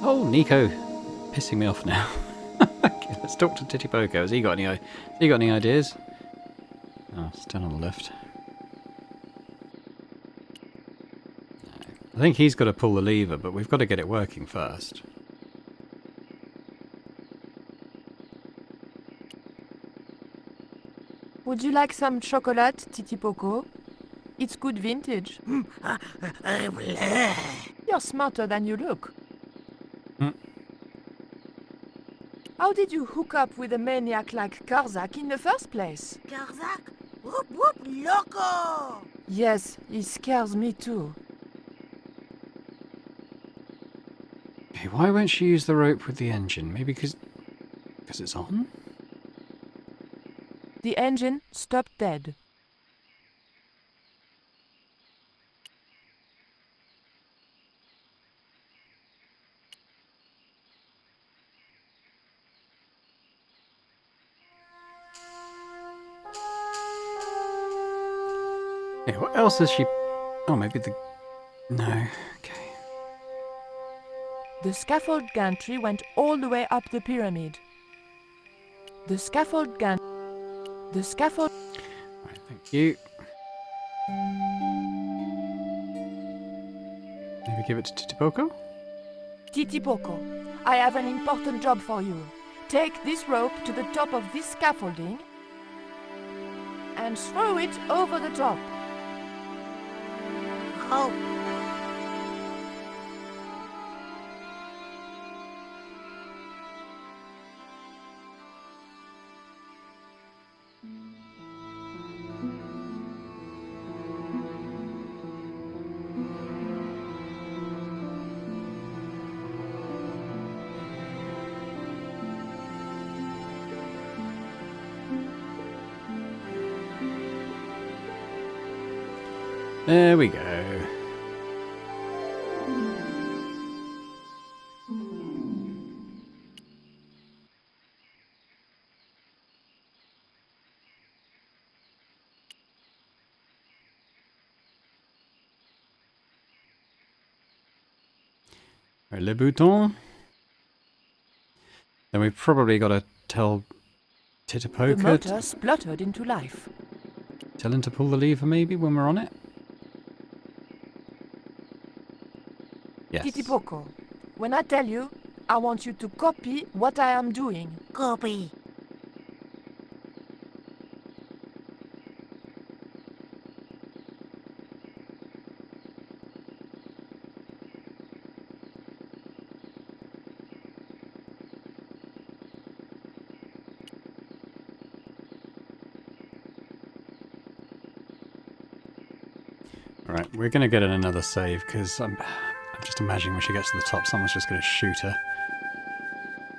Oh, Nico, pissing me off now. Okay, let's talk to Titipoko. Has he got any ideas? Oh, still on the lift. No. I think he's got to pull the lever, but we've got to get it working first. Would you like some chocolate, Titipoko? It's good vintage. You're smarter than you look. How did you hook up with a maniac like Karzak in the first place? Karzak? Whoop whoop, loco! Yes, he scares me too. Okay, why won't she use the rope with the engine? Maybe because it's on? The engine stopped dead. Okay, what else is she... Oh, maybe the... No, okay. The scaffold gantry went all the way up the pyramid. The scaffold gantry... The scaffold... Right, thank you. Maybe give it to Titipoko? Titipoko, I have an important job for you. Take this rope to the top of this scaffolding and throw it over the top. Oh. There we go. Le bouton. Then we've probably got to tell Titipoko. The motor spluttered into life. Tell him to pull the lever maybe when we're on it? Yes. Titipoko, when I tell you, I want you to copy what I am doing. Copy. Right, we're going to get in another save, because I'm just imagining when she gets to the top, someone's just going to shoot her.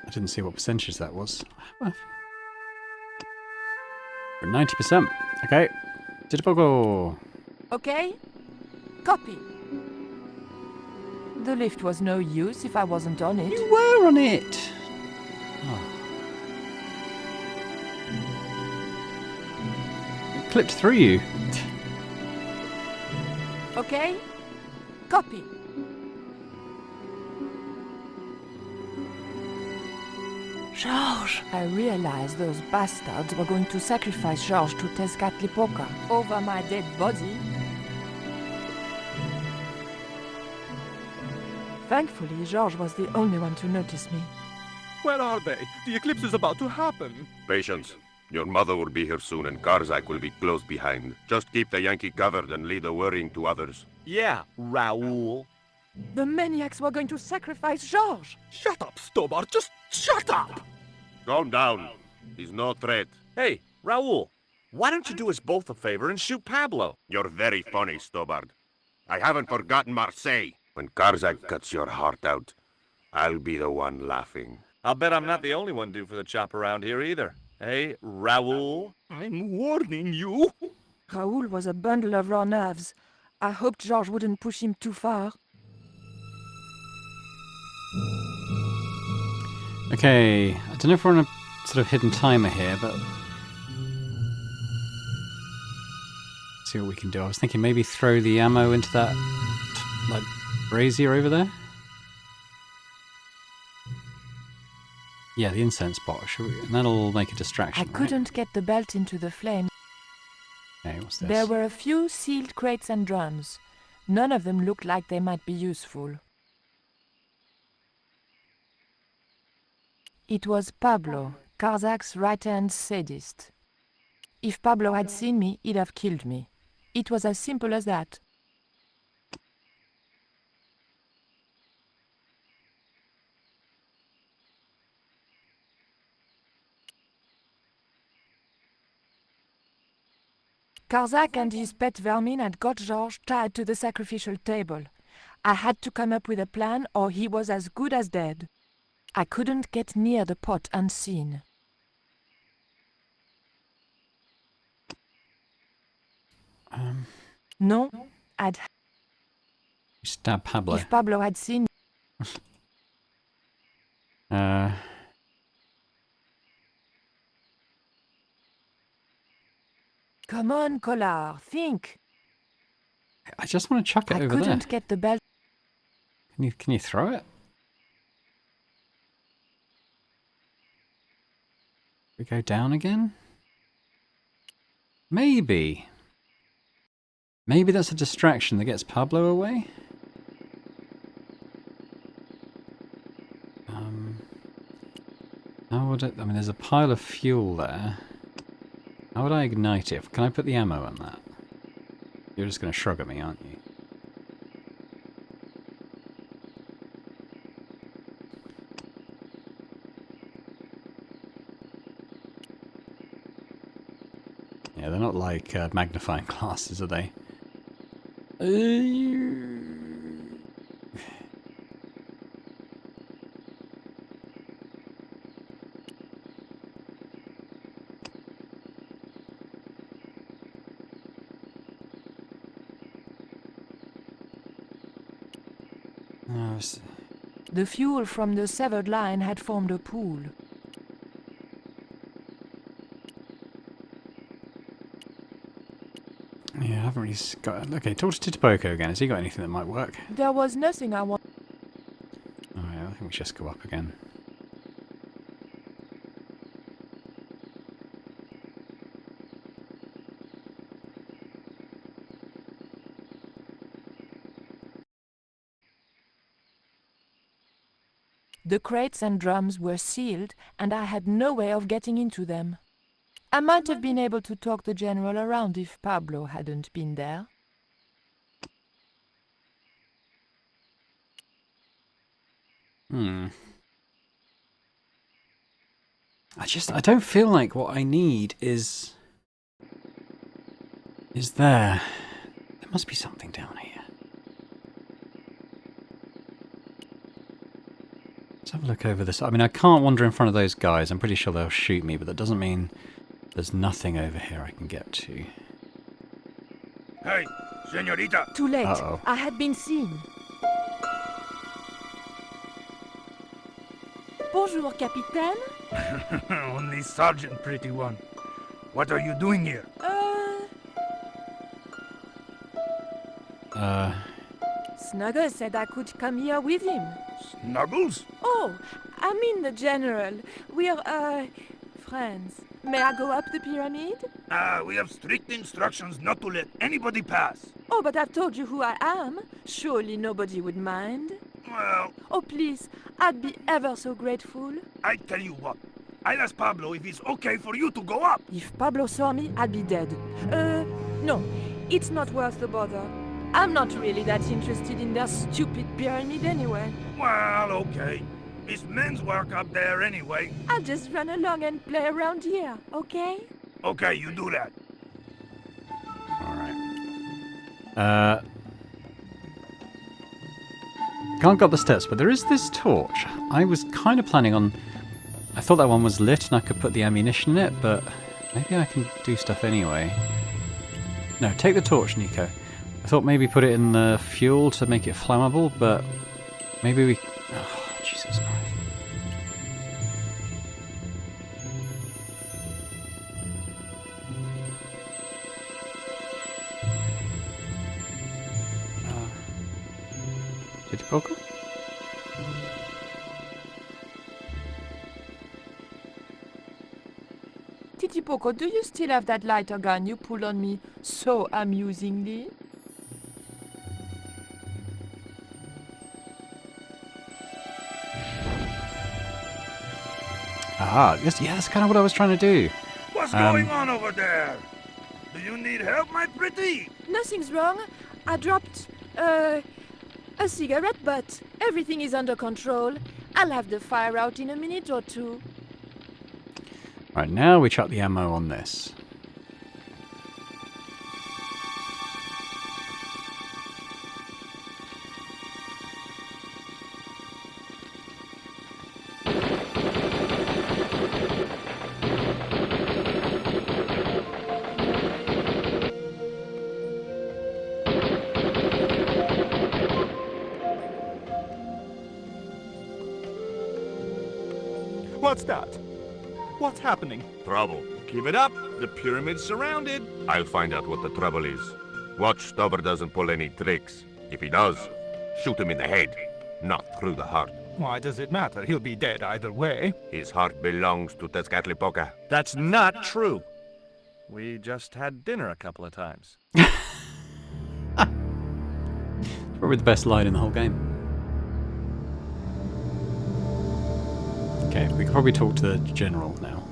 I didn't see what percentage that was. We're 90%. Okay. Titipogo. Okay? Copy. The lift was no use if I wasn't on it. You were on it! Oh. It clipped through you. Okay? Copy. Georges! I realized those bastards were going to sacrifice Georges to Tezcatlipoca over my dead body. Thankfully, Georges was the only one to notice me. Where are they? The eclipse is about to happen. Patience. Your mother will be here soon and Karzak will be close behind. Just keep the Yankee covered and leave the worrying to others. Yeah, Raoul. The maniacs were going to sacrifice Georges! Shut up, Stobart! Just shut up! Calm down. He's no threat. Hey, Raoul, why don't you do us both a favor and shoot Pablo? You're very funny, Stobart. I haven't forgotten Marseille. When Karzak cuts your heart out, I'll be the one laughing. I'll bet I'm not the only one due for the chop around here either. Hey, Raoul? I'm warning you. Raoul was a bundle of raw nerves. I hoped Georges wouldn't push him too far. Okay, I don't know if we're on a sort of hidden timer here, but... see what we can do. I was thinking maybe throw the ammo into that, like, brazier over there? Yeah, the incense box. And that'll make a distraction, I couldn't get the belt into the flame. Okay, what's this? There were a few sealed crates and drums. None of them looked like they might be useful. It was Pablo, Karzak's right-hand sadist. If Pablo had seen me, he'd have killed me. It was as simple as that. Karzak and his pet vermin had got Georges tied to the sacrificial table. I had to come up with a plan or he was as good as dead. I couldn't get near the pot unseen. No, I'd... Stab Pablo. If Pablo had seen... Come on, Collard, think! I just want to chuck it over there. I couldn't get the belt... Can you throw it? We go down again? Maybe. Maybe that's a distraction that gets Pablo away? How would it... I mean, there's a pile of fuel there. How would I ignite it? Can I put the ammo on that? You're just going to shrug at me, aren't you? Yeah, they're not like magnifying glasses, are they? The fuel from the severed line had formed a pool. Yeah, I haven't really got... Okay, talk to Titipoco again. Has he got anything that might work? There was nothing I want. Alright, I think we should just go up again. The crates and drums were sealed, and I had no way of getting into them. I might have been able to talk the general around if Pablo hadn't been there. I don't feel like what I need is there. There There must be something down here. Let's have a look over this. I mean, I can't wander in front of those guys. I'm pretty sure they'll shoot me, but that doesn't mean there's nothing over here I can get to. Hey, senorita! Too late. Uh-oh. I had been seen. Bonjour, Capitaine. Only Sergeant, pretty one. What are you doing here? Snuggles said I could come here with him. Snuggles? Oh, I mean the General. We're, friends. May I go up the pyramid? We have strict instructions not to let anybody pass. Oh, but I've told you who I am. Surely nobody would mind. Well... Oh, please. I'd be ever so grateful. I tell you what. I'll ask Pablo if it's okay for you to go up. If Pablo saw me, I'd be dead. No. It's not worth the bother. I'm not really that interested in their stupid pyramid anyway. Well, okay. It's men's work up there anyway. I'll just run along and play around here, okay? Okay, you do that. Alright. Can't go up the steps, but there is this torch. I was kind of planning on... I thought that one was lit and I could put the ammunition in it, but maybe I can do stuff anyway. No, take the torch, Nico. I thought maybe put it in the fuel to make it flammable, but maybe we... Oh, Jesus Christ. Did you poke? Titipoco, do you still have that lighter gun you pulled on me so amusingly? Ah, yes, yeah, that's kind of what I was trying to do. What's going on over there? Do you need help, my pretty? Nothing's wrong. I dropped, a cigarette, but everything is under control. I'll have the fire out in a minute or two. Right, now we chuck the ammo on this. What's that? What's happening? Trouble. Keep it up. The pyramid's surrounded. I'll find out what the trouble is. Watch Stubber doesn't pull any tricks. If he does, shoot him in the head, not through the heart. Why does it matter? He'll be dead either way. His heart belongs to Tezcatlipoca. That's not true. We just had dinner a couple of times. Probably the best line in the whole game. Okay, we can probably talk to the general now.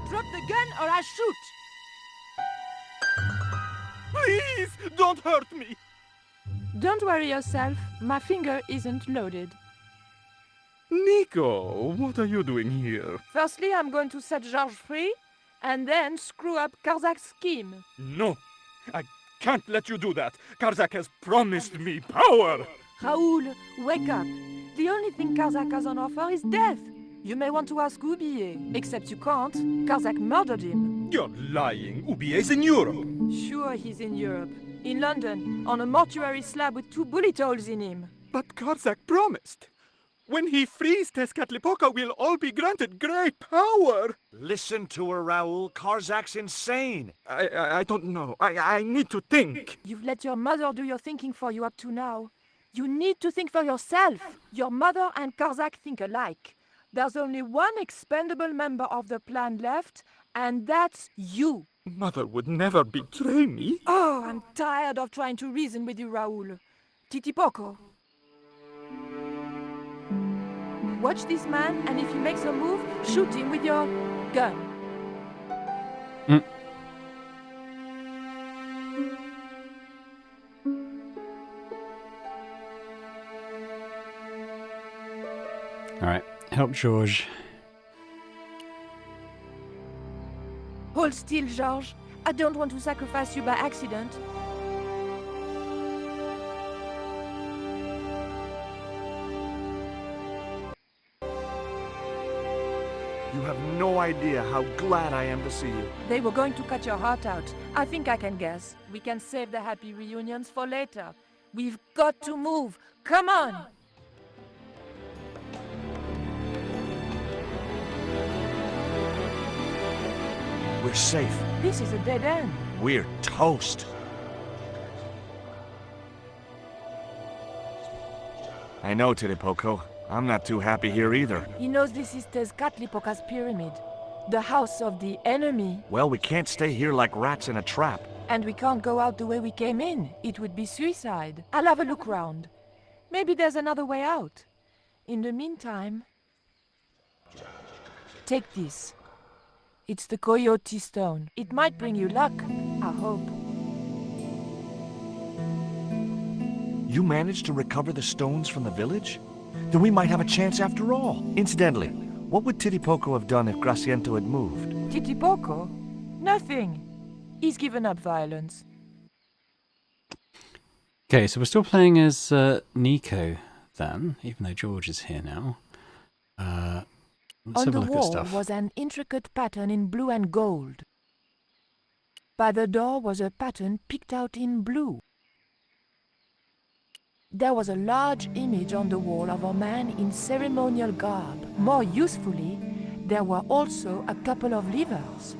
Drop the gun or I shoot! Please, don't hurt me! Don't worry yourself. My finger isn't loaded. Nico, what are you doing here? Firstly, I'm going to set Georges free, and then screw up Karzak's scheme. No, I can't let you do that. Karzak has promised me power. Raoul, wake up. The only thing Karzak has on offer is death. You may want to ask Oublier, except you can't. Karzak murdered him. You're lying. Oubier's in Europe. Sure, he's in Europe. In London, on a mortuary slab with 2 bullet holes in him. But Karzak promised. When he frees Tezcatlipoca, we'll all be granted great power. Listen to her, Raoul. Karzak's insane. I don't know. I need to think. You've let your mother do your thinking for you up to now. You need to think for yourself. Your mother and Karzak think alike. There's only one expendable member of the plan left, and that's you. Mother would never betray me. Oh, I'm tired of trying to reason with you, Raoul. Titipoco. Watch this man, and if he makes a move, shoot him with your gun. Alright, help George. Hold still, Georges. I don't want to sacrifice you by accident. You have no idea how glad I am to see you. They were going to cut your heart out. I think I can guess. We can save the happy reunions for later. We've got to move. Come on! We're safe. This is a dead end. We're toast. I know, Titipoco. I'm not too happy here either. He knows this is Tezcatlipoca's pyramid, the house of the enemy. Well, we can't stay here like rats in a trap. And we can't go out the way we came in. It would be suicide. I'll have a look round. Maybe there's another way out. In the meantime... Take this. It's the Coyote Stone. It might bring you luck, I hope. You managed to recover the stones from the village? Then we might have a chance after all. Incidentally, what would Titipoco have done if Graciento had moved? Titipoco? Nothing. He's given up violence. Okay, so we're still playing as Nico then, even though George is here now. Let's On have a the look at wall stuff. was an intricate pattern in blue and gold. By the door was a pattern picked out in blue. There was a large image on the wall of a man in ceremonial garb. More usefully, there were also a couple of levers.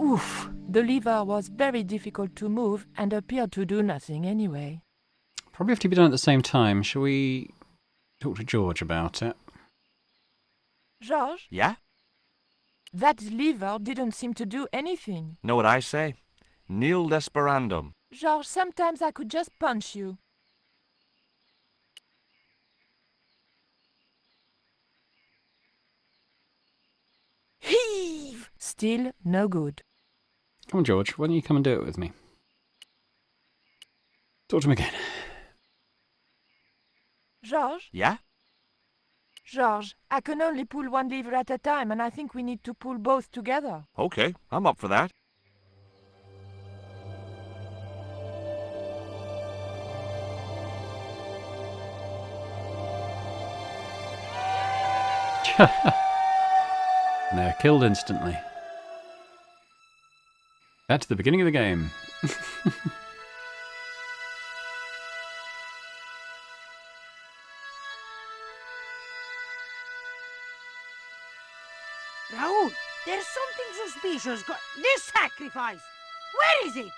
Oof! The lever was very difficult to move and appeared to do nothing anyway. Probably have to be done at the same time. Shall we talk to George about it? Georges? Yeah? That lever didn't seem to do anything. Know what I say? Nil desperandum. Georges, sometimes I could just punch you. Heave! Still no good. Come on, George. Why don't you come and do it with me? Talk to him again. Georges? Yeah? Georges, I can only pull one lever at a time, and I think we need to pull both together. Okay, I'm up for that. They're killed instantly. Back to the beginning of the game. Raoul, there's something suspicious. This sacrifice! Where is it?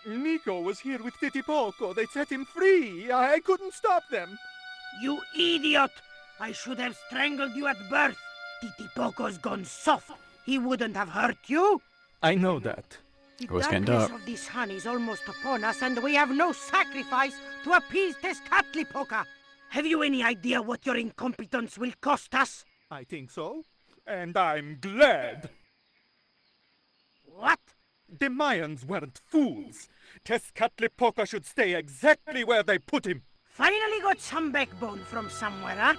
Nico was here with Titipoco. They set him free. I couldn't stop them. You idiot! I should have strangled you at birth. Titipoco's gone soft. He wouldn't have hurt you. I know that. The was getting darkness dark. of this sun is almost upon us, and we have no sacrifice to appease Tezcatlipoca. Have you any idea what your incompetence will cost us? I think so. And I'm glad. What? The Mayans weren't fools. Tezcatlipoca should stay exactly where they put him. Finally got some backbone from somewhere, huh?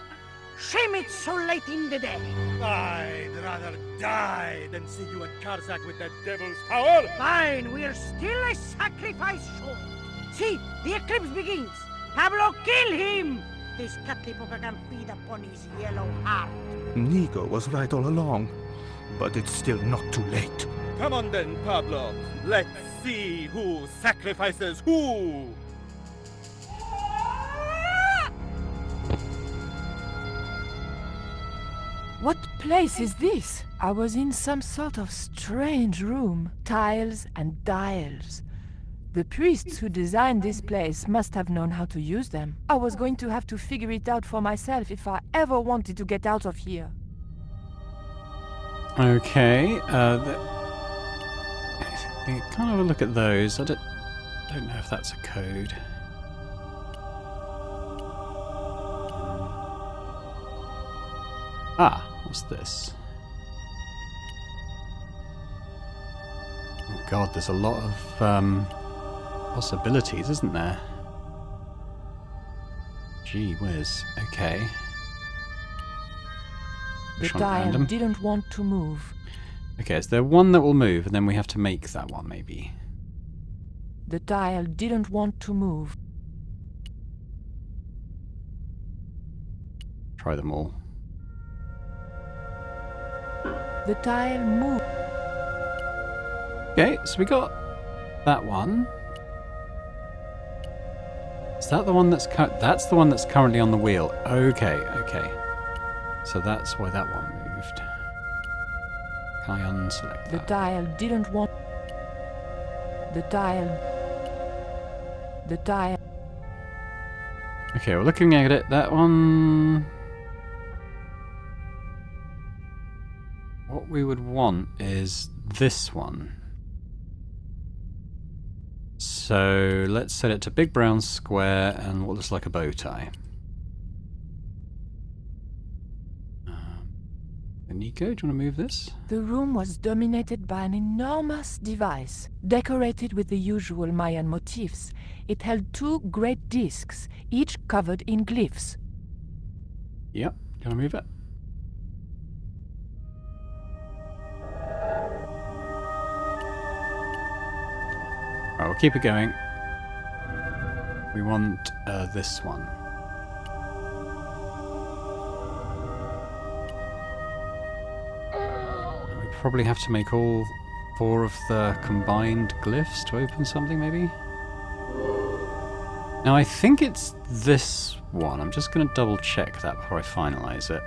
Shame it's so late in the day. I'd rather die than see you and Karzak with that devil's power. Fine, we're still a sacrifice short. See, the eclipse begins. Pablo, kill him! This Tezcatlipoca can feed upon his yellow heart. Nico was right all along, but it's still not too late. Come on then, Pablo. Let's see who sacrifices who. What place is this? I was in some sort of strange room. Tiles and dials. The priests who designed this place must have known how to use them. I was going to have to figure it out for myself if I ever wanted to get out of here. Okay. We can't have a look at those. I don't know if that's a code. Ah, what's this? Oh god, there's a lot of possibilities, isn't there? Gee whiz. Okay. The Which one? tile Random? didn't want to move. Okay, is there one that will move, and then we have to make that one, maybe? The tile didn't want to move. Try them all. The tile moved. Okay, so we got that one. Is that the one that's that's the one that's currently on the wheel? Okay, okay. So that's why that one moved. Can I unselect The that? tile didn't want. The tile. The tile. Okay, we're looking at it. That one. What we would want is this one. So let's set it to big brown square and what looks like a bow tie. Nico, do you want to move this? The room was dominated by an enormous device, decorated with the usual Mayan motifs. It held 2 great discs, each covered in glyphs. Yep. Do you want to move it? Alright, we'll keep it going. We want this one. We probably have to make all 4 of the combined glyphs to open something, maybe? Now, I think it's this one. I'm just going to double check that before I finalize it.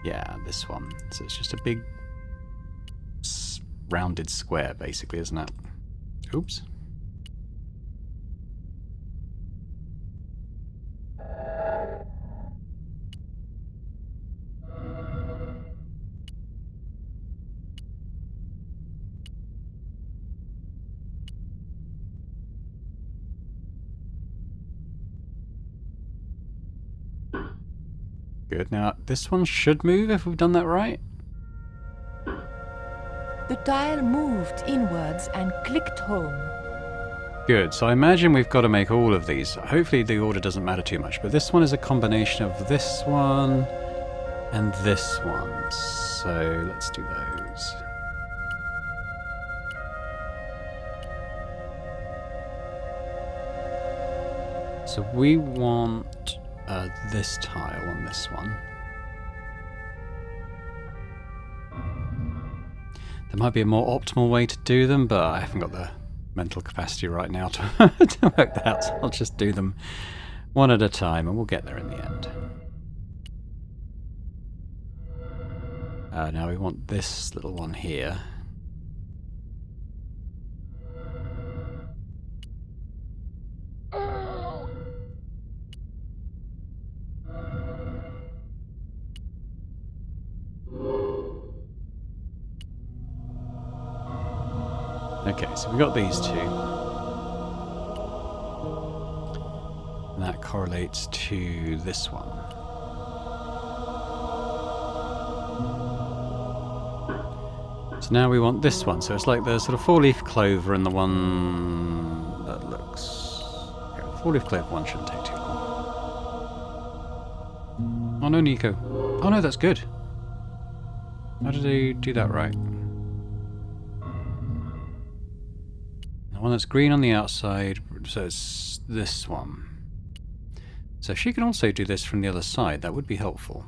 Yeah, this one. So it's just a big rounded square, basically, isn't it? Oops. Good. Now, this one should move if we've done that right. The tile moved inwards and clicked home. Good. So I imagine we've got to make all of these. Hopefully the order doesn't matter too much, but this one is a combination of this one and this one. So let's do those. So we want this tile on this one. There might be a more optimal way to do them, but I haven't got the mental capacity right now to, to work that out, so I'll just do them one at a time and we'll get there in the end. Now we want this little one here. Okay, so we got these 2. And that correlates to this one. So now we want this one. So it's like the sort of 4-leaf clover and the one that looks... Okay, the 4-leaf clover one shouldn't take too long. Oh no, Nico. Oh no, that's good. How did they do that right? The one that's green on the outside, so it's this one. So if she can also do this from the other side, that would be helpful.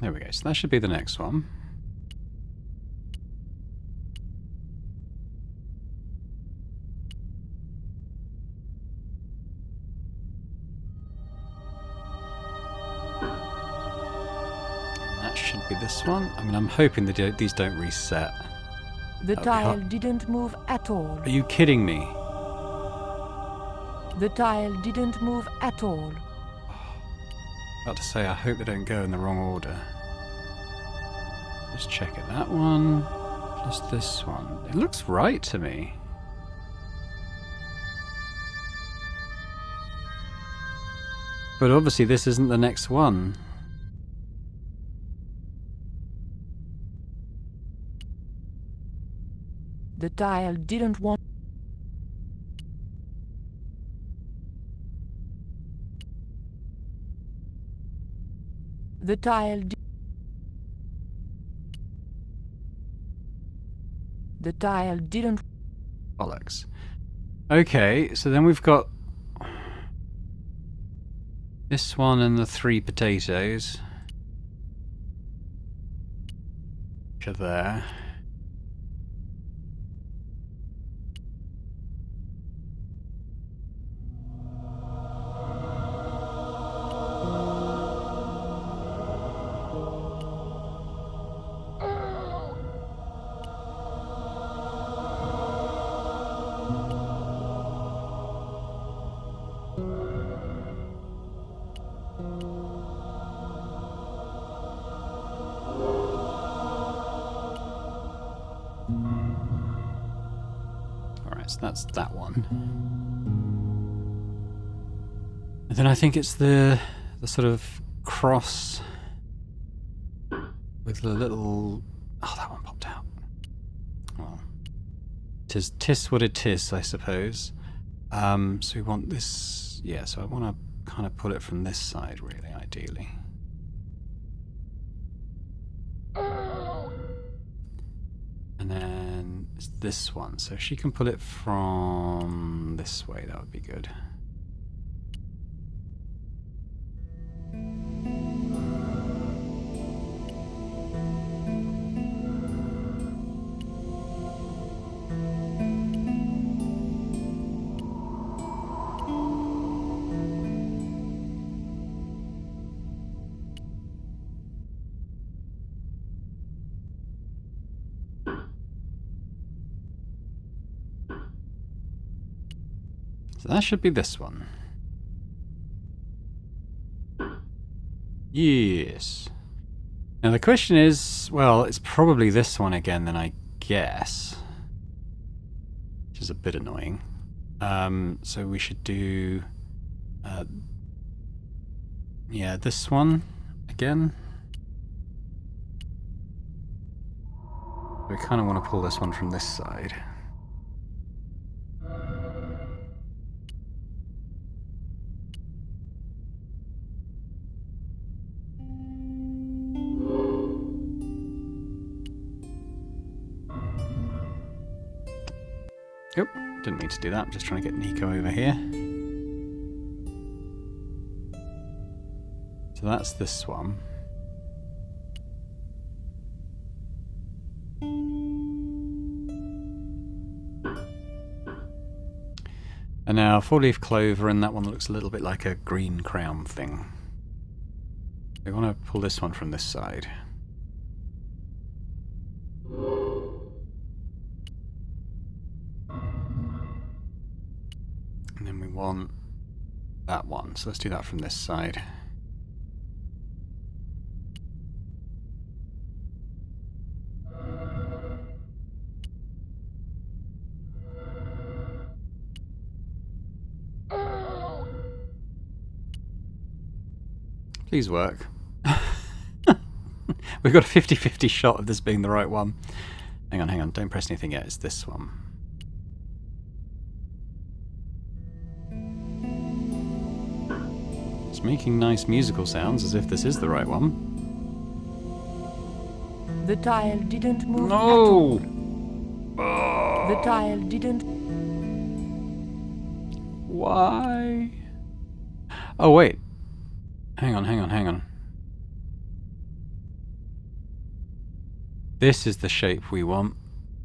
There we go, so that should be the next one. Should be this one. I mean, I'm hoping that these don't reset. The tile didn't move at all. Are you kidding me? The tile didn't move at all. About to say, I hope they don't go in the wrong order. Just check it. That one, plus this one. It looks right to me. But obviously this isn't the next one. The tile didn't want... The tile... The tile didn't... Bollocks. Okay, so then we've got this one and the 3 potatoes. Which are there. So that's that one. And then I think it's the sort of cross with the little... Oh, that one popped out. Well, tis what it is, I suppose. So we want this... Yeah, so I want to kind of pull it from this side, really, ideally. And then it's this one. So if she can pull it from this way, that would be good. So that should be this one. Yes. Now the question is, well, it's probably this one again then, I guess. Which is a bit annoying. So we should do... yeah, this one again. We kind of want to pull this one from this side. Yep, didn't mean to do that. I'm just trying to get Nico over here. So that's this one. And now 4-leaf clover, and that one looks a little bit like a green crown thing. We want to pull this one from this side. And then we want that one, so let's do that from this side. Please work. We've got a 50-50 shot of this being the right one. Hang on, don't press anything yet, it's this one. It's making nice musical sounds as if this is the right one. The tile didn't move No! at all. The tile didn't... Why? Oh, wait. Hang on. This is the shape we want,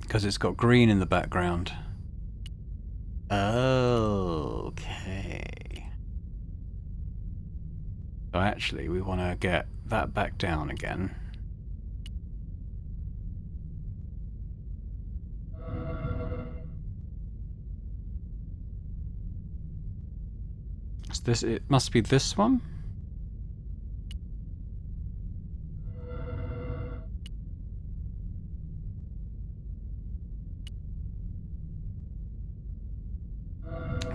because it's got green in the background. Okay. So actually, we want to get that back down again. Is this, it must be this one?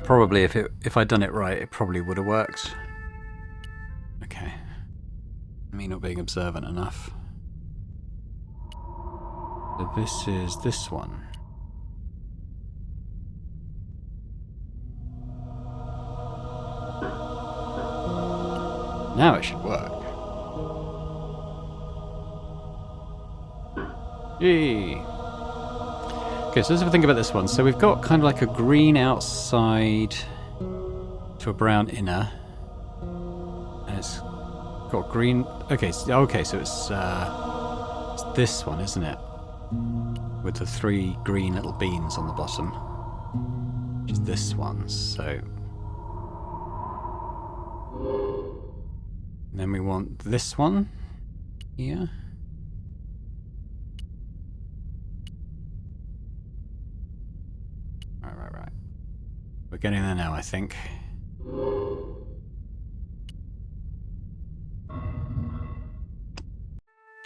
Probably, if I'd done it right, it probably would have worked. Okay. Me not being observant enough. So this is this one. Now it should work. Yay! Okay, so let's have a think about this one. So we've got kind of like a green outside to a brown inner. And it's got green... Okay, so it's this one, isn't it? With the 3 green little beans on the bottom. Which is this one, so... And then we want this one here. Right. We're getting there now, I think.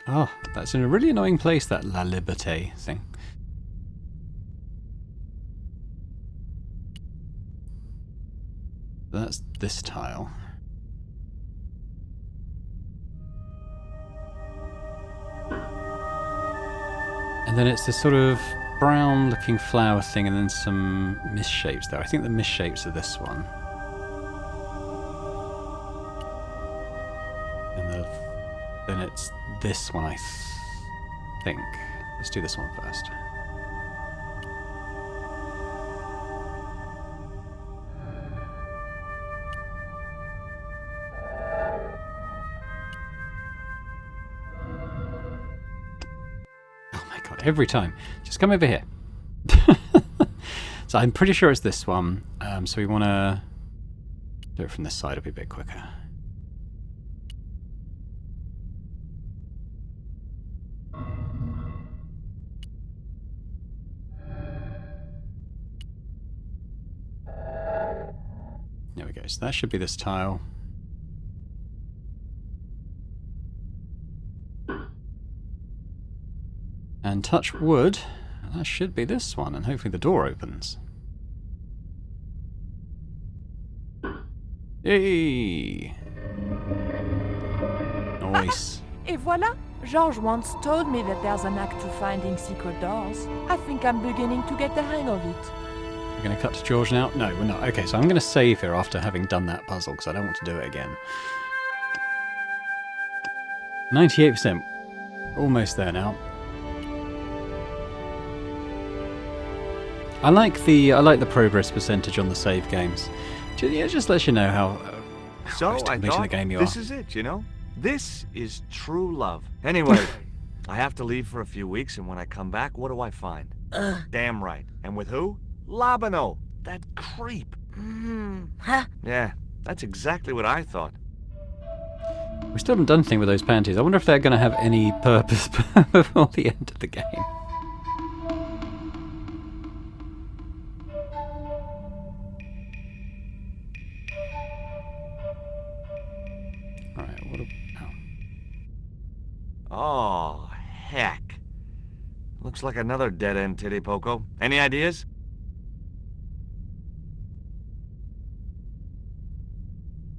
Oh, that's in a really annoying place, that La Liberté thing. That's this tile. And then it's this sort of brown looking flower thing and then some misshapes there. I think the misshapes are this one. And then it's this one, I think. Let's do this one first. Every time. Just come over here. So I'm pretty sure it's this one. So we want to do it from this side. It'll be a bit quicker. There we go. So that should be this tile. And touch wood, that should be this one, and hopefully the door opens. Yay! Nice. Et voilà! George once told me that there's an act to finding secret doors. I think I'm beginning to get the hang of it. We're going to cut to George now? No, we're not. Okay, so I'm going to save here after having done that puzzle, because I don't want to do it again. 98%. Almost there now. I like the progress percentage on the save games. It just lets you know how So I thought, the game you this are. is it, you know? This is true love. Anyway, I have to leave for a few weeks, and when I come back, what do I find? Damn right. And with who? Labano, that creep. Huh? Yeah, that's exactly what I thought. We still haven't done anything with those panties. I wonder if they're going to have any purpose before the end of the game. Oh, heck. Looks like another dead-end titty poco. Any ideas?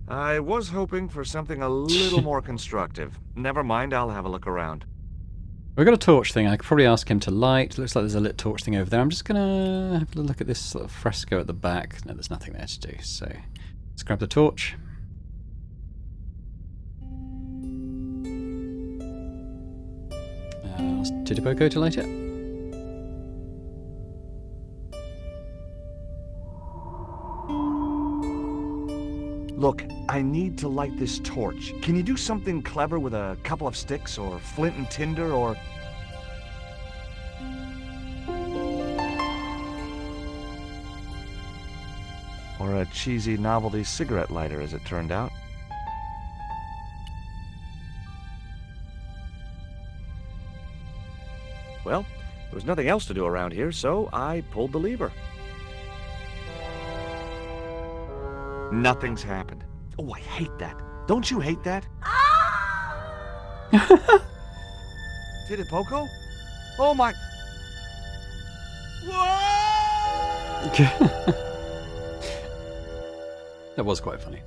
I was hoping for something a little more constructive. Never mind, I'll have a look around. We've got a torch thing. I could probably ask him to light. Looks like there's a lit torch thing over there. I'm just going to have a look at this sort of fresco at the back. No, there's nothing there to do. So let's grab the torch. Ask Titipoco to light it. Look, I need to light this torch. Can you do something clever with a couple of sticks, or flint and tinder, or... or a cheesy novelty cigarette lighter, as it turned out? Well, there was nothing else to do around here, so I pulled the lever. Nothing's happened. Oh, I hate that. Don't you hate that? Did it, Poco? Oh my... That was quite funny.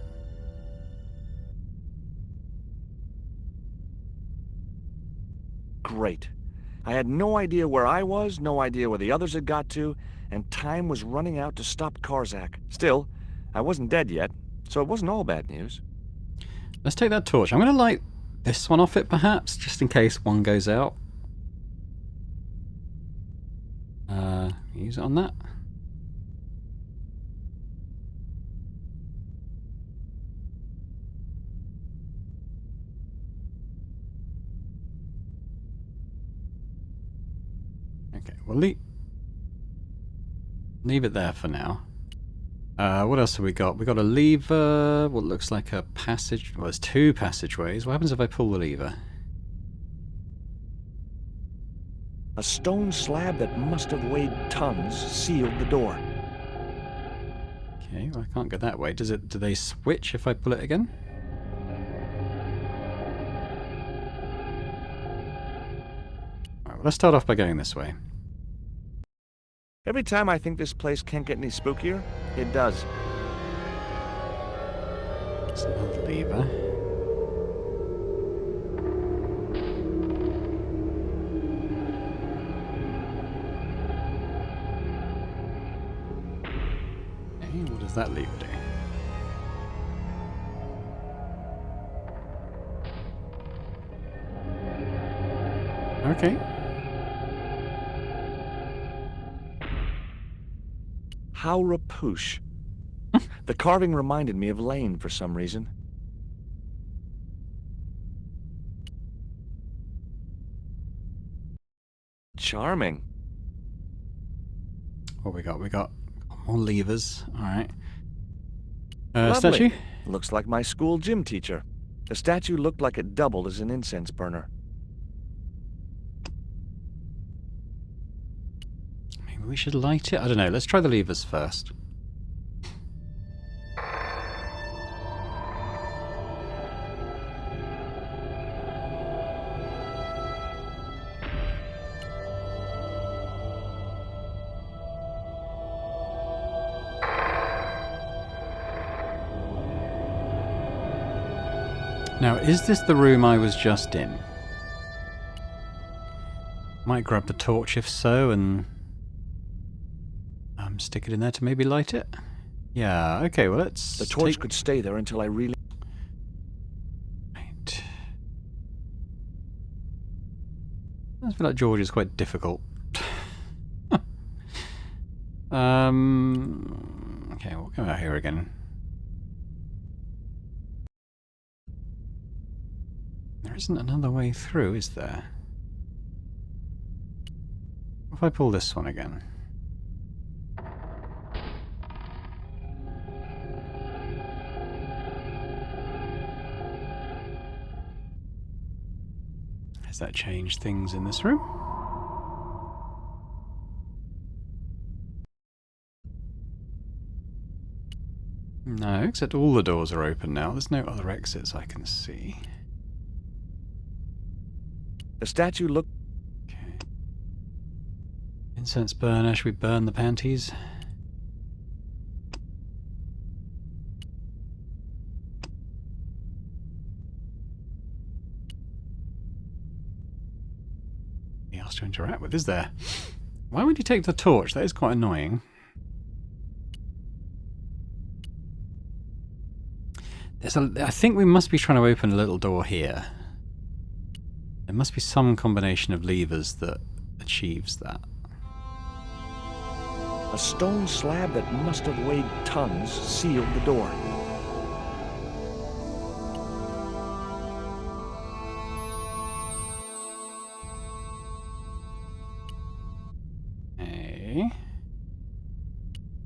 Great. I had no idea where I was, no idea where the others had got to, and time was running out to stop Karzak. Still, I wasn't dead yet, so it wasn't all bad news. Let's take that torch. I'm going to light this one off it, perhaps, just in case one goes out. Use it on that. Okay, we'll leave it there for now. What else have we got? We got a lever, what looks like a passage. Well, there's two passageways. What happens if I pull the lever? A stone slab that must have weighed tons sealed the door. Okay, well, I can't go that way. Do they switch if I pull it again? Alright, well, let's start off by going this way. Every time I think this place can't get any spookier, it does. It's another lever. Okay, what does that lever do? Okay. How rapoosh. The carving reminded me of Lane for some reason. Charming. What we got? We got more levers. Alright. Lovely. Statue? Looks like my school gym teacher. The statue looked like it doubled as an incense burner. Maybe we should light it? I don't know. Let's try the levers first. Now, is this the room I was just in? Might grab the torch if so and stick it in there to maybe light it. Yeah, okay, well let's... The torch could stay there until I really... Right. I feel like George is quite difficult. Okay, we'll go out here again. There isn't another way through, is there? What if I pull this one again? Has that changed things in this room? No, except all the doors are open now. There's no other exits I can see. The statue looked... Okay. Incense burner. Should we burn the panties? Nothing else to interact with, is there? Why would you take the torch? That is quite annoying. I think we must be trying to open a little door here. There must be some combination of levers that achieves that. A stone slab that must have weighed tons sealed the door. Okay.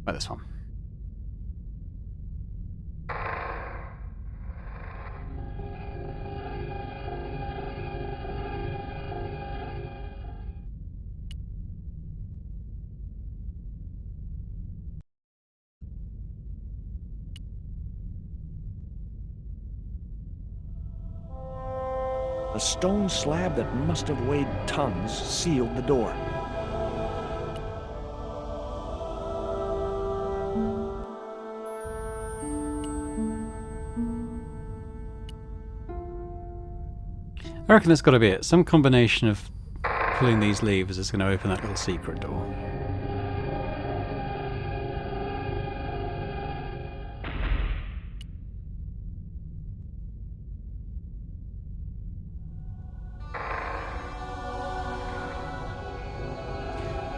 By this one. A stone slab that must have weighed tons sealed the door. I reckon that's got to be it. Some combination of pulling these levers is going to open that little secret door.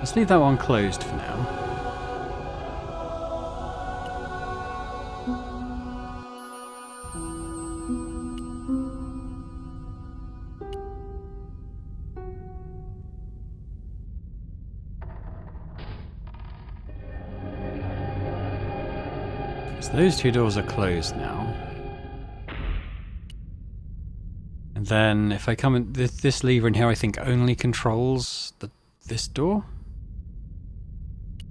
Let's leave that one closed for now. So those two doors are closed now. And then if I come in, this lever in here I think only controls this door?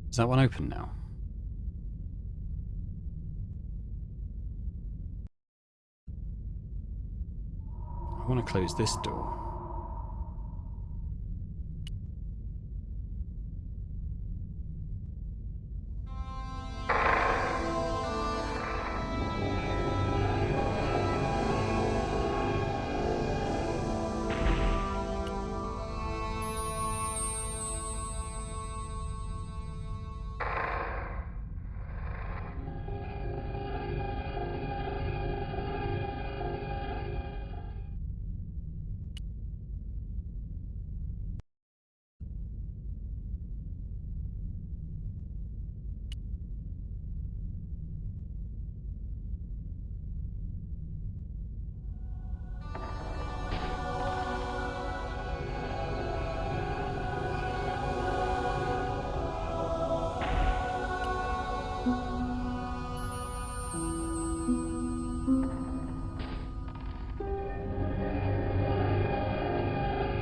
Is that one open now? I want to close this door.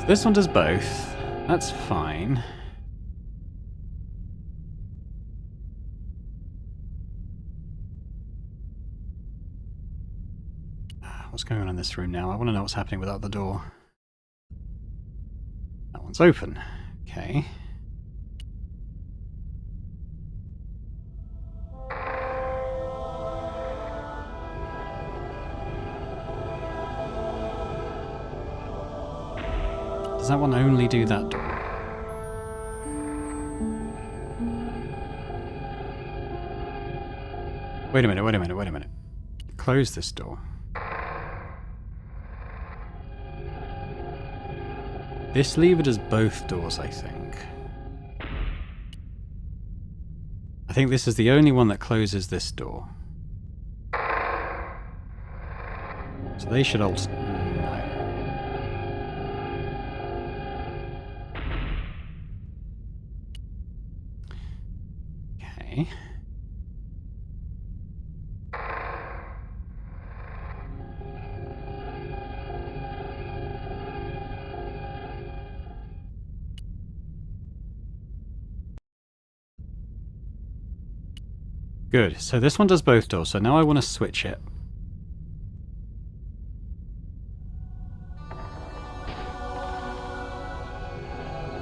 This one does both. That's fine. What's going on in this room now? I want to know what's happening without the door. That one's open. Okay. Does that one only do that door? Wait a minute, wait a minute, wait a minute. Close this door. This lever does both doors, I think. I think this is the only one that closes this door. So they should also... No. Okay. Good, so this one does both doors, so now I want to switch it.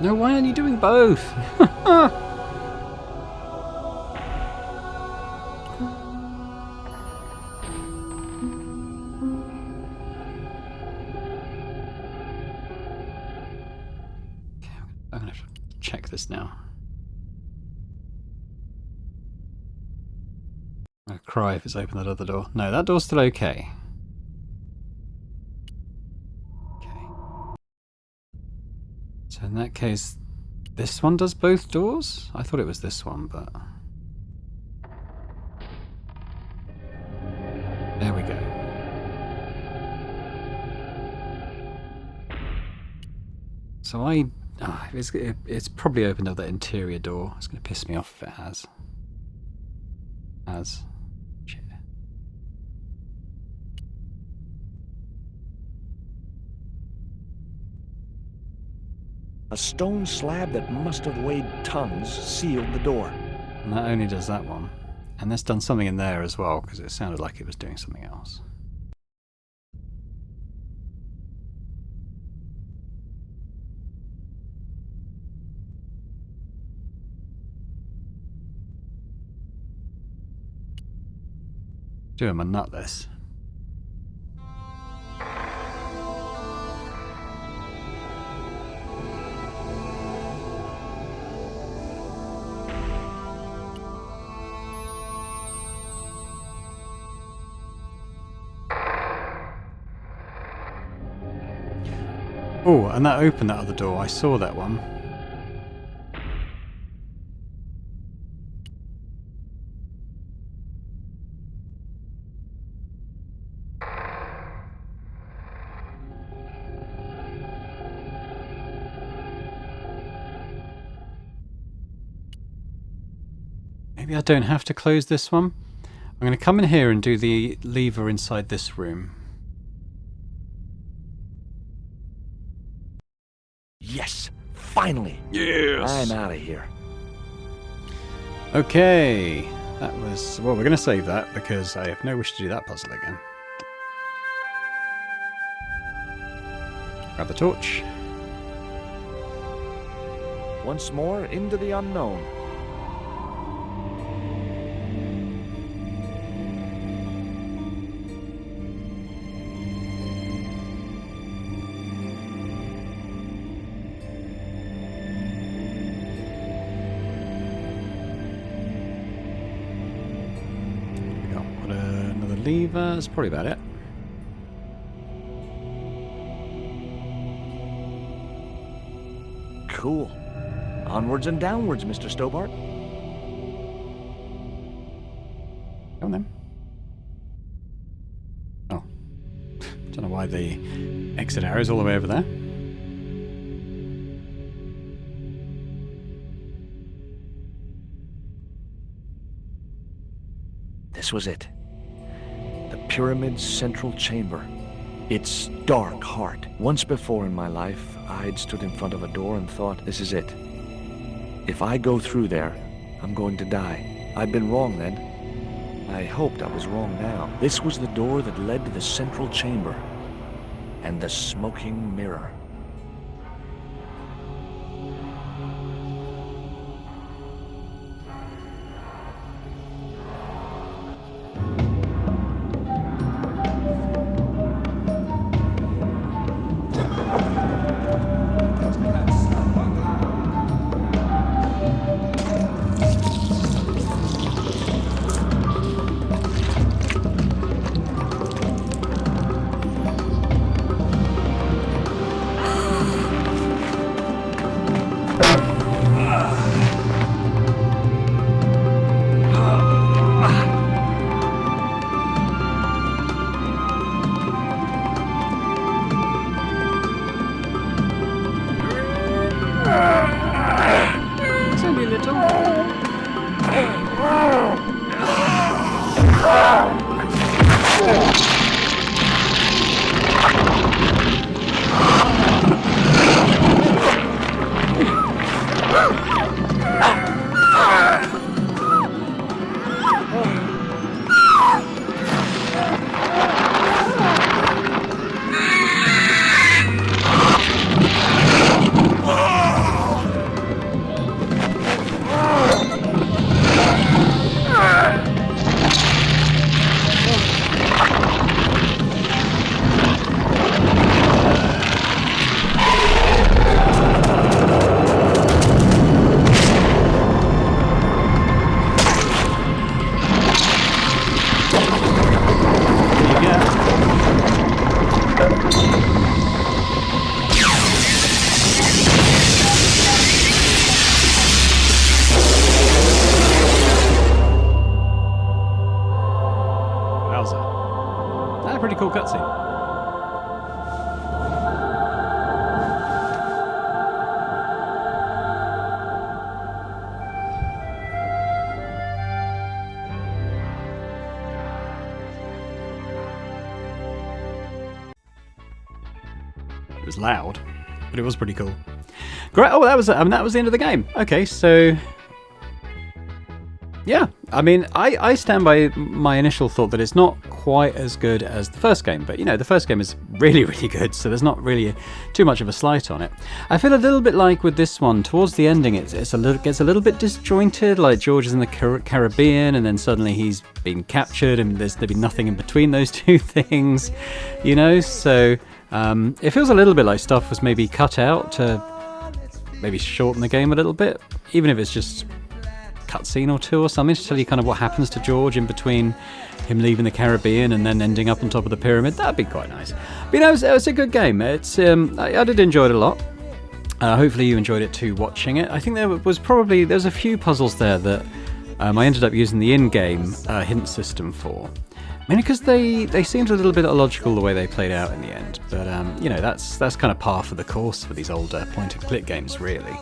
No, why aren't you doing both? I'm going to check this now. I'll cry if it's open that other door. No, that door's still okay. Okay. So in that case, this one does both doors? I thought it was this one, but... There we go. So it's probably opened up that interior door. It's going to piss me off if it has. Shit. A stone slab that must have weighed tons sealed the door. And that only does that one. And that's done something in there as well, because it sounded like it was doing something else. Doing my nut this. Oh, and that opened that other door. I saw that one. maybe I don't have to close this one. I'm going to come in here and do the lever inside this room. Yes, finally. Yes. I'm out of here. Okay, that was... Well, we're going to save that because I have no wish to do that puzzle again. Grab the torch. Once more into the unknown. We got another lever. That's probably about it. Cool. Onwards and downwards, Mr. Stobart. Come on then. Oh. Don't know why the exit arrow's all the way over there. This was it. The pyramid's central chamber. Its dark heart. Once before in my life, I'd stood in front of a door and thought, this is it. If I go through there, I'm going to die. I'd been wrong then. I hoped I was wrong now. This was the door that led to the central chamber and the smoking mirror. Pretty cool cutscene. It was loud, but it was pretty cool. Great. Oh, that was the end of the game. Okay, so yeah, I mean, I stand by my initial thought that it's not quite as good as the first game, but you know, the first game is really, really good, so there's not really too much of a slight on it. I feel a little bit like with this one, towards the ending, it gets a little bit disjointed, like George is in the Caribbean, and then suddenly he's been captured, and there'd be nothing in between those two things, you know, so it feels a little bit like stuff was maybe cut out to maybe shorten the game a little bit, even if it's just cutscene or two or something to tell you kind of what happens to George in between him leaving the Caribbean and then ending up on top of the pyramid. That'd be quite nice. But you know, it was a good game. It's I did enjoy it a lot. Hopefully you enjoyed it too watching it. I think there's a few puzzles there that I ended up using the in-game hint system for. Mainly because they seemed a little bit illogical the way they played out in the end, but you know, that's kind of par for the course for these older point-and-click games, really.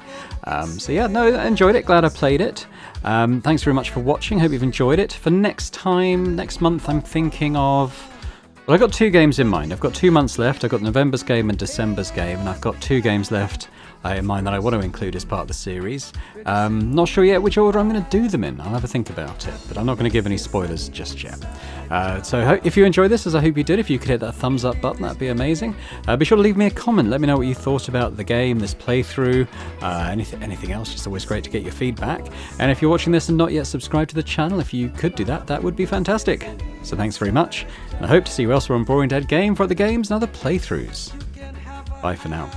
So yeah, no, I enjoyed it. Glad I played it. Thanks very much for watching. Hope you've enjoyed it. For next month, I'm thinking of... Well, I've got 2 games in mind. I've got 2 months left. I've got November's game and December's game, and I've got 2 games left in mind that I want to include as part of the series. Not sure yet which order I'm going to do them in. I'll have a think about it, but I'm not going to give any spoilers just yet. So if you enjoyed this, as I hope you did, if you could hit that thumbs up button, that'd be amazing. Be sure to leave me a comment. Let me know what you thought about the game, this playthrough, anything else. It's always great to get your feedback. And if you're watching this and not yet subscribed to the channel, if you could do that, that would be fantastic. So thanks very much, and I hope to see you elsewhere on Boring Dead Game for other games and other playthroughs. Bye for now.